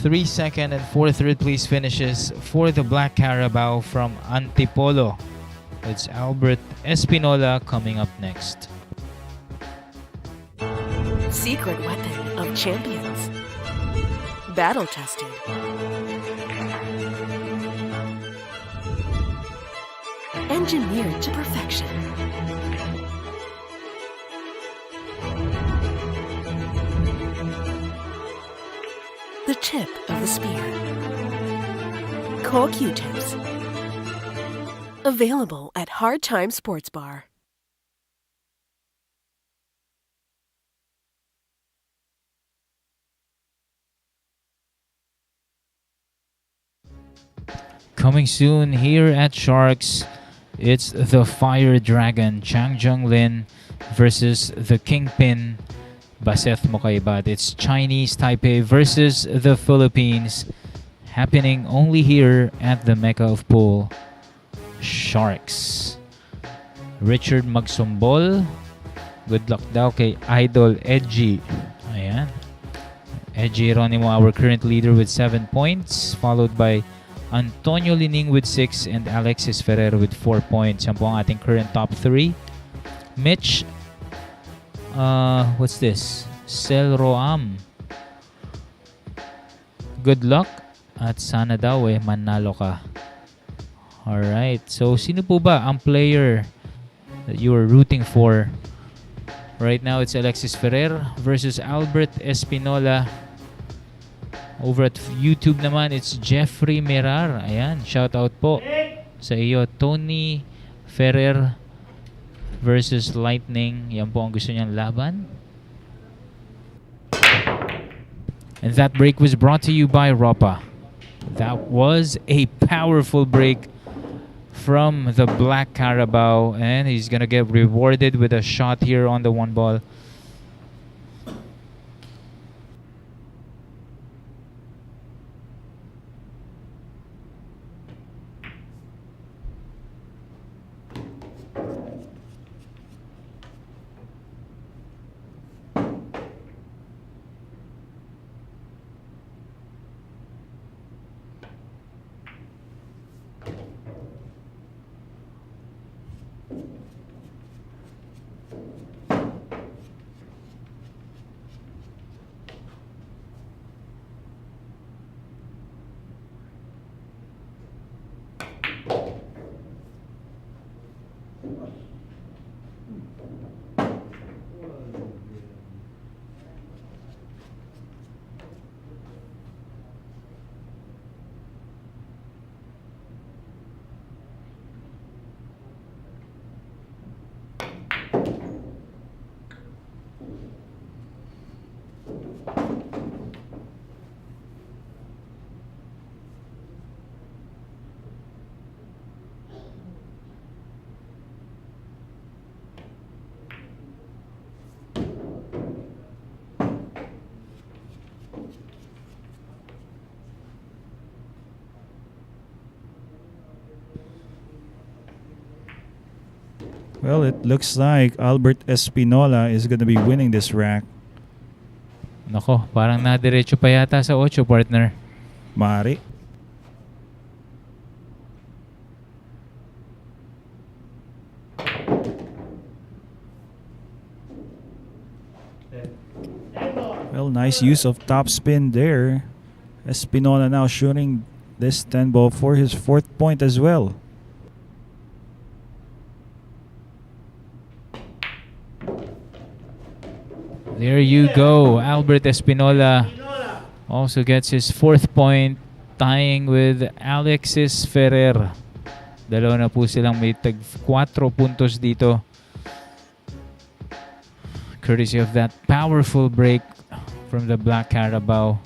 3 second and 4 third place finishes for the Black Carabao from Antipolo. It's Albert Espinola coming up next. Secret weapon of champions. Battle tested. Engineered to perfection. The tip of the spear. Core Q-tips. Available at Hard Time Sports Bar. Coming soon here at Sharks, it's the Fire Dragon Chang Jung Lin versus the Kingpin Baseth Mokaibat. It's Chinese Taipei versus the Philippines, happening only here at the Mecca of Pool, Sharks. Richard Magsumbol, good luck daw kay Idol Edgy. Ayan. Edgy Ronimo, our current leader with 7 points, followed by Antonio Lining with 6 and Alexis Ferrer with 4 points. Yan po ang ating current top 3. Mitch, what's this? Selroam. Good luck at sana daw manalo ka. Alright, so sino po ba ang player that you are rooting for? Right now, it's Alexis Ferrer versus Albert Espinola. Over at YouTube naman, it's Jeffrey Mirar. Ayan, shout out po sa iyo. Tony Ferrer versus Lightning. Yan po ang gusto niyang laban. And that break was brought to you by Ropa. That was a powerful break from the Black Carabao, and he's gonna get rewarded with a shot here on the 1 ball. Well, it looks like Albert Espinola is going to be winning this rack. Nako, parang nadiretso pa yata sa 8, partner. Mari. Well, nice use of top spin there. Espinola now shooting this 10 ball for his 4th point as well. There you go. Albert Espinola also gets his 4th point, tying with Alexis Ferrer. Dalawa na po silang may tag 4 puntos dito. Courtesy of that powerful break from the Black Carabao.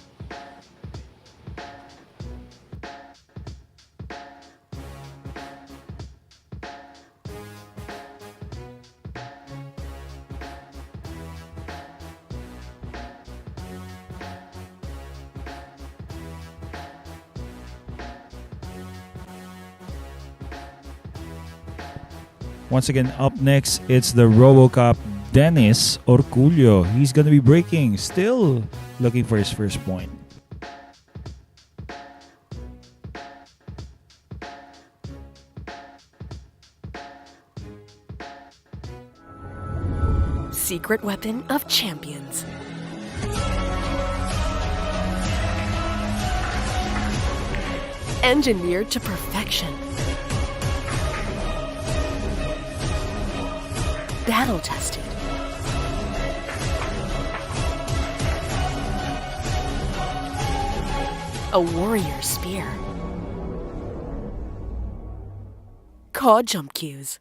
Once again, up next, it's the RoboCop Dennis Orculio. He's going to be breaking, still looking for his first point. Secret weapon of champions. Engineered to perfection. Battle tested. A warrior spear. Caw jump cues.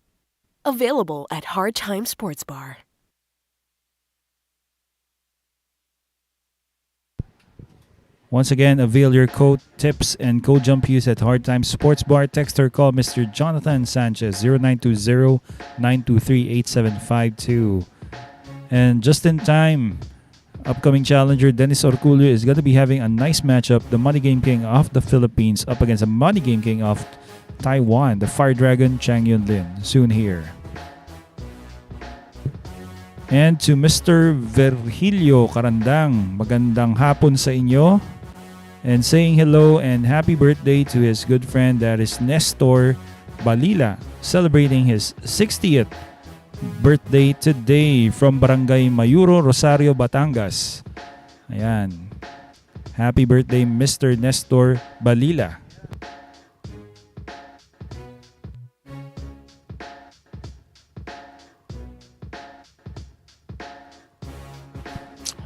Available at Hard Time Sports Bar. Once again, avail your code tips and code jump use at Hard Time Sports Bar. Text or call Mr. Jonathan Sanchez 0920-923-8752. And just in time, upcoming challenger Dennis Orculio is going to be having a nice matchup. The Money Game King of the Philippines up against the Money Game King of Taiwan, the Fire Dragon Chang Yunlin. Soon here. And to Mr. Virgilio Carandang, magandang hapon sa inyo. And saying hello and happy birthday to his good friend, that is Nestor Balila, celebrating his 60th birthday today from Barangay Mayuro, Rosario, Batangas. Ayan. Happy birthday, Mr. Nestor Balila.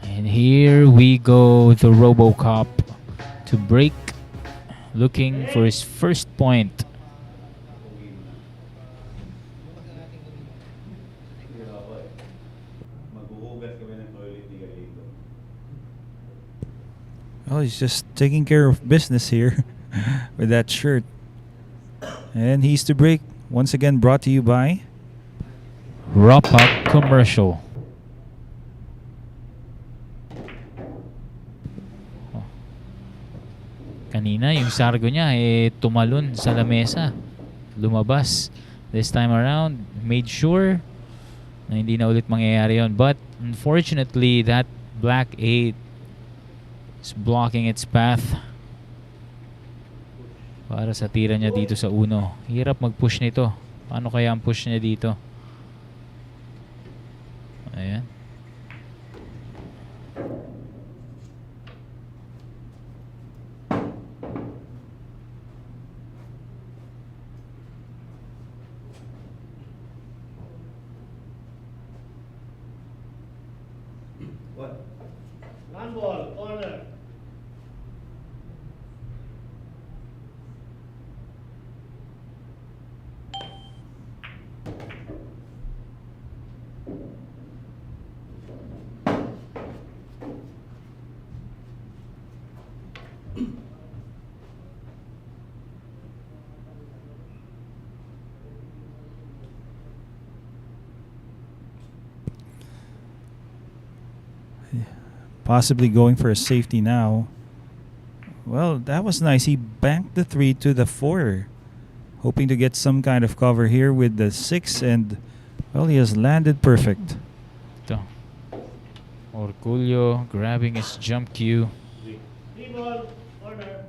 And here we go, the RoboCop to break, looking for his first point. Oh, he's just taking care of business here with that shirt. And he's to break, once again brought to you by Wrap-Up Commercial. Kanina, yung sargo niya tumalon sa lamesa. Lumabas. This time around, made sure na hindi na ulit mangyayari yun. But, unfortunately, that black 8 is blocking its path para sa tira niya dito sa uno. Hirap mag-push nito. Paano kaya ang push niya dito? Ayan. One ball, corner. possibly going for a safety now. Well, that was nice. He banked the 3 to the 4, hoping to get some kind of cover here with the 6 and Well, he has landed perfect. Ito. Orculio grabbing his jump cue. 3 ball, corner.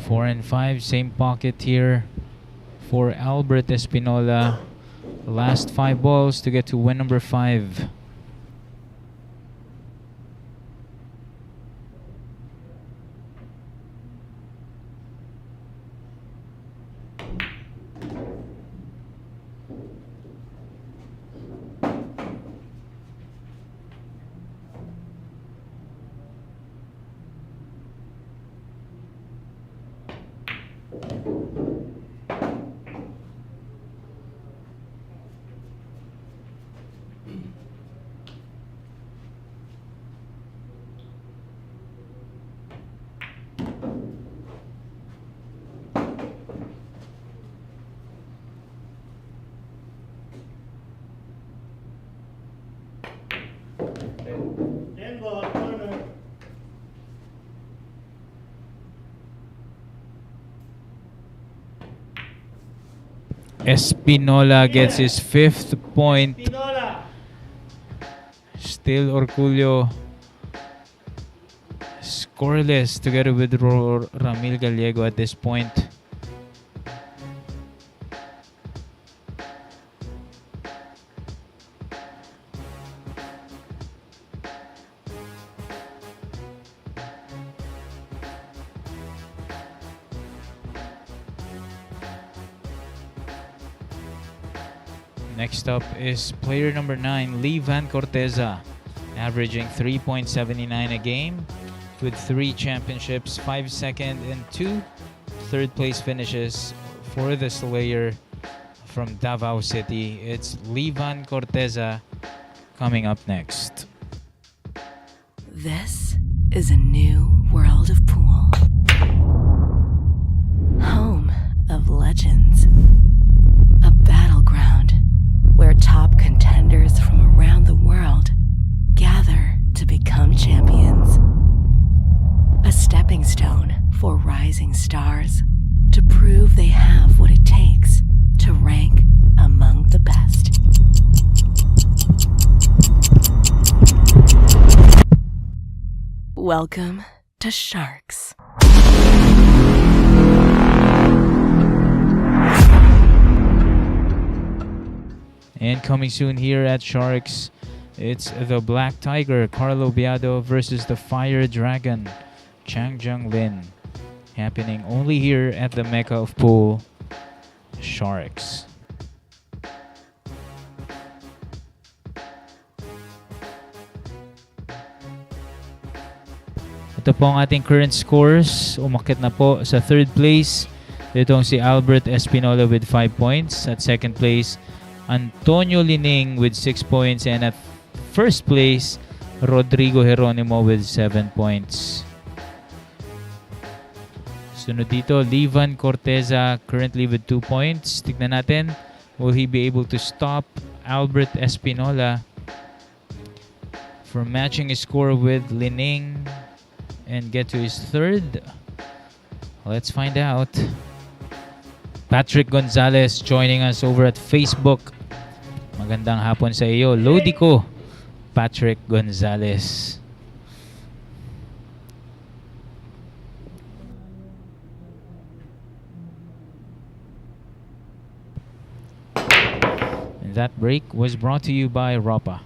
Four and five, same pocket here for Albert Espinola. Last 5 balls to get to win number 5. Ten ball, corner. Espinola gets his 5th point. Pinola. Still Orculio scoreless together with Ramil Gallego at this point. Next up is player number 9, Lee Van Corteza, averaging 3.79 a game with 3 championships, 5 second and 2 third place finishes for the Slayer from Davao City. It's Lee Van Corteza coming up next. This is a new world of pool. Home of legends. A battleground where top contenders from around the world gather to become champions. A stepping stone for rising stars to prove they have what it takes to rank among the best. Welcome to Sharks. And coming soon here at Sharks, it's the Black Tiger, Carlo Biado versus the Fire Dragon, Chang Jung Lin. Happening only here at the Mecca of Pool, Sharks. Ito po ang ating current scores. Umakyat na po sa 3rd place. Itong si Albert Espinola with 5 points. At 2nd place, Antonio Lining with 6 points. And at 1st place, Rodrigo Geronimo with 7 points. Sunod dito, Levan Corteza currently with 2 points. Tignan natin, will he be able to stop Albert Espinola from matching his score with Lining and get to his 3rd? Let's find out. Patric Gonzales joining us over at Facebook. Magandang hapon sa iyo, Lodi ko, Patric Gonzales. And that break was brought to you by Ropa.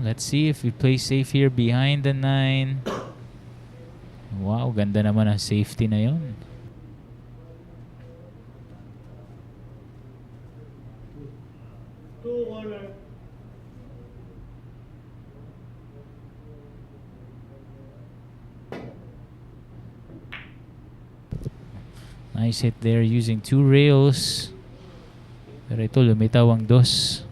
Let's see if we play safe here behind the 9. Wow, ganda naman ang safety na yun. Two corner. Nice hit there using 2 rails. Pero ito, lumitaw ang 2.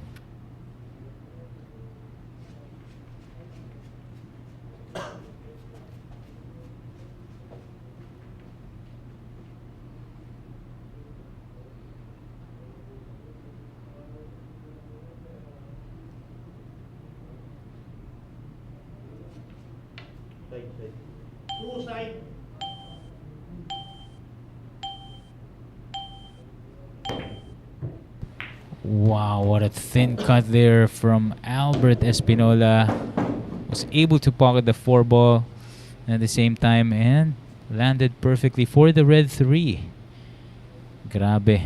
Two side. Wow, what a thin cut there from Albert Espinola. Was able to pocket the 4 ball at the same time and landed perfectly for the red 3. Grabe.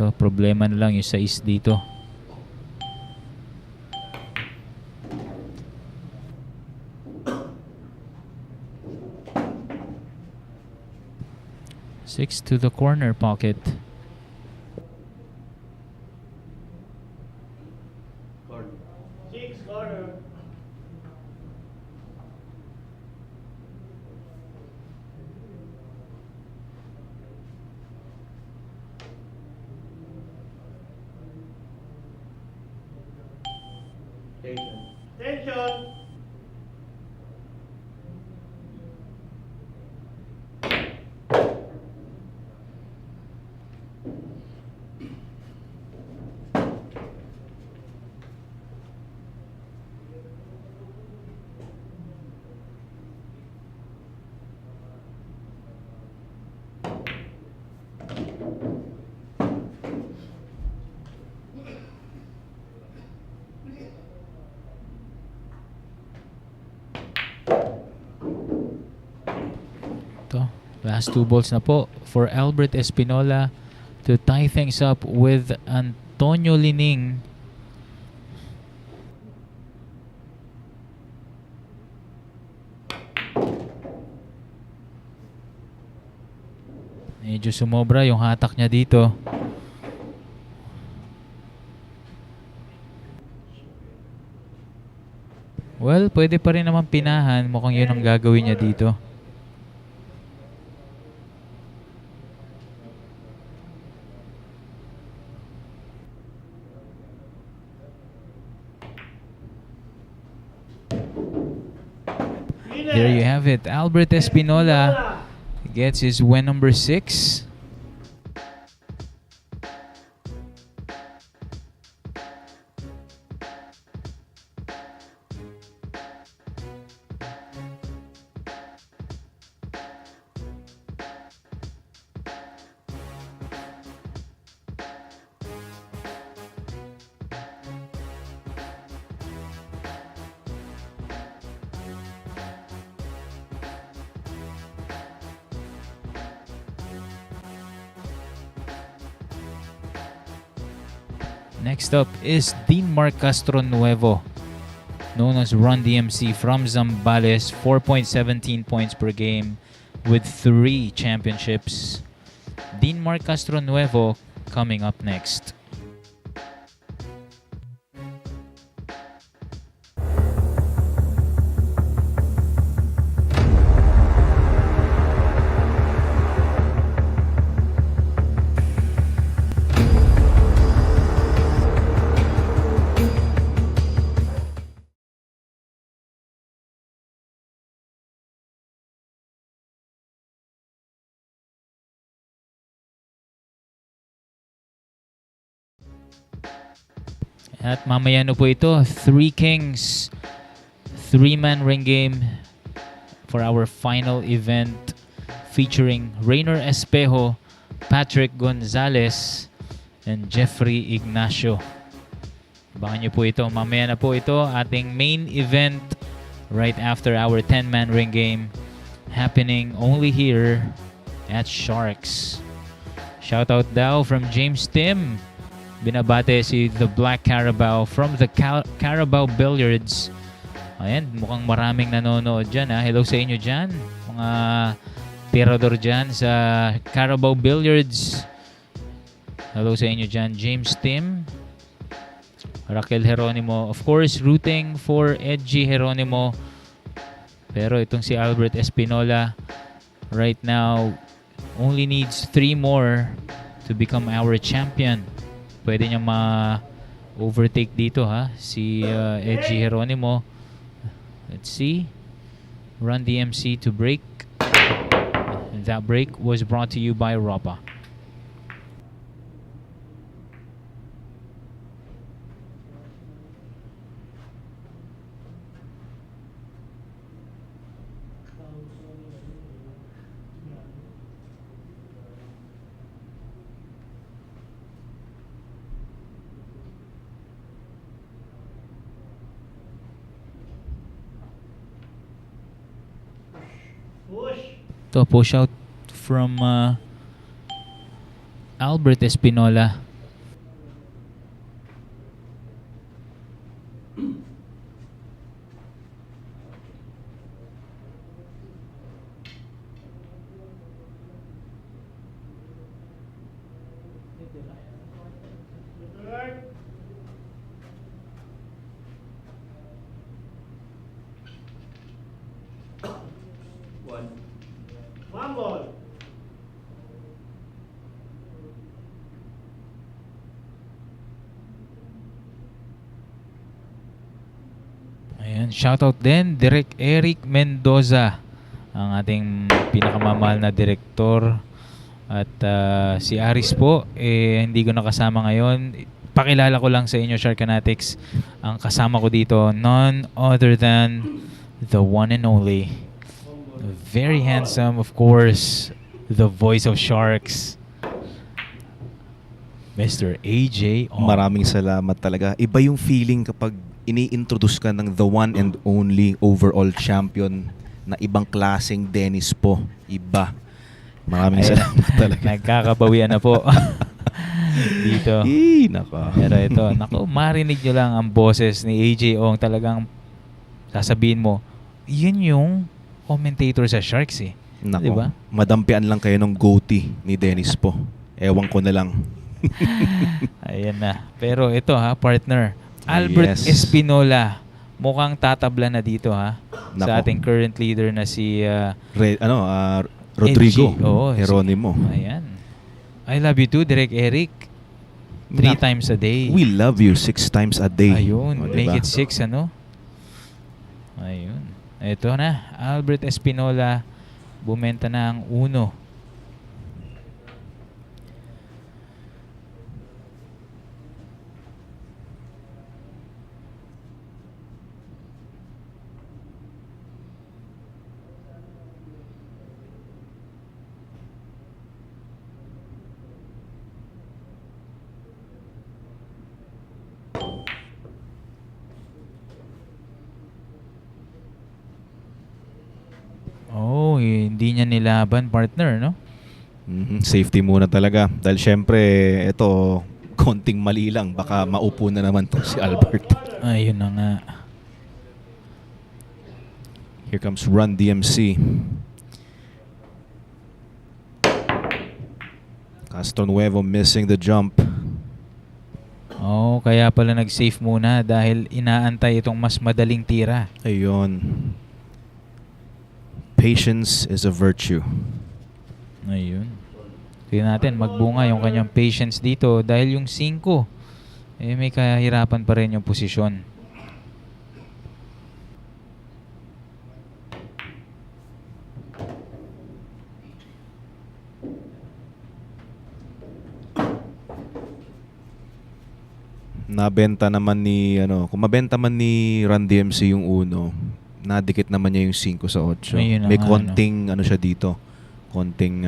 Ito, problema na lang yung size dito. Six to the corner pocket. Six corner. Tension. Ito, last 2 balls na po for Albert Espinola to tie things up with Antonio Lining. Medyo sumobra yung hatak niya dito. Well, pwede pa rin naman pinahan. Mukhang yun ang gagawin niya dito. There you have it. Albert Espinola gets his win number 6. Next up is Dean Castro Nuevo, known as Run DMC from Zambales, 4.17 points per game with 3 championships. Dean Castro Nuevo coming up next. At mamaya na po ito, 3 Kings, 3-man ring game for our final event featuring Rayner Espejo, Patric Gonzales, and Jeffrey Ignacio. Abangan nyo po ito. Mamaya na po ito, ating main event right after our 10-man ring game happening only here at Sharks. Shoutout daw from James Tim. Binabate si The Black Carabao from the Carabao Billiards. Ayan, mukhang maraming nanonood dyan. Hello sa inyo dyan. Mga tirador dyan sa Carabao Billiards. Hello sa inyo dyan, James Tim. Raquel Geronimo. Of course, rooting for Edgy Geronimo. Pero itong si Albert Espinola right now only needs 3 more to become our champion. Pwede niya ma-overtake dito si Edgy Geronimo. Let's see. Run DMC to break. And that break was brought to you by Ropa. Push. To push out from Albert Espinola. Return. One ball. Ayan, shoutout din Direk Eric Mendoza, ang ating pinakamamahal na direktor. At si Aris po, hindi ko nakasama ngayon. Pakilala ko lang sa inyo, Sharkanatics. Ang kasama ko dito, none other than the one and only, very handsome, of course, the voice of Sharks, Mr. AJ Ong. Maraming salamat talaga. Iba yung feeling kapag ini-introduce ka ng the one and only overall champion na ibang klaseng Dennis po. Iba. Maraming Ayan, salamat talaga. nagkakabawian na po dito. Naka. Pero ito, naku, marinig nyo lang ang boses ni AJ Ong. Talagang sasabihin mo, yun yung commentator sa Sharks Nako. Diba? Madampian lang kayo ng goatee ni Dennis po. Ewan ko na lang. Ayan na. Pero ito partner, Albert Yes. Espinola. Mukhang tatabla na dito Nako. sa ating current leader na si Rodrigo Edgy. Oo, Geronimo. Ayan. I love you too, Direk Eric. 3 times a day. We love you 6 times a day. Ayun, O, make diba? it 6 Ayun. Ito na, Albert Espinola bumenta na ang 1. Oh, hindi niya nilaban, partner, no? Safety muna talaga. Dahil syempre, ito, konting mali lang. Baka maupo na naman to si Albert. Ayun na nga. Here comes Run DMC. Castro Nuevo missing the jump. Oh, kaya pala nag-safe muna dahil inaantay itong mas madaling tira. Ayun. Patience is a virtue. Ayun. Tingnan natin, magbunga yung kanyang patience dito dahil yung 5, may kahirapan pa rin yung posisyon. Nabenta naman ni kung mabenta man ni Run DMC yung uno, nadikit naman niya yung 5 sa 8. Ayun na May nga, konting siya dito. Konting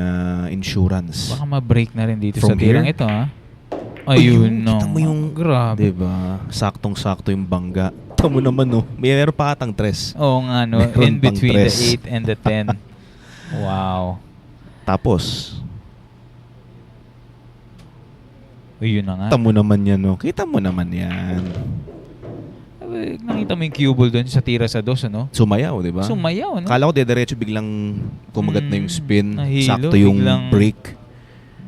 insurance. Baka ma-break na rin dito From sa tirang here? ito, ha? Ayun, no. Kita mo yung Grabe. diba? Saktong-sakto yung bangga. Kita mo naman, no? Meron pa atang tres. Oo nga, no. Meron In pang between the tres. 8 and the 10. Wow. Tapos, Ayun na nga. kita mo naman yan, no? Kita mo naman yan. Nakita mo yung cue ball doon sa tira sa dos, ano? Sumayaw, di ba? Sumayaw, no? Kala ko diretso biglang kumagat na yung spin. Nahilo, Sakto yung biglang- break.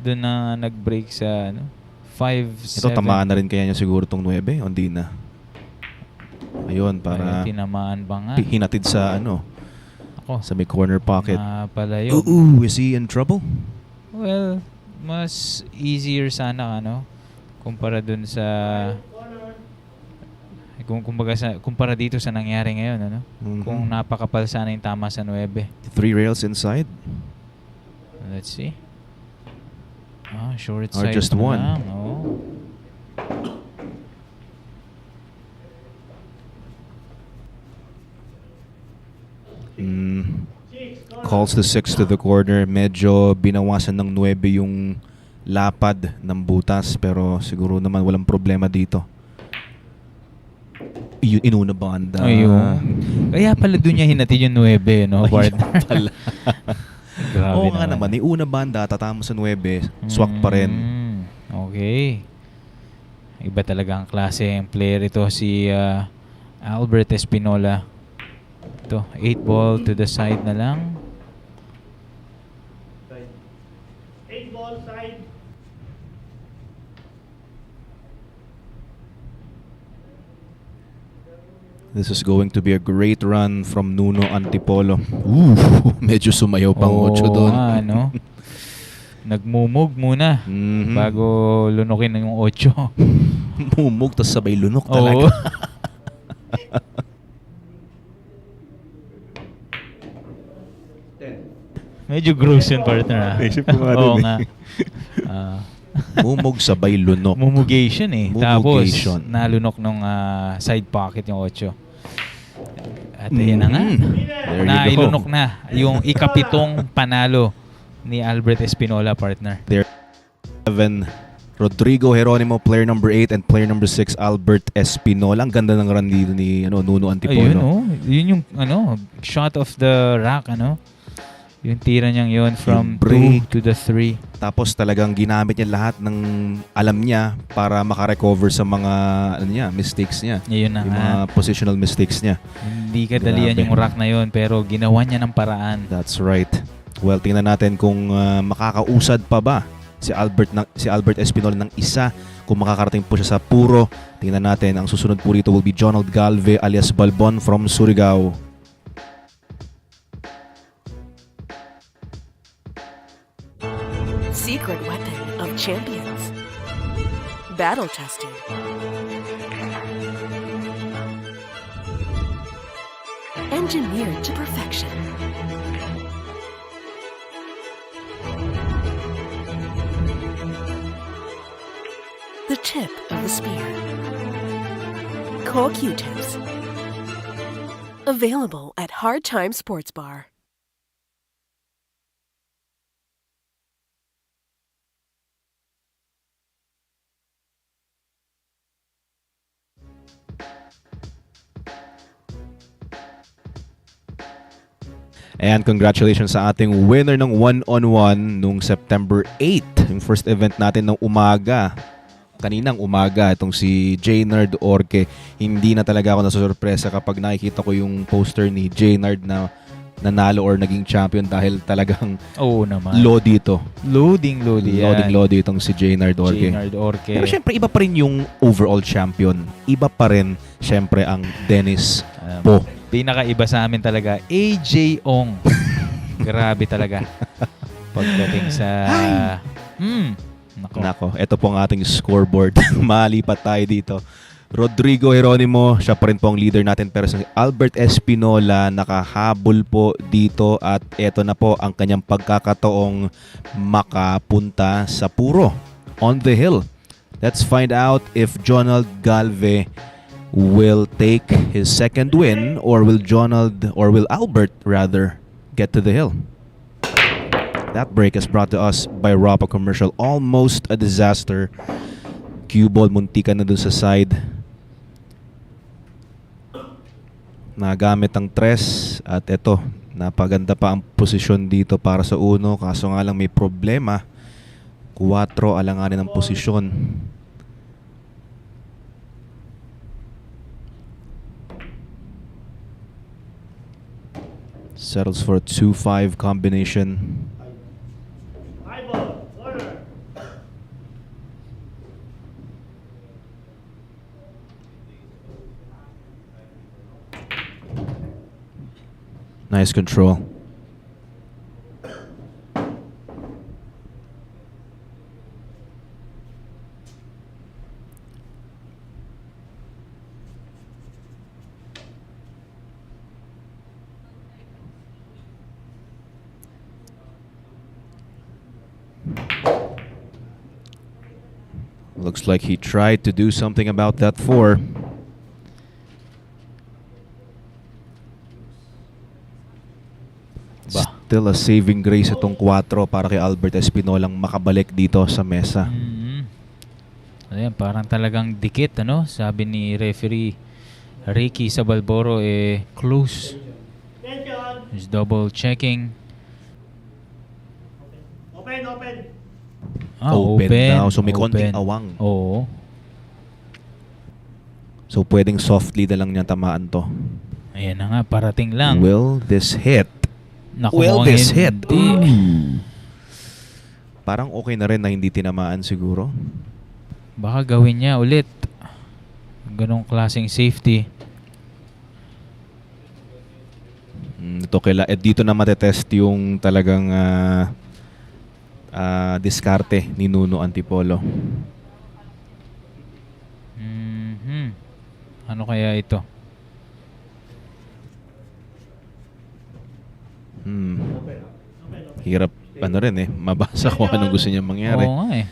Doon na nag-break sa, 5-7. Ito, tamaan na rin kaya niya siguro tong 9. O hindi na. Ayun, para Ay, tinamaan ba nga? hinatid sa Ako, sa may corner pocket. pala yun. Ooh, is he in trouble? Well, mas easier sana, kumpara dun sa... kumpara dito sa nangyari ngayon, Mhm. Kung napakapal sana yung tama sa 9. 3 rails inside. Let's see. Short Or side just pa one. lang, oh. Calls the 6 to the corner. Medyo binawasan ng 9 yung lapad ng butas. Pero siguro naman walang problema dito. Inuna banda. Ayun. Kaya pala doon niya hinatid yung 9, no, partner? Pala. Grabe Oo nga naman. Iuna banda, tatama sa 9. Swak pa rin. Okay. Iba talaga ang klase ng player ito, si Albert Espinola. Ito, 8 ball to the side na lang. 8 ball side. This is going to be a great run from Nuno Antipolo. Ooh, medyo sumayaw pang 8 doon. Ano? Nagmumog muna Mhm. bago lunukin yung 8. Mumug, tas sabay lunok Oo. talaga. Medyo gross yun, partner. Naisip ko nga Oo dun, nga. Mumug, sabay lunok. Mumugation eh. Mumugation. Tapos, nalunok nung side pocket yung 8. At ayan na nga. There you go. Nailunok na yung ikapitong panalo ni Albert Espinola, partner. 7, Rodrigo Geronimo, player number 8, and player number 6, Albert Espinola. Ang ganda ng run dito ni Nuno Antipolo. Ayun, oh. Yun yung shot of the rack, Yung tira niyang yun from 2 break. to the 3. Tapos talagang ginamit niya lahat ng alam niya para makarecover sa mga mistakes niya. Yun na Yung nga. mga positional mistakes niya. Hindi kadalian Grabe. yung rack na yun, pero ginawa niya ng paraan. That's right. Well, tingnan natin kung makakausad pa ba si Albert Espinola ng isa, kung makakarating po siya sa puro. Tingnan natin. Ang susunod po rito will be Jonald Galve alias Balbon from Surigao. Secret weapon of champions. Battle tested. Engineered to perfection. The tip of the spear. Call Q-tips. Available at Hard Time Sports Bar. And congratulations sa ating winner ng one-on-one nung September 8. Yung first event natin ng umaga. Kaninang umaga, itong si Jaynard Orque. Hindi na talaga ako nasusurpresa kapag nakikita ko yung poster ni Jaynard na nanalo or naging champion dahil talagang Oo naman. low dito. Loading yan. Loading itong si Jaynard Orque. Jaynard Orque. Pero syempre, iba pa rin yung overall champion. Iba pa rin, syempre, ang Dennis Po. Pinakaiba sa amin talaga, AJ Ong. Grabe talaga. Pagdating sa... Nako, ito po ang ating scoreboard. Malipat tayo dito. Rodrigo Geronimo, siya pa rin po ang leader natin. Pero si Albert Espinola, nakahabol po dito. At ito na po ang kanyang pagkakataong makapunta sa puro. On the hill. Let's find out if Jonald Galve will take his second win, or will Albert rather get to the hill. That break is brought to us by Rapa Commercial. Almost a disaster. Cue ball, muntikan na dun sa side. Nagamit ang tres at ito, napaganda pa ang posisyon dito para sa uno, kaso nga lang may problema. 4 alanganin ang posisyon. Settles for a 2-5 combination. High ball, corner. Nice control. Looks like he tried to do something about that 4. Still a saving grace itong 4 para kay Albert Espinolang makabalik dito sa mesa. Ayan, parang talagang dikit, ano? Sabi ni referee Ricky Sabalboro, close. Attention. He's double checking. Open. Open daw. So may konting awang. Oo. So pwedeng softly na lang niya tamaan to. Ayan na nga, parating lang. Will this hit? Naku, Will this hit? hindi. Parang okay na rin na hindi tinamaan siguro. Baka gawin niya ulit. Ganong klaseng safety. Ito dito na matetest yung talagang diskarte ni Nuno Antipolo. Ano kaya ito? Hirap mabasa kung anong gusto niya mangyari. Oo nga eh.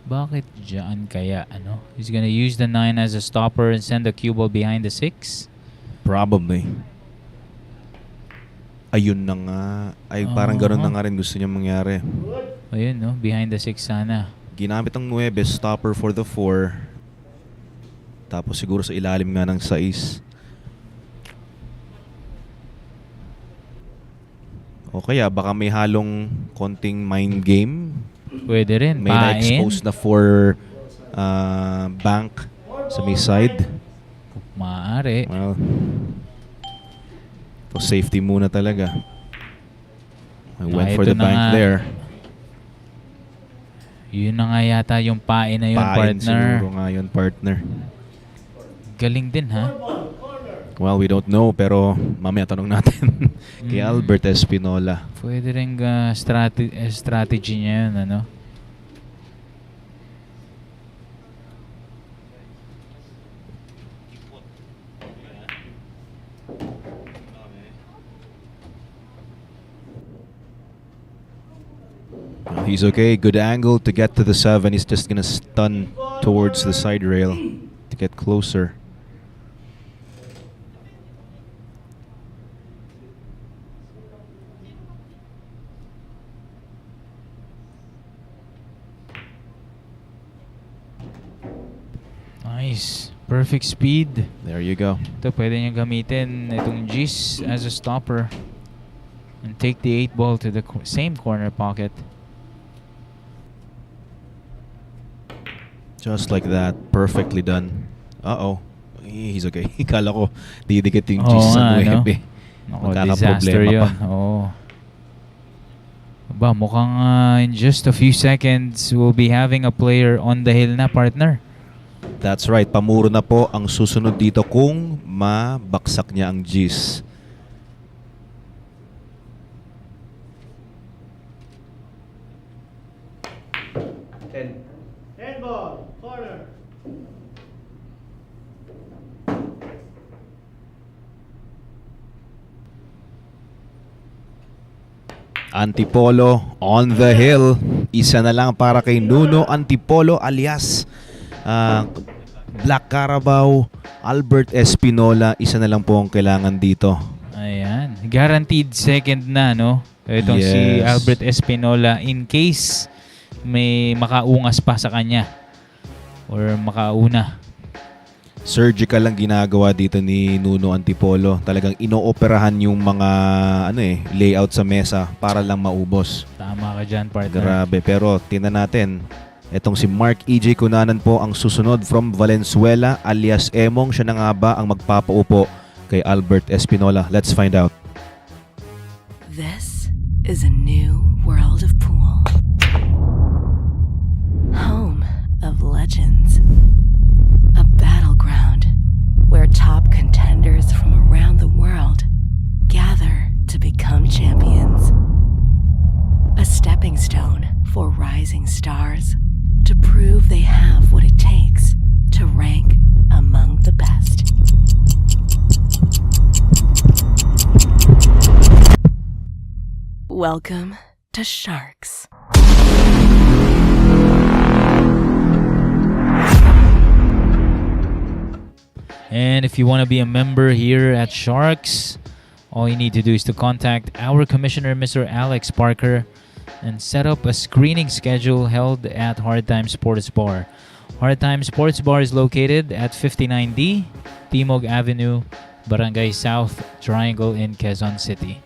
Bakit dyan kaya, ano? He's gonna use the 9 as a stopper and send the cue ball behind the 6? Probably. Ayun na nga. Ay, parang gano'n na nga rin gusto niya mangyari. Ayun, no? Behind the 6 sana. Ginamit ang 9, stopper for the 4. Tapos siguro sa ilalim nga ng 6. O kaya baka may halong konting mind game. Pwede rin. May na-expose na for bank sa may side. Maaari. Well, to safety muna talaga. I went for the bank nga. there. Yun na nga yata yung pain na yun, Pain partner. siguro nga yun, partner. Galing din, ha? Well, we don't know, pero mamaya tanong natin kay Albert Espinola. Pwede rin strategy niya yun, ano? He's okay. Good angle to get to the 7. He's just gonna stun towards the side rail to get closer. Nice. Perfect speed. There you go. Ito, pwede niya gamitin itong G's as a stopper and take the 8 ball to the same corner pocket. Just like that. Perfectly done. Uh-oh. He's okay. Ikala ko, didikit yung G's sa 9. Naku, disaster yun. Oo. Aba, mukhang in just a few seconds, we'll be having a player on the hill na, partner. That's right. Pamuro na po ang susunod dito kung mabaksak niya ang G's. Ten ball, corner. Antipolo on the hill. Isa na lang para kay Nuno Antipolo alias Black Carabao. Albert Espinola, isa na lang po ang kailangan dito. Ayan. Guaranteed second na, no? Itong si Yes. Albert Espinola in case may makaungas pa sa kanya or makauna. Surgical lang ginagawa dito ni Nuno Antipolo. Talagang inooperahan yung mga layout sa mesa para lang maubos. Tama ka dyan, partner. Grabe. Pero tingnan natin. Etong si Mark E.J. Cunanan po ang susunod from Valenzuela alias Emong. Siya na nga ba ang magpapaupo kay Albert Espinola? Let's find out. This is a new world of pool. Home of legends. A battleground where top contenders from around the world gather to become champions. A stepping stone for rising stars to prove they have what it takes to rank among the best. Welcome to Sharks. And if you want to be a member here at Sharks, all you need to do is to contact our commissioner, Mr. Alex Parker, and set up a screening schedule held at Hard Time Sports Bar. Hard Time Sports Bar is located at 59D, Timog Avenue, Barangay South Triangle in Quezon City.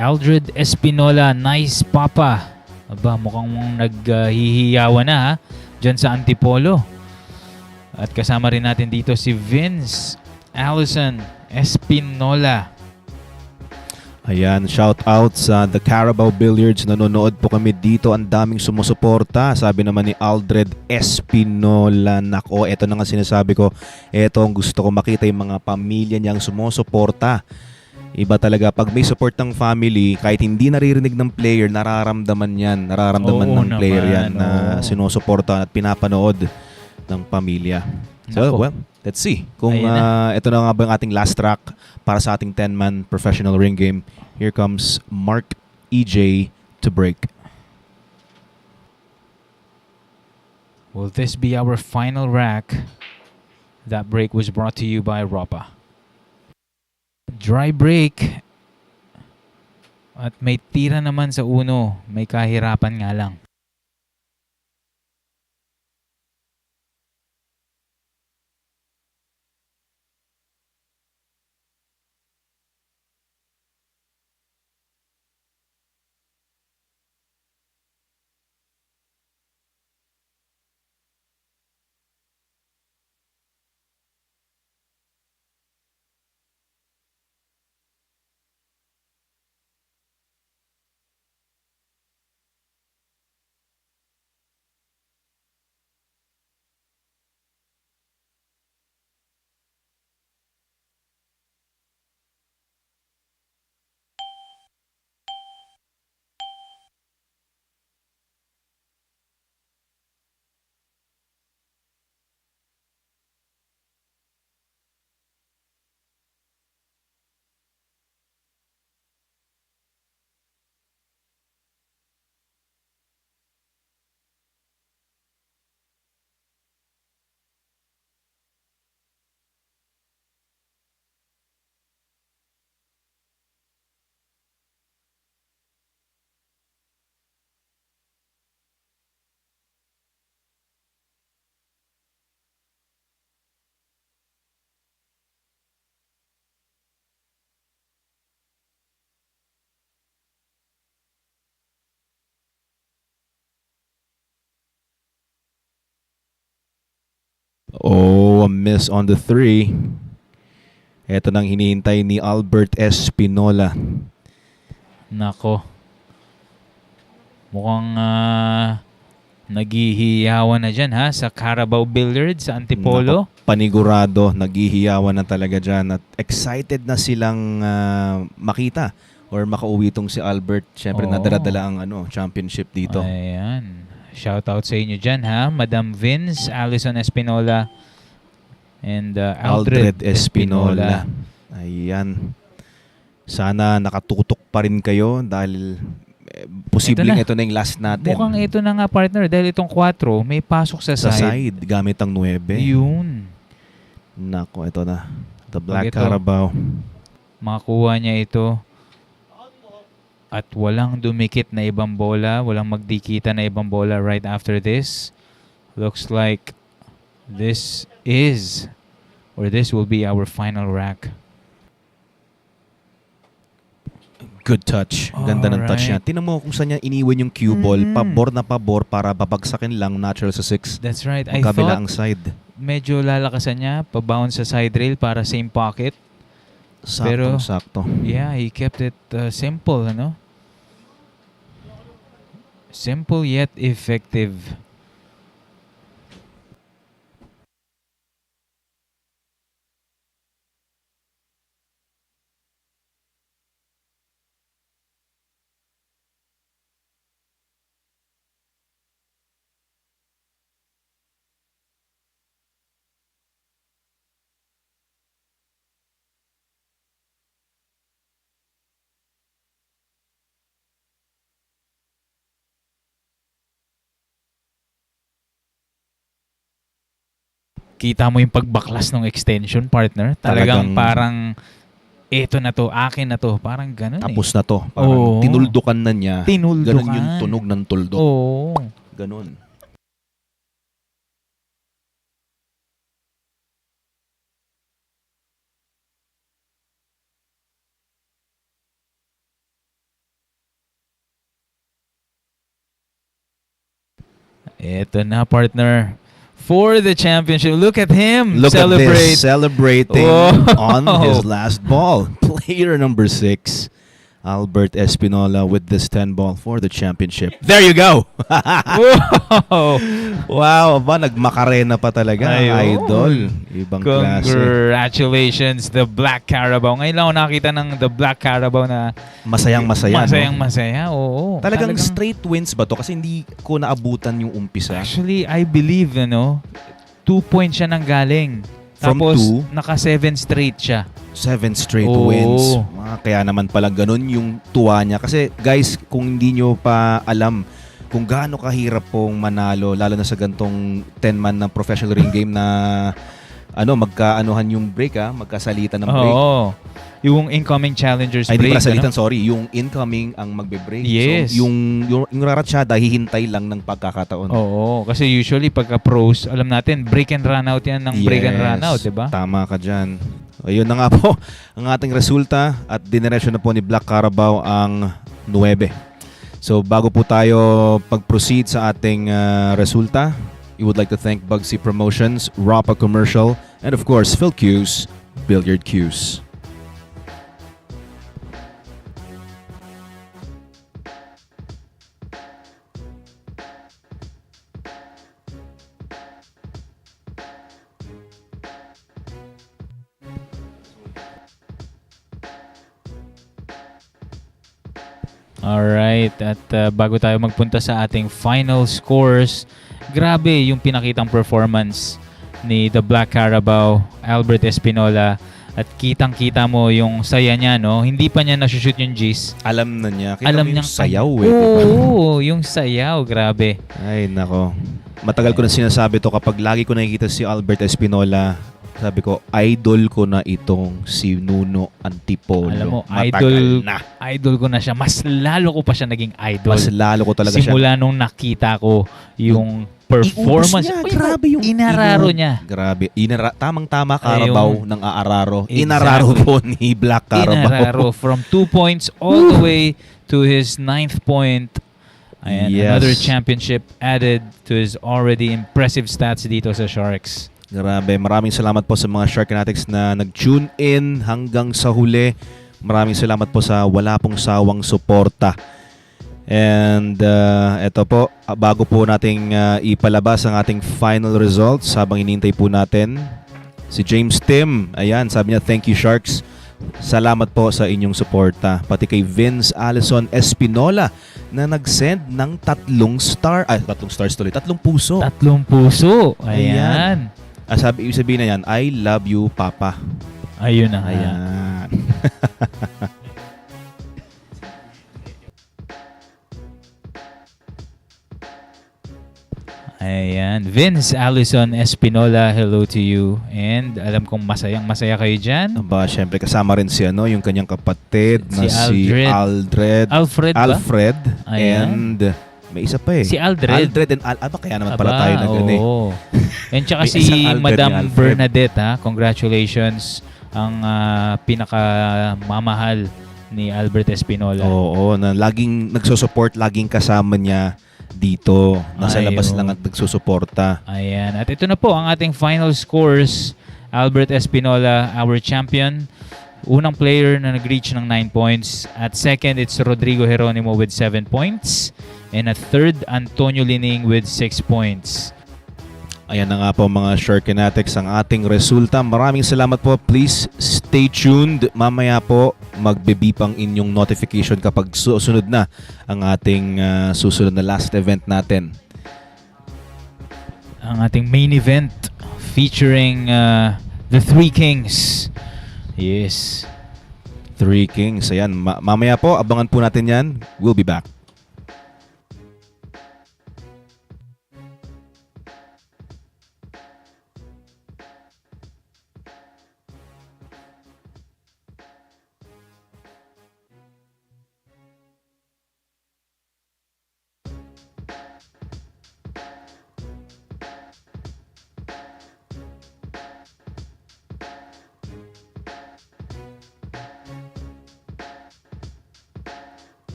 Aldred Espinola, nice papa. Aba, mukhang naghihiyawan na ha, dyan sa Antipolo. At kasama rin natin dito si Vince Allison Espinola. Ayan, shout out sa The Carabao Billiards. Nanonood po kami dito. Ang daming sumusuporta. Sabi naman ni Aldred Espinola. Nako, eto na nga sinasabi ko. Eto ang gusto ko makita, yung mga pamilya niyang sumusuporta. Iba talaga. Pag may support ng family, kahit hindi naririnig ng player, nararamdaman yan. Nararamdaman Oo ng player naman, yan na sinusuporta at pinapanood ng pamilya. So, Nako. well, let's see kung Ayan na. ito na nga ba yung ating last track para sa ating 10-man professional ring game. Here comes Mark E.J. to break. Will this be our final rack? That break was brought to you by Ropa. Dry break. At may tira naman sa uno. May kahirapan nga lang. Oh, a miss on the 3. Ito nang hinihintay ni Albert Espinola. Nako. Mukhang naghihiyawan na dyan ha sa Carabao Billiards sa Antipolo. Nako, panigurado, naghihiyawan na talaga dyan at excited na silang makita or makauwi itong si Albert. Siyempre Oo. nadaradala ang championship dito. Ayan. Shout out sa inyo dyan ha. Madam Vince, Allison Espinola, and Aldred Espinola. Ayan. Sana nakatutok pa rin kayo dahil posibleng ito na yung last natin. Mukhang ito na nga, partner, dahil itong 4 may pasok sa Sa side. side, gamit ang 9. Yun. Nako, ito na. The Black ito, Carabao. Makakuha niya ito. At walang dumikit na ibang bola. Walang magdikita na ibang bola right after this. Looks like this will be our final rack. Good touch. Ganda ng touch niya. Tingnan mo kung saan niya iniwan yung cue ball. Pabor na pabor para babagsakin lang natural sa 6. That's right. I Kabila thought ang side. medyo lalakasan niya. Pa-bounce sa side rail para same pocket. Sakto. Yeah, he kept it simple, ano? Simple yet effective. Kita mo yung pagbaklas ng extension, partner. Talagang parang eto na to, akin na to. Parang ganun Tapos na to. Parang tinuldukan na niya. Tinuldukan. Ganun yung tunog ng tuldok. Oo. Ganun. Eto na, partner. For the championship. Look at him. Look celebrate. at this. Celebrating Whoa. on his last ball. Player number 6. Albert Espinola with this 10 ball for the championship. There you go! Whoa. Wow, ba nagmakarena pa talaga ang Ayun. idol. Ibang klase. Congratulations, the Black Carabao. Ngayon lang ako nakita ng the Black Carabao na Masayang-masaya. masayang-masaya. Oo. Talagang straight wins ba to? Kasi hindi ko naabutan yung umpisa. Actually, I believe, 2 points siya nang galing. From Tapos, 2? naka 7 straight siya. 7 straight Oo. wins. Kaya naman pala ganun yung tuwa niya. Kasi guys, kung hindi nyo pa alam kung gaano kahirap pong manalo, lalo na sa gantong 10-man ng professional ring game na magkaanuhan yung break, magkasalitan ng break. Oo. Yung incoming challengers Ay, break. hindi pala salitan, sorry. Yung incoming ang magbe-break. Yes. So, yung raratsyada, hihintay lang ng pagkakataon. Oo. Kasi usually, pagka pros, alam natin, break and run out yan ng break and run out, diba? Tama ka dyan. Ayun na nga po ang ating resulta at diniresyon na po ni Black Carabao ang 9. So bago po tayo pag-proceed sa ating resulta, we would like to thank Bugsy Promotions, Rapa Commercial, and of course Phil Q's Billiard Q's. Alright, at bago tayo magpunta sa ating final scores, grabe yung pinakitang performance ni The Black Carabao, Albert Espinola, at kitang-kita mo yung saya niya, no? Hindi pa niya nasushoot yung G's. Alam na niya. Kita Alam mo yung niya. sayaw Oo, yung sayaw, grabe. Ay, nako. Matagal ko na sinasabi to kapag lagi ko nakikita si Albert Espinola, sabi ko, idol ko na itong si Nuno Antipolo. Alam mo, Matagal na. idol ko na siya. Mas lalo ko pa siya naging idol. Mas lalo ko talaga Simula siya. nung nakita ko yung performance. Iubos niya. Grabe yung inararo niya. Grabe. Tamang-tama Carabao ng aararo. Exactly. Inararo po ni Black Carabao. Inararo from 2 points all the way to his 9th point. Ayan, Yes. another championship added to his already impressive stats dito sa Sharks. Grabe. Maraming salamat po sa mga Shark Fanatics na nag-tune in hanggang sa huli. Maraming salamat po sa wala pong sawang suporta. And eto po, bago po nating ipalabas ang ating final results habang inintay po natin, si James Tim, ayan, sabi niya, thank you Sharks. Salamat po sa inyong suporta. Pati kay Vince Allison Espinola na nag-send ng 3 stars tuloy, 3 puso. 3 puso. Ayan. Ibig sabihin na yan, I love you, Papa. Ayun na. Ayan. Vince Allison Espinola, hello to you. And alam kong masaya kayo dyan. Aba, syempre kasama rin si yung kanyang kapatid na Si si Aldred. Alfred ba? Alfred. Ayan. And may isa pa eh. Si Aldred. Aldred and kaya naman pala tayo na ganun eh. oo. And tsaka May si isang Aldred ni Madam Alfred. Bernadette, ha? Congratulations. Ang pinakamamahal ni Albert Espinola. Oo, na laging nagsusupport, laging kasama niya dito. Nasa labas Ayun. lang at nagsusuporta. Ayan. At ito na po ang ating final scores. Albert Espinola, our champion. Unang player na nag-reach ng 9 points. At second, it's Rodrigo Geronimo with 7 points. And at third, Antonio Lining with 6 points. Ayan na nga po mga Sharkanatics ang ating resulta. Maraming salamat po. Please stay tuned. Mamaya po magbe-beep ang inyong notification kapag susunod na ang ating susunod na last event natin. Ang ating main event featuring the Three Kings. Yes. Three Kings. Ayan. Mamaya po, abangan po natin yan. We'll be back.